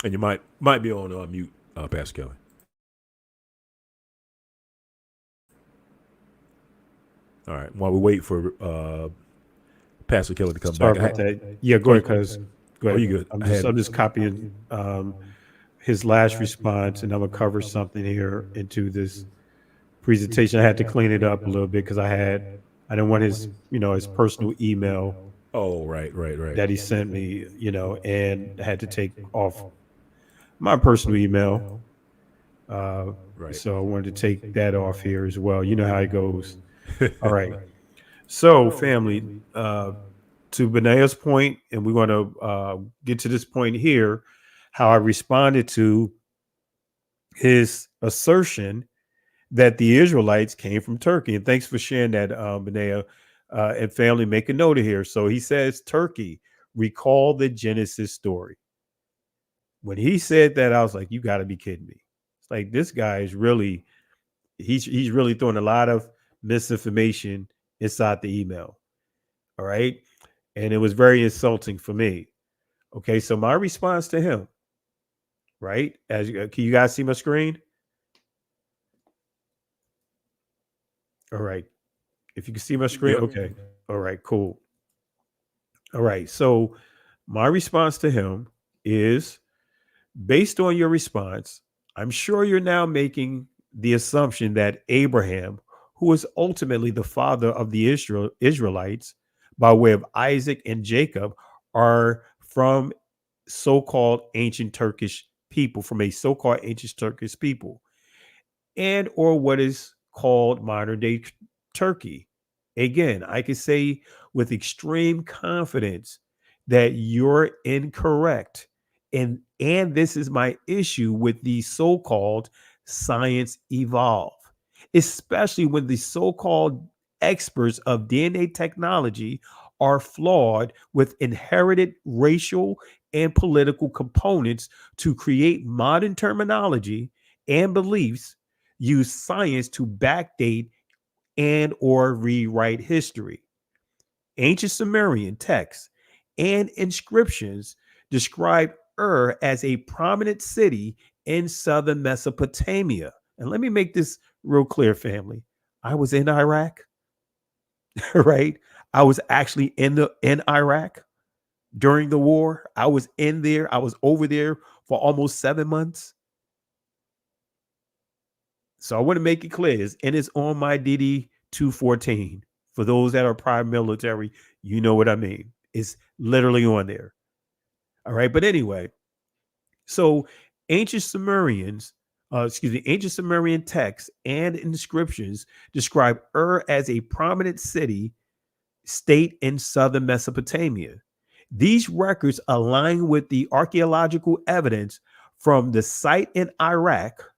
And you might be on mute, Pastor Kelly. All right, while we wait for Pastor Kelly to come Sorry back. about that. Yeah, go ahead, cuz. Go ahead. Oh, you good? I'm just copying his last response, and I'm gonna cover something here into this presentation. I had to clean it up a little bit because I didn't want his personal email. Oh, right. That he sent me, and I had to take off my personal email. Right. So I wanted to take that off here as well. You know how it goes. All right. So, family, to Benea's point, and we want to get to this point here, how I responded to his assertion that the Israelites came from Turkey. And thanks for sharing that, Benea. And family, make a note of here. So he says, Turkey, recall the Genesis story. When he said that, I was like, you got to be kidding me. It's like, this guy is really, he's really throwing a lot of misinformation inside the email. All right. And it was very insulting for me. Okay. So my response to him, right? Can you guys see my screen? All right. If you can see my screen. Yep. Okay. All right, cool. All right. So my response to him is, based on your response, I'm sure you're now making the assumption that Abraham, who is ultimately the father of the Israelites by way of Isaac and Jacob, are from so-called ancient Turkish people, and or what is called modern day Turkey. Again, I can say with extreme confidence that you're incorrect. And this is my issue with the so-called science evolve, especially when the so-called experts of DNA technology are flawed with inherited racial and political components to create modern terminology and beliefs, use science to backdate and or rewrite history. Ancient Sumerian texts and inscriptions describe Ur as a prominent city in southern Mesopotamia. And let me make this real clear, family. I was in Iraq, right? I was actually in Iraq during the war. I was in there. I was over there for almost 7 months. So I want to make it clear, and it's on my DD 214. For those that are prior military, you know what I mean. It's literally on there. All right. But anyway, so ancient Sumerian texts and inscriptions describe Ur as a prominent state in southern Mesopotamia. These records align with the archaeological evidence from the site in Iraq.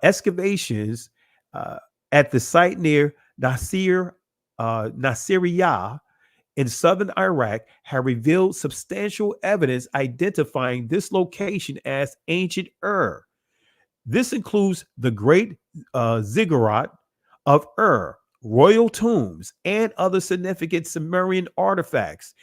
Excavations at the site near Nasiriyah in southern Iraq have revealed substantial evidence identifying this location as ancient Ur. This includes the Great Ziggurat of Ur, royal tombs, and other significant Sumerian artifacts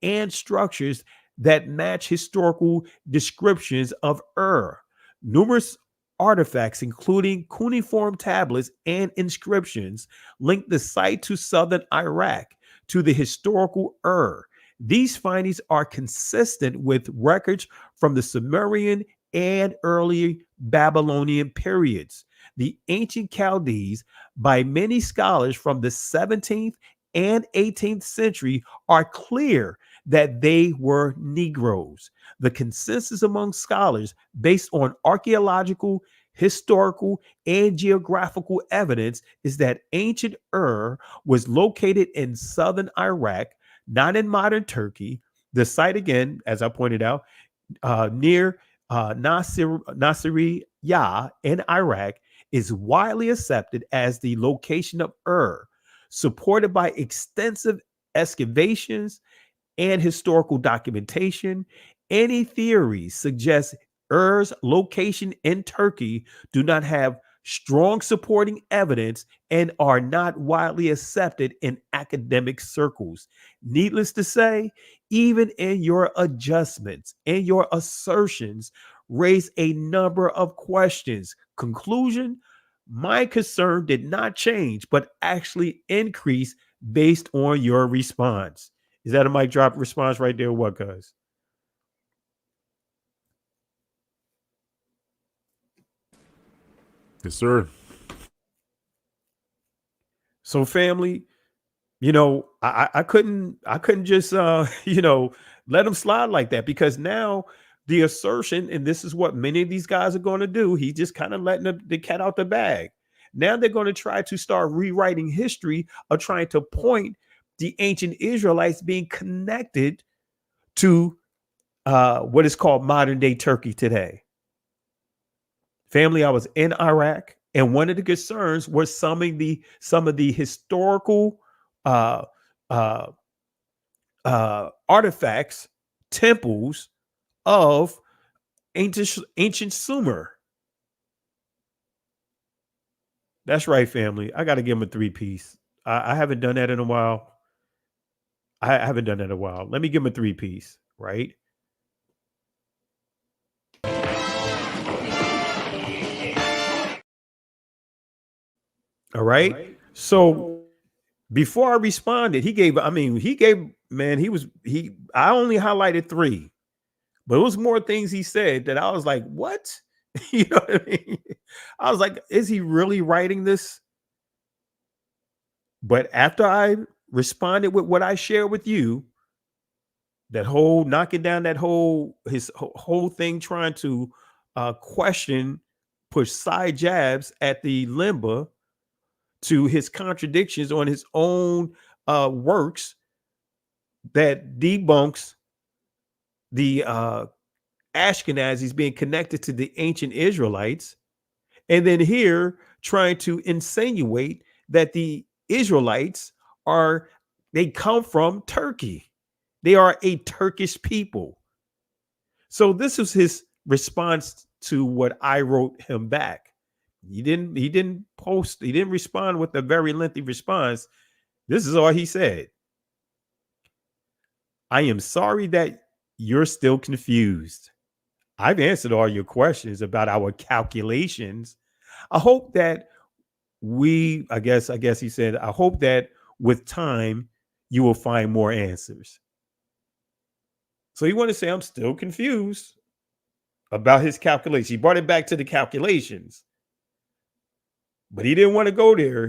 and structures that match historical descriptions of Ur. Numerous artifacts, including cuneiform tablets and inscriptions, link the site to southern Iraq to the historical Ur. These findings are consistent with records from the Sumerian and early Babylonian periods. The ancient Chaldees, by many scholars from the 17th and 18th century, are clear that they were Negroes. The consensus among scholars, based on archaeological, historical, and geographical evidence is that ancient Ur was located in southern Iraq, not in modern Turkey. The site, again, as I pointed out, near Nasiriyah in Iraq, is widely accepted as the location of Ur, supported by extensive excavations and historical documentation. Any theories suggest Ur's location in Turkey do not have strong supporting evidence and are not widely accepted in academic circles. Needless to say, even in your adjustments and your assertions raise a number of questions. Conclusion: my concern did not change, but actually increase based on your response. Is that a mic drop response right there? What, guys? Yes, sir. So, family, I couldn't just let them slide like that, because now the assertion, and this is what many of these guys are going to do, he's just kind of letting the cat out the bag. Now they're going to try to start rewriting history of trying to point the ancient Israelites being connected to what is called modern day Turkey today. Family, I was in Iraq, and one of the concerns was some of the historical artifacts, temples of ancient Sumer. That's right, family. I got to give him a 3-piece. I haven't done that in a while. Let me give him a 3-piece, right? All right. So before I responded, I only highlighted 3, but it was more things he said that I was like, what? You know what I mean? I was like, is he really writing this? But after I responded with what I shared with you, that whole knocking down his whole thing, trying to question, push side jabs at the Lemba, to his contradictions on his own works that debunks the Ashkenazis being connected to the ancient Israelites, and then here trying to insinuate that the Israelites they come from Turkey. They are a Turkish people. So this was his response to what I wrote him back. He didn't respond with a very lengthy response. This is all he said. I am sorry that you're still confused. I've answered all your questions about our calculations. I hope that I guess he said, I hope that with time you will find more answers. So he wanted to say, I'm still confused about his calculations. He brought it back to the calculations. But he didn't want to go there.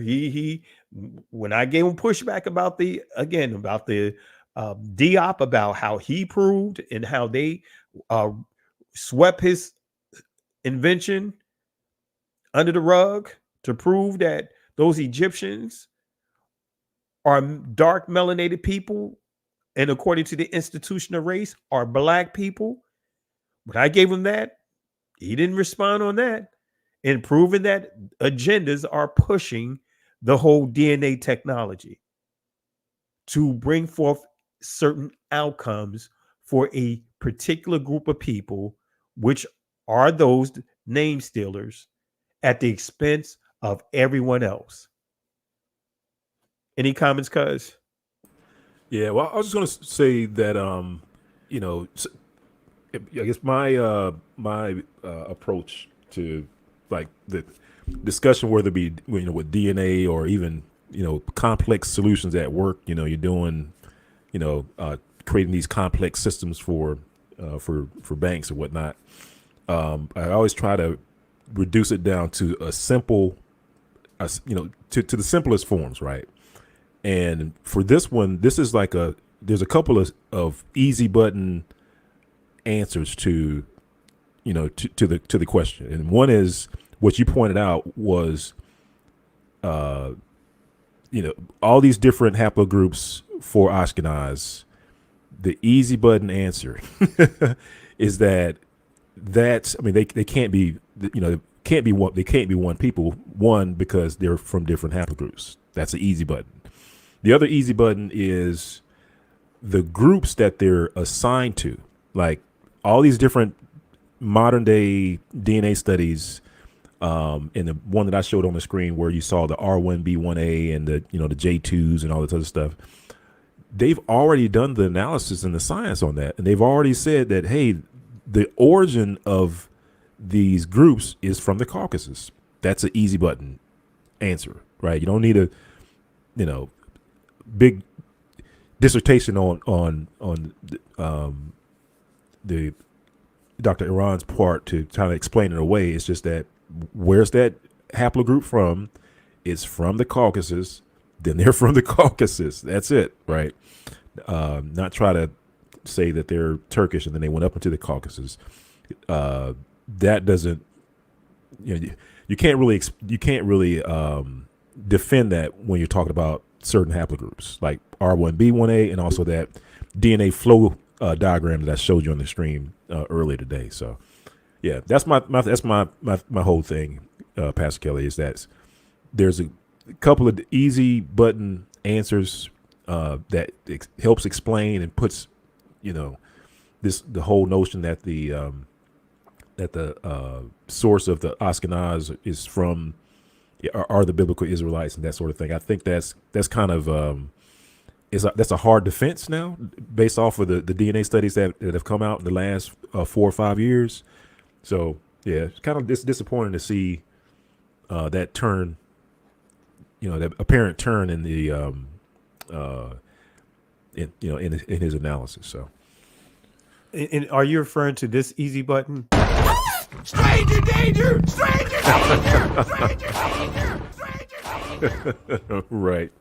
When I gave him pushback about the Diop, about how he proved and how they swept his invention under the rug to prove that those Egyptians are dark melanated people, and according to the institution of race, are black people. When I gave him that, he didn't respond on that. And proving that agendas are pushing the whole DNA technology to bring forth certain outcomes for a particular group of people, which are those name stealers at the expense of everyone else. Any comments, cuz? Yeah, well, I was just going to say that, I guess my approach to like the discussion, whether it be with DNA or even complex solutions at work, you're doing creating these complex systems for banks or whatnot. I always try to reduce it down to a simple, to the simplest forms, right? And for this one, this is like there's a couple of easy button answers to the question. And one is, what you pointed out was, all these different haplogroups for Ashkenaz. The easy button answer is they can't be, they can't be one people. One, because they're from different haplogroups. That's the easy button. The other easy button is the groups that they're assigned to, like all these different modern day DNA studies. And the one that I showed on the screen where you saw the R1B1A and the J2s and all this other stuff. They've already done the analysis and the science on that. And they've already said that, hey, the origin of these groups is from the Caucasus. That's an easy button answer, right? You don't need a, big dissertation on the Dr. Iran's part to kind of explain it away. It's just that where's that haplogroup from? It's from the Caucasus. Then they're from the Caucasus. That's it, right? Not try to say that they're Turkish and then they went up into the Caucasus. That doesn't, you can't really defend that when you're talking about certain haplogroups like R1B1A and also that DNA flow diagram that I showed you on the stream earlier today. So, yeah, that's my whole thing, Pastor Kelly, is that there's a couple of easy button answers that helps explain and puts, the whole notion that the source of the Ashkenaz is from are the biblical Israelites and that sort of thing. I think that's kind of that's a hard defense now based off of the DNA studies that have come out in the last 4 or 5 years. So yeah, it's kind of disappointing to see that turn, that apparent turn in the in his analysis. So, and are you referring to this easy button? Stranger danger! Stranger danger! Stranger danger! Stranger danger! Right.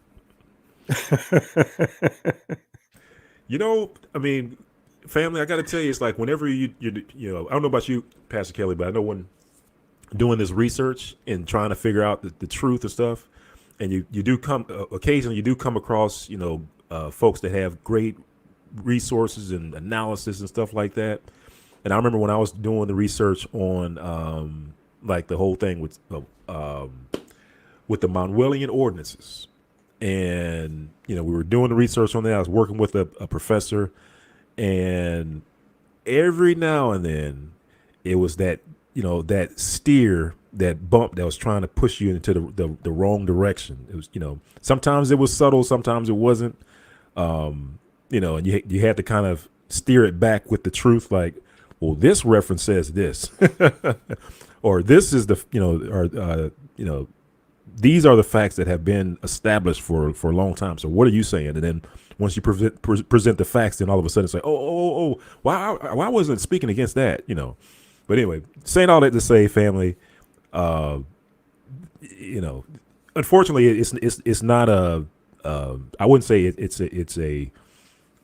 Family, I got to tell you, it's like whenever you I don't know about you, Pastor Kelly, but I know when doing this research and trying to figure out the truth and stuff, and you do come occasionally you do come across folks that have great resources and analysis and stuff like that. And I remember when I was doing the research on like the whole thing with the Manuelian ordinances, and we were doing the research on that. I was working with a professor, and every now and then it was that that steer, that bump that was trying to push you into the wrong direction. It was sometimes it was subtle, sometimes it wasn't, and you had to kind of steer it back with the truth, like, well, this reference says this, or this is these are the facts that have been established for a long time. So what are you saying? And then once you present the facts, then all of a sudden it's like, why wasn't it speaking against that? But anyway, saying all that to say, family, unfortunately, it's not a. I wouldn't say it's a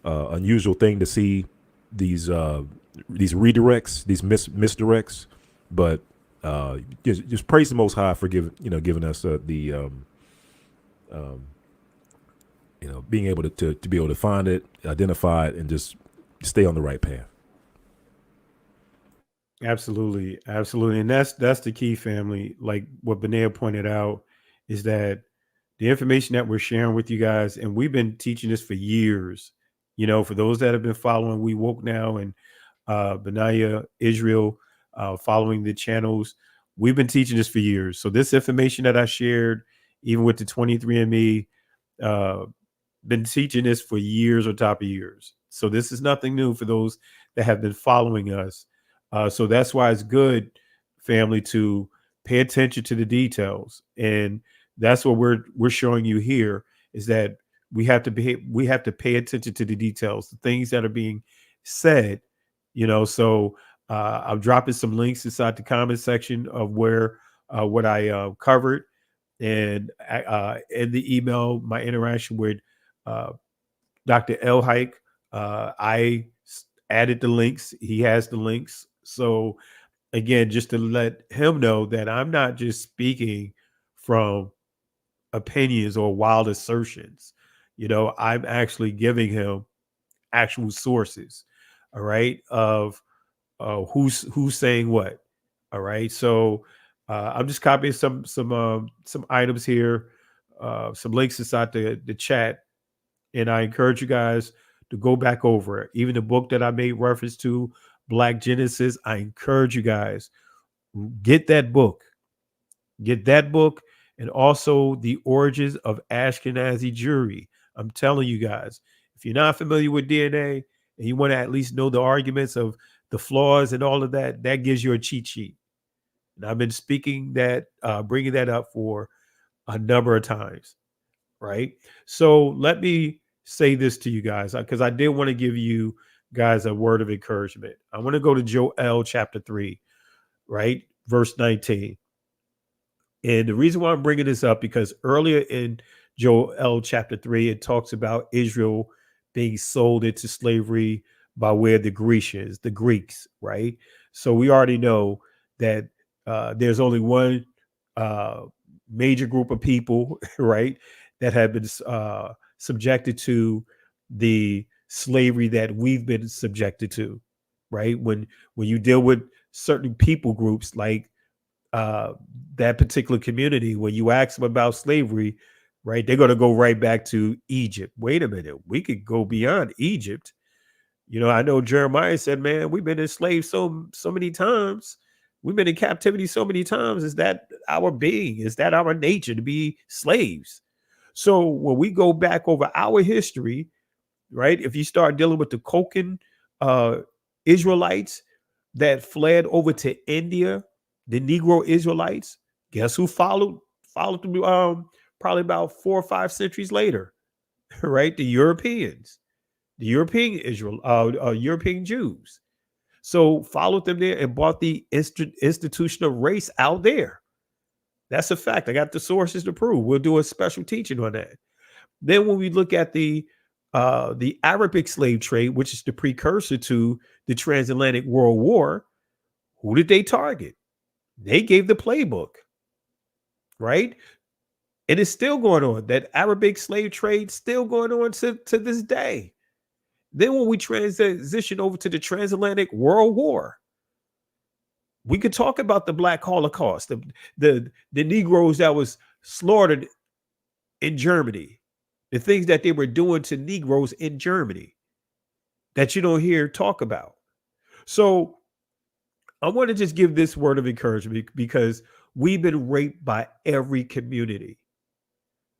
unusual thing to see these redirects, these misdirects, but just praise the Most High for giving us being able to be able to find it, identify it, and just stay on the right path. Absolutely. And that's the key, family. Like what Benea pointed out is that the information that we're sharing with you guys, and we've been teaching this for years. For those that have been following We Woke Now and Benaya Israel, following the channels, we've been teaching this for years. So this information that I shared, even with the 23andMe, been teaching this for years on top of years. So this is nothing new for those that have been following us. So that's why it's good, family, to pay attention to the details. And that's what we're showing you here, is that we have to pay attention to the details, the things that are being said, So I'm dropping some links inside the comment section of where what I covered, and in the email, my interaction with Dr. El I added the links. He has the links. So again, just to let him know that I'm not just speaking from opinions or wild assertions. I'm actually giving him actual sources, all right, of who's saying what. All right. So I'm just copying some items here, some links inside the chat. And I encourage you guys to go back over it. Even the book that I made reference to, Black Genesis, I encourage you guys, get that book. Get that book, and also The Origins of Ashkenazi Jewry. I'm telling you guys, if you're not familiar with DNA and you want to at least know the arguments of the flaws and all of that, that gives you a cheat sheet. And I've been speaking that, bringing that up for a number of times, right? So let me say this to you guys, because I did want to give you guys a word of encouragement. I want to go to Joel chapter 3, right? Verse 19. And the reason why I'm bringing this up, because earlier in Joel chapter 3, it talks about Israel being sold into slavery by way of the Grecians, the Greeks, right? So we already know that there's only one major group of people, right, that have been subjected to the slavery that we've been subjected to, right? When you deal with certain people groups like that particular community, when you ask them about slavery, right, they're going to go right back to Egypt. Wait a minute, we could go beyond Egypt. I know Jeremiah said, man, we've been enslaved so many times. We've been in captivity so many times. Is that our being? Is that our nature to be slaves? So when we go back over our history, right, if you start dealing with the Kohen Israelites that fled over to India, the Negro Israelites, guess who followed them probably about 4 or 5 centuries later, right? The European European Jews. So followed them there and brought the institution of race out there. That's a fact. I got the sources to prove. We'll do a special teaching on that. Then when we look at the Arabic slave trade, which is the precursor to the transatlantic world war, who did they target? They gave the playbook, right? And it's still going on. That Arabic slave trade still going on to this day. Then when we transition over to the transatlantic world war, we could talk about the Black Holocaust, the Negroes that was slaughtered in Germany, the things that they were doing to Negroes in Germany that you don't hear talk about. So I want to just give this word of encouragement, because we've been raped by every community,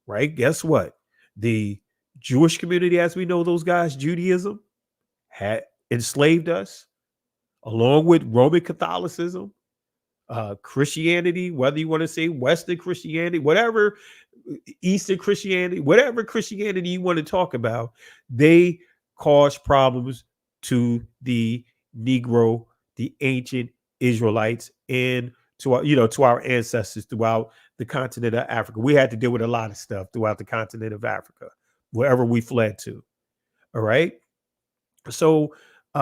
right? Guess what? The Jewish community, as we know those guys, Judaism, had enslaved us, along with Roman Catholicism, Christianity, whether you want to say Western Christianity, whatever, Eastern Christianity, whatever Christianity you want to talk about, they caused problems to the Negro, the ancient Israelites, and to our ancestors throughout the continent of Africa. We had to deal with a lot of stuff throughout the continent of Africa, wherever we fled to. All right. So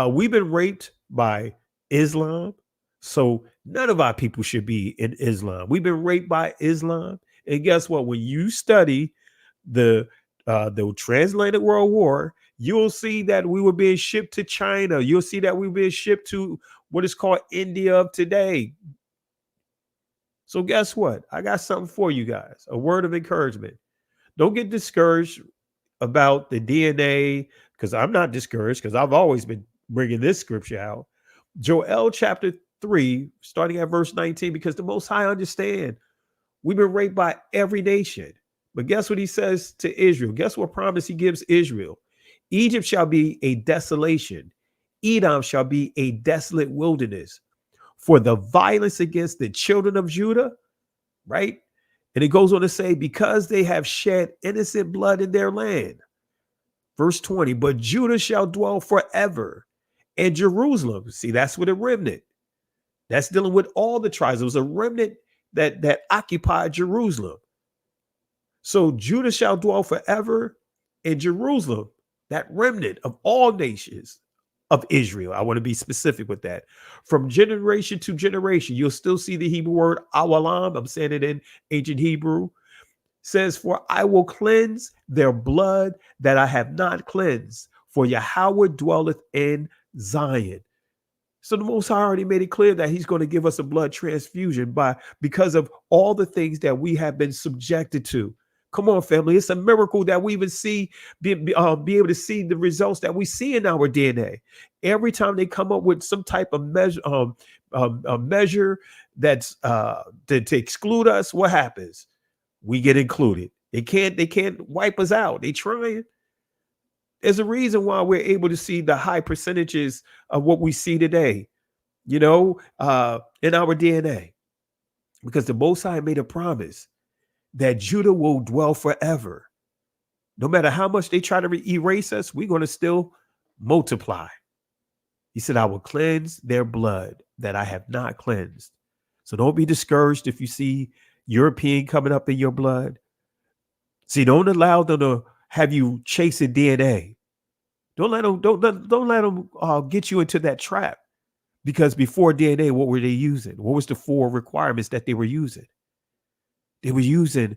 we've been raped by Islam. So none of our people should be in Islam. We've been raped by Islam. And guess what? When you study the transatlantic world war, you'll see that we were being shipped to China. You'll see that we were being shipped to what is called India of today. So guess what? I got something for you guys, a word of encouragement. Don't get discouraged about the DNA, because I'm not discouraged, because I've always been bringing this scripture out. Joel chapter 3, starting at verse 19, because the Most High understand we've been raped by every nation. But guess what he says to Israel? Guess what promise he gives Israel? Egypt shall be a desolation. Edom shall be a desolate wilderness. For the violence against the children of Judah, right? And it goes on to say, because they have shed innocent blood in their land. Verse 20, but Judah shall dwell forever. And Jerusalem, see, that's with a remnant. That's dealing with all the tribes. It was a remnant that occupied Jerusalem. So Judah shall dwell forever, and Jerusalem, that remnant of all nations of Israel. I want to be specific with that. From generation to generation, you'll still see the Hebrew word awalam. I'm saying it in ancient Hebrew. Says, for I will cleanse their blood that I have not cleansed, for Yahweh dwelleth in Zion. So the Most High already made it clear that he's going to give us a blood transfusion because of all the things that we have been subjected to. Come on, family. It's a miracle that we even be able to see the results that we see in our DNA. Every time they come up with some type of measure, a measure that's to exclude us, what happens? We get included. They can't wipe us out. They trying. There's a reason why we're able to see the high percentages of what we see today, in our DNA, because the Most High made a promise that Judah will dwell forever. No matter how much they try to erase us, we're going to still multiply. He said, I will cleanse their blood that I have not cleansed. So don't be discouraged if you see European coming up in your blood. See, don't allow them to have you chasing DNA. Don't let them get you into that trap. Because before DNA, what were they using? What was the 4 requirements that they were using? They were using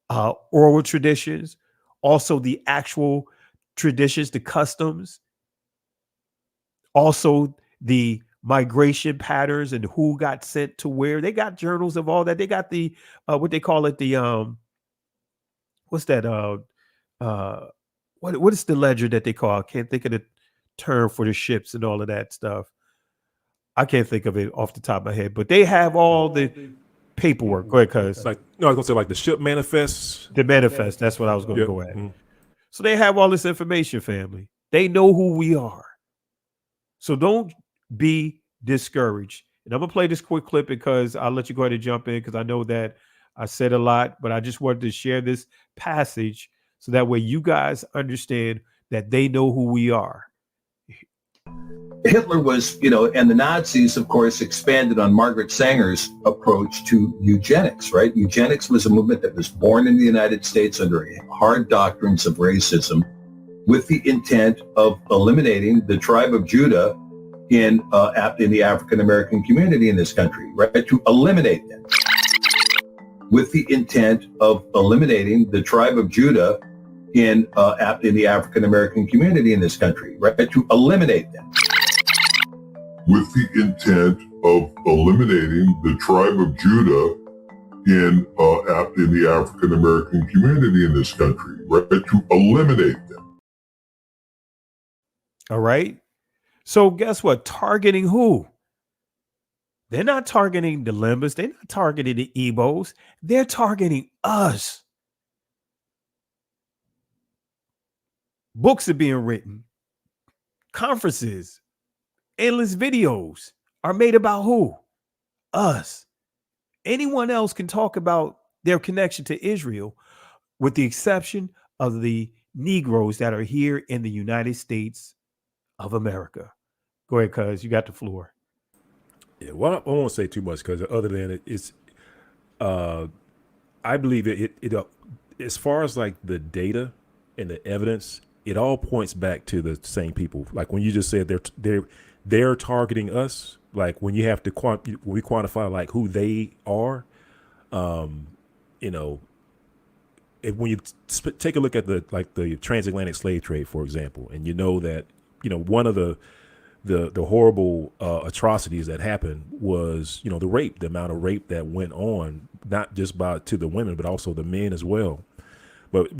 oral traditions, also the actual traditions, the customs, also the migration patterns and who got sent to where. They got journals of all that. They got the what they call it, the what's that what is the ledger that they call? I can't think of the term for the ships and all of that stuff. I can't think of it off the top of my head, but they have all the paperwork. Go ahead, cuz. I was gonna say like the ship manifests. The manifest. That's what I was going to go at. Mm-hmm. So they have all this information, family. They know who we are. So don't be discouraged. And I'm gonna play this quick clip because I'll let you go ahead and jump in because I know that I said a lot, but I just wanted to share this passage so that way you guys understand that they know who we are. Hitler was, and the Nazis, of course, expanded on Margaret Sanger's approach to eugenics, right? Eugenics was a movement that was born in the United States under hard doctrines of racism with the intent of eliminating the tribe of Judah in the African-American community in this country, right? To eliminate them. With the intent of eliminating the tribe of Judah in the African-American community in this country, right? To eliminate them. With the intent of eliminating the tribe of Judah in the African-American community in this country, right? To eliminate them. All right. So guess what? Targeting who? They're not targeting the Lembas. They're not targeting the Igbos. They're targeting us. Books are being written. Conferences, endless videos are made about who? Us. Anyone else can talk about their connection to Israel with the exception of the Negroes that are here in the United States of America. Go ahead, cuz you got the floor. Yeah, well, I won't say too much because other than it's, I believe it as far as like the data and the evidence, it all points back to the same people. Like when you just said they're targeting us. Like when you have to we quantify like who they are, if when you take a look at the transatlantic slave trade, for example, and you know that one of the horrible atrocities that happened was the rape, the amount of rape that went on, not just to the women but also the men as well. But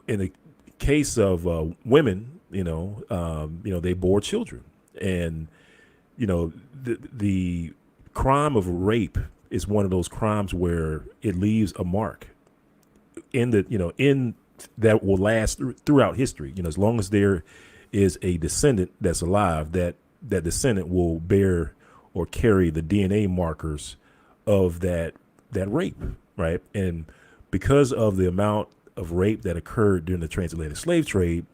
in the case of women, they bore children, and the crime of rape is one of those crimes where it leaves a mark in that will last throughout history. As long as there is a descendant that's alive, that descendant will bear or carry the DNA markers of that rape, right? And because of the amount of rape that occurred during the transatlantic slave trade,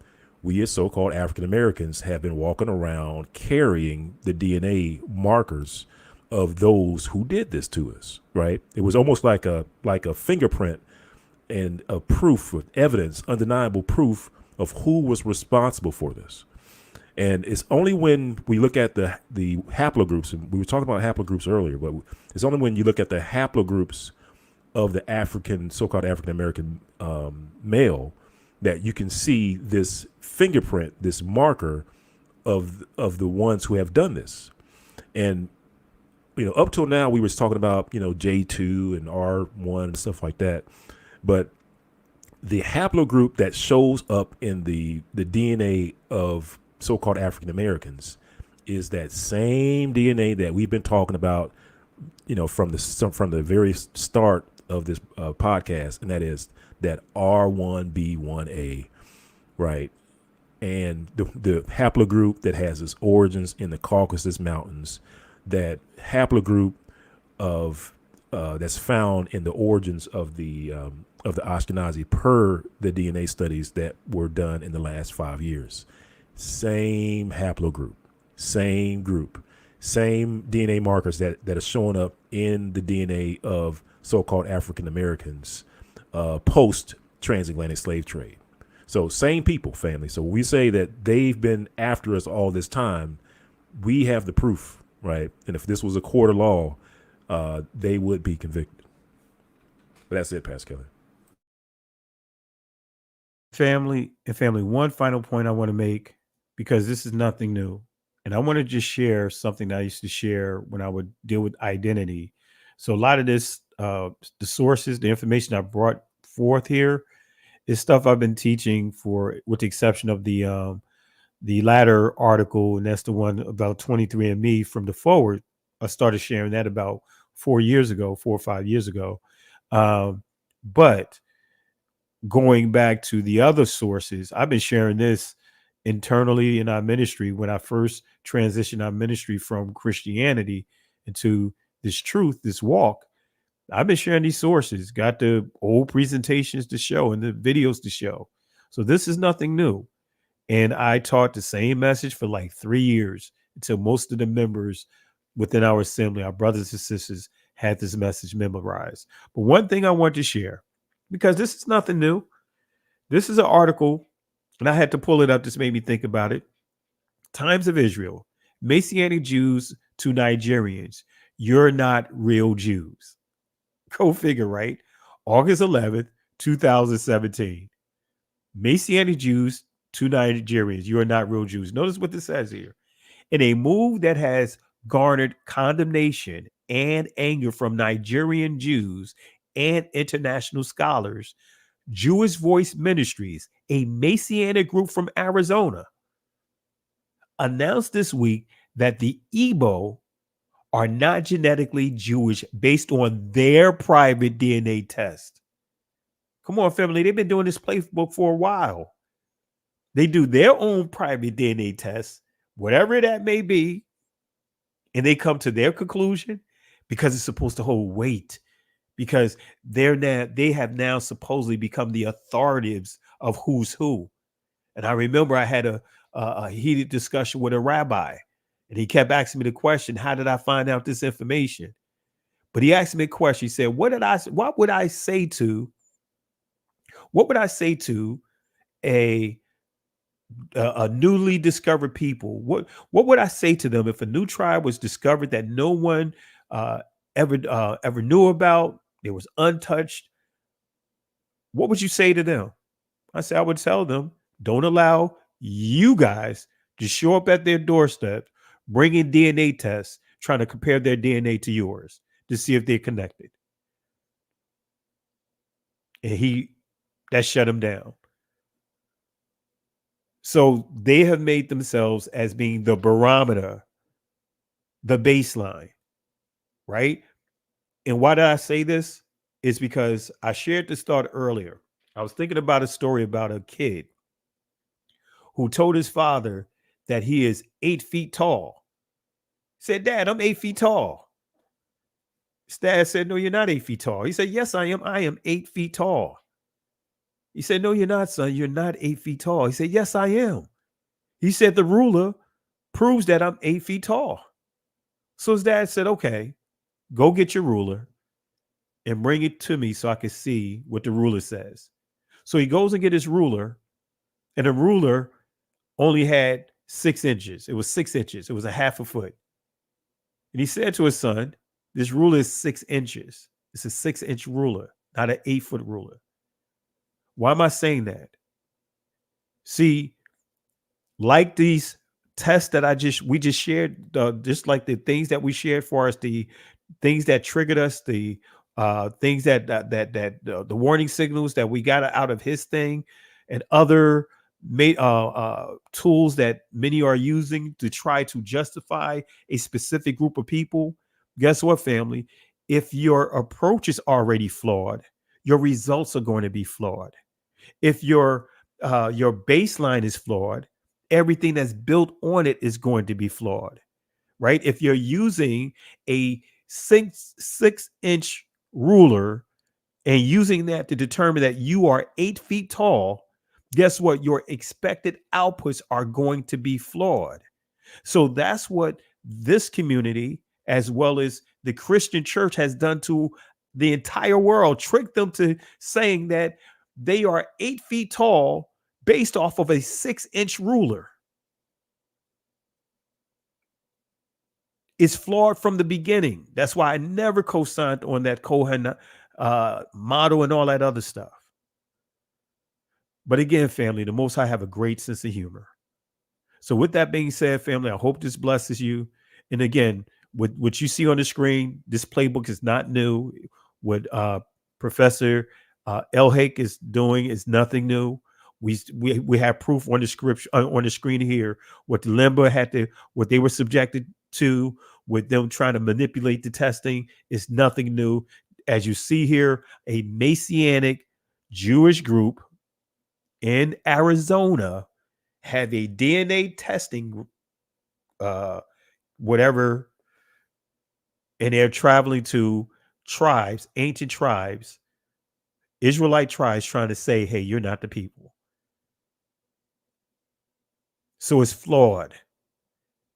we as so-called African Americans have been walking around carrying the DNA markers of those who did this to us, right? It was almost like a fingerprint and a proof of evidence, undeniable proof of who was responsible for this. And it's only when we look at the haplogroups, and we were talking about haplogroups earlier, but it's only when you look at the haplogroups of the African, so-called African American male, that you can see this fingerprint, this marker of the ones who have done this. And up till now we was talking about J2 and R1 and stuff like that, but the haplogroup that shows up in the DNA of so-called African Americans is that same DNA that we've been talking about, from the very start of this podcast, and that is that R1B1A, right? And the haplogroup that has its origins in the Caucasus Mountains, that haplogroup of that's found in the origins of the Ashkenazi per the DNA studies that were done in the last 5 years. Same haplogroup, same group, same DNA markers that are showing up in the DNA of so-called African Americans post transatlantic slave trade. So same people, family. So we say that they've been after us all this time. We have the proof, right? And if this was a court of law, they would be convicted. But that's it, Pastor Kelly. Family, one final point I want to make, because this is nothing new. And I want to just share something that I used to share when I would deal with identity. So a lot of this, the sources, the information I brought forth here is stuff I've been teaching for, with the exception of the latter article, and that's the one about 23andMe from the forward. I started sharing that about 4 or 5 years ago. But going back to the other sources, I've been sharing this internally in our ministry when I first transitioned our ministry from Christianity into this truth, this walk. I've been sharing these sources, got the old presentations to show and the videos to show. So this is nothing new. And I taught the same message for like 3 years until most of the members within our assembly, our brothers and sisters, had this message memorized. But one thing I want to share, because this is nothing new. This is an article, and I had to pull it up. This made me think about it. Times of Israel. Messianic Jews to Nigerians. You're not real Jews. Go figure, right? August 11th, 2017. Messianic Jews to Nigerians. You are not real Jews. Notice what this says here. In a move that has garnered condemnation and anger from Nigerian Jews and international scholars, Jewish Voice Ministries, a Messianic group from Arizona, announced this week that the Igbo are not genetically Jewish based on their private DNA test. Come on, family. They've been doing this playbook for a while. They do their own private DNA test, whatever that may be, and they come to their conclusion because it's supposed to hold weight, because they have now supposedly become the authorities of who's who. And I remember I had a heated discussion with a rabbi, and he kept asking me the question, how did I find out this information? But he asked me a question. He said, what would I say to a newly discovered people? What would I say to them if a new tribe was discovered that no one ever knew about? It was untouched. What would you say to them? I said, I would tell them, don't allow you guys to show up at their doorstep, bringing DNA tests, trying to compare their DNA to yours to see if they're connected. And that shut him down. So they have made themselves as being the barometer, the baseline, right? And why did I say this? Is because I shared this thought earlier. I was thinking about a story about a kid who told his father that he is 8 feet tall. He said, Dad, I'm 8 feet tall. His dad said, no, you're not 8 feet tall. He said, yes, I am. I am 8 feet tall. He said, no, you're not, son. You're not 8 feet tall. He said, yes, I am. He said, the ruler proves that I'm 8 feet tall. So his dad said, okay, go get your ruler and bring it to me so I can see what the ruler says. So he goes and get his ruler, and the ruler only had 6 inches. It was 6 inches. It was a half a foot. And he said to his son, this ruler is 6 inches. It's a 6-inch ruler, not an 8-foot ruler. Why am I saying that? See, like these tests that we just shared, just like the things that we shared for us, the things that triggered us, the things that the warning signals that we got out of his thing, and other tools that many are using to try to justify a specific group of people. Guess what, family? If your approach is already flawed, your results are going to be flawed. If your baseline is flawed, everything that's built on it is going to be flawed, right? If you're using a 6-inch ruler and using that to determine that you are 8 feet tall, guess what? Your expected outputs are going to be flawed. So that's what this community, as well as the Christian church, has done to the entire world, tricked them to saying that they are 8 feet tall based off of a 6-inch ruler. It's flawed from the beginning. That's why I never co-signed on that Kohen model and all that other stuff. But again, family, the Most High have a great sense of humor. So with that being said, family, I hope this blesses you. And again, with what you see on the screen, this playbook is not new. What Professor Elhake is doing is nothing new. We have proof on the script on the screen here. What the Lemba had to, what they were subjected to, with them trying to manipulate the testing, is nothing new. As you see here, a Messianic Jewish group in Arizona have a DNA testing, whatever, and they're traveling to tribes, ancient tribes, Israelite tribes, trying to say, hey, you're not the people. So it's flawed.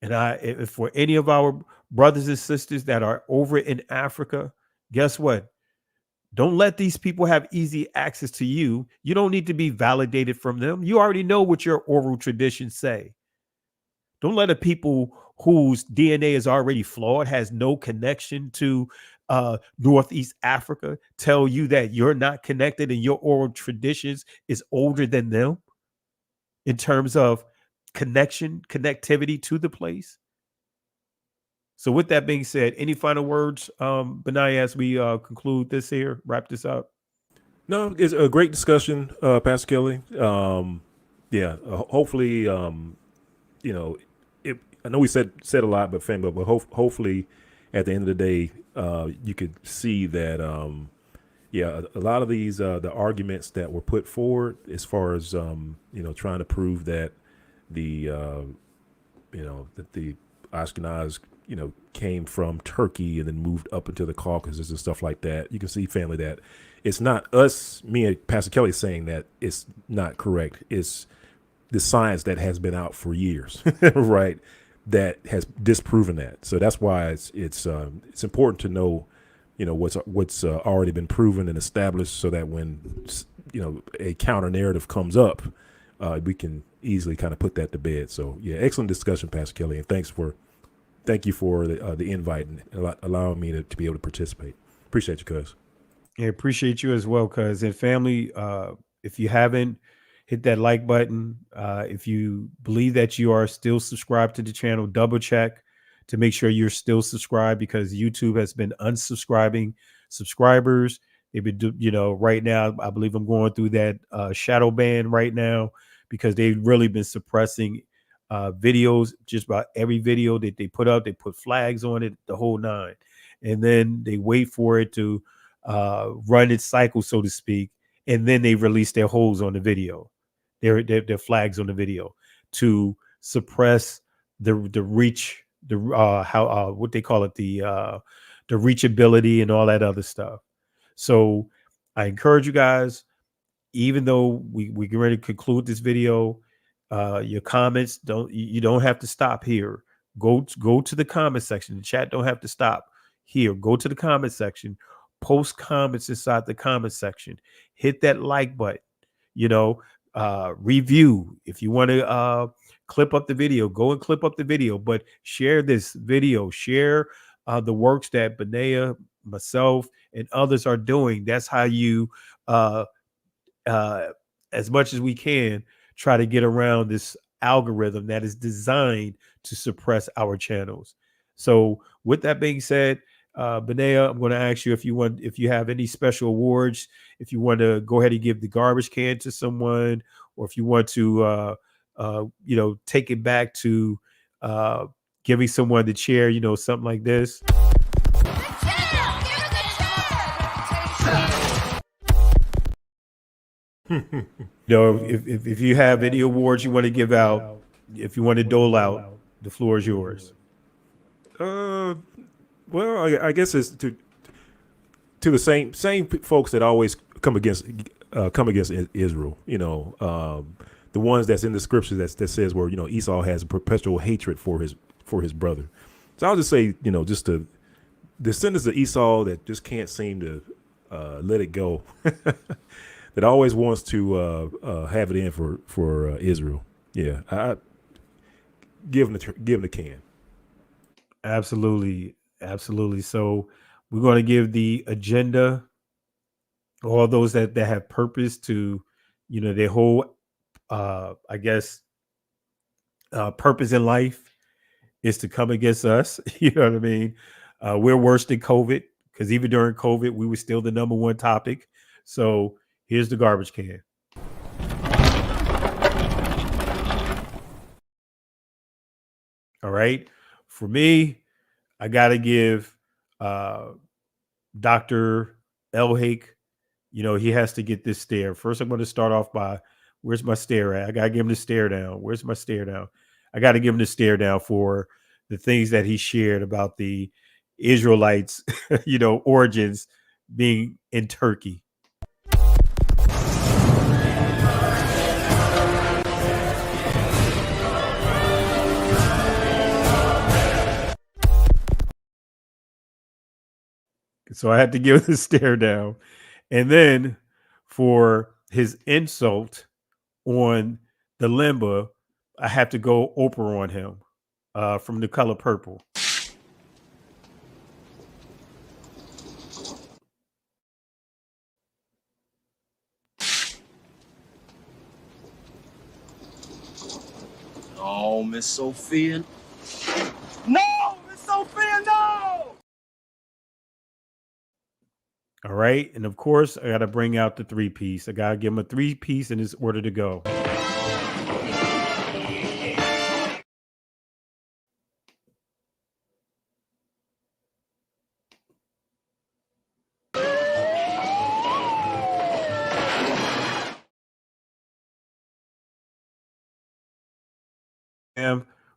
And if for any of our brothers and sisters that are over in Africa, guess what? Don't let these people have easy access to you. You don't need to be validated from them. You already know what your oral traditions say. Don't let a people whose DNA is already flawed, has no connection to Northeast Africa, tell you that you're not connected and your oral traditions is older than them in terms of connectivity to the place. So with that being said, any final words, Benai, as we conclude this here, wrap this up? No, it's a great discussion, Pastor Kelly. Hopefully, I know we said a lot, but hopefully at the end of the day, you could see that, a lot of these, the arguments that were put forward as far as, trying to prove that that the Ashkenaz, came from Turkey and then moved up into the Caucasus and stuff like that. You can see, family, that it's not us, me and Pastor Kelly, saying that it's not correct. It's the science that has been out for years, right, that has disproven that. So that's why it's important to know, what's already been proven and established, so that when a counter narrative comes up, we can easily kind of put that to bed. So excellent discussion, Pastor Kelly, and thank you for the invite and allowing me to be able to participate. Appreciate you, cuz. Yeah, appreciate you as well, cuz. And family, if you haven't, hit that like button. If you believe that you are still subscribed to the channel, double check to make sure you're still subscribed, because YouTube has been unsubscribing subscribers. They've been, right now, I believe I'm going through that shadow ban right now, because they've really been suppressing videos. Just about every video that they put up, they put flags on it, the whole nine. And then they wait for it to run its cycle, so to speak. And then they release their holes on the video, their flags on the video, to suppress the reach, what they call it, the reachability and all that other stuff. So I encourage you guys, even though we get ready to conclude this video, your comments, you don't have to stop here. Go to the comment section. The chat don't have to stop here. Go to the comment section, post comments inside the comment section, hit that like button, review. If you want to clip up the video. Go and clip up the video, but share this video. Share the works that Benea, myself, and others are doing. That's how you, as much as we can, try to get around this algorithm that is designed to suppress our channels. So with that being said, Benea, I'm going to ask you if you have any special awards, if you want to go ahead and give the garbage can to someone, or if you want to, take it back to giving someone the chair, something like this. If you have any awards you want to give out, if you want to dole out, the floor is yours. Well, I guess it's to the same folks that always come against Israel. The ones that's in the scriptures that says where Esau has a perpetual hatred for his brother. So I'll just say just the descendants of Esau that just can't seem to let it go. That always wants to have it in for Israel. Yeah, I give them the can. Absolutely. So we're going to give the agenda, all those that have purpose to, their whole, purpose in life is to come against us. You know what I mean? We're worse than COVID, because even during COVID, we were still the number one topic. So here's the garbage can. All right. For me, I got to give Dr. Elhake, he has to get this stare. First, I'm going to start off by, where's my stare at? I got to give him the stare down. Where's my stare down? I got to give him the stare down for the things that he shared about the Israelites, origins being in Turkey. So I had to give the stare down. And then for his insult on the Lemba, I have to go Oprah on him from The Color Purple. Oh, Miss Sophia. No, Miss Sophia, no! All right. And of course, I got to bring out the 3-piece. I got to give him a 3-piece in his order to go.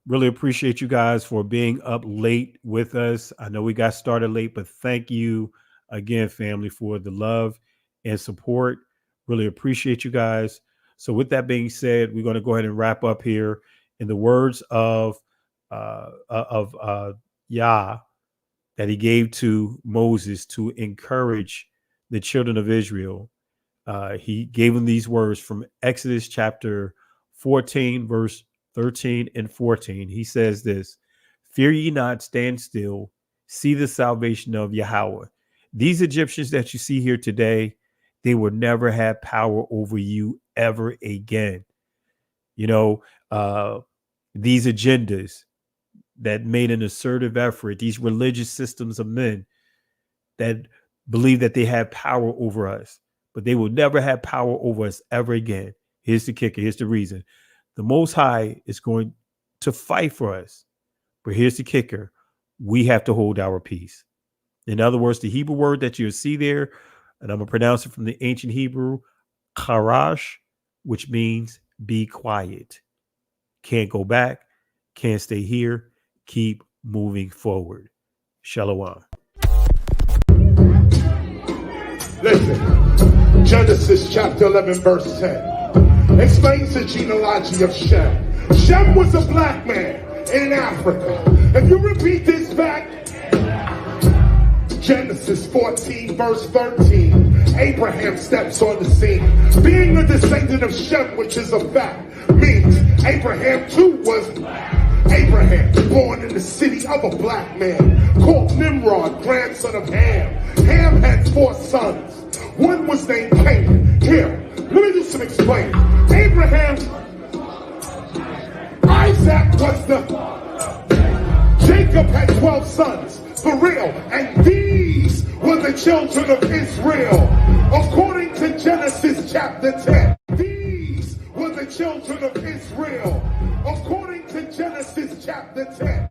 Really appreciate you guys for being up late with us. I know we got started late, but thank you again, family, for the love and support. Really appreciate you guys. So with that being said, we're going to go ahead and wrap up here. In the words of Yah that he gave to Moses to encourage the children of Israel, he gave them these words from Exodus chapter 14, verse 13 and 14. He says this: "Fear ye not, stand still, see the salvation of Yahweh. These Egyptians that you see here today, they will never have power over you ever again." These agendas that made an assertive effort, these religious systems of men that believe that they have power over us, but they will never have power over us ever again. Here's the kicker. Here's the reason. The Most High is going to fight for us. But here's the kicker. We have to hold our peace. In other words, the Hebrew word that you'll see there, and I'm going to pronounce it from the ancient Hebrew, charash, which means be quiet. Can't go back. Can't stay here. Keep moving forward. Shalom. Listen, Genesis chapter 11, verse 10 explains the genealogy of Shem. Shem was a black man in Africa. If you repeat this back, Genesis 14, verse 13, Abraham steps on the scene. Being a descendant of Shem, which is a fact, means Abraham too was Abraham, born in the city of a black man, called Nimrod, grandson of Ham. Ham had 4 sons. One was named Canaan. Here, let me do some explaining. Abraham, Isaac was Jacob had 12 sons, for real, and these were the children of Israel. According to Genesis chapter 10, these were the children of Israel. According to Genesis chapter 10.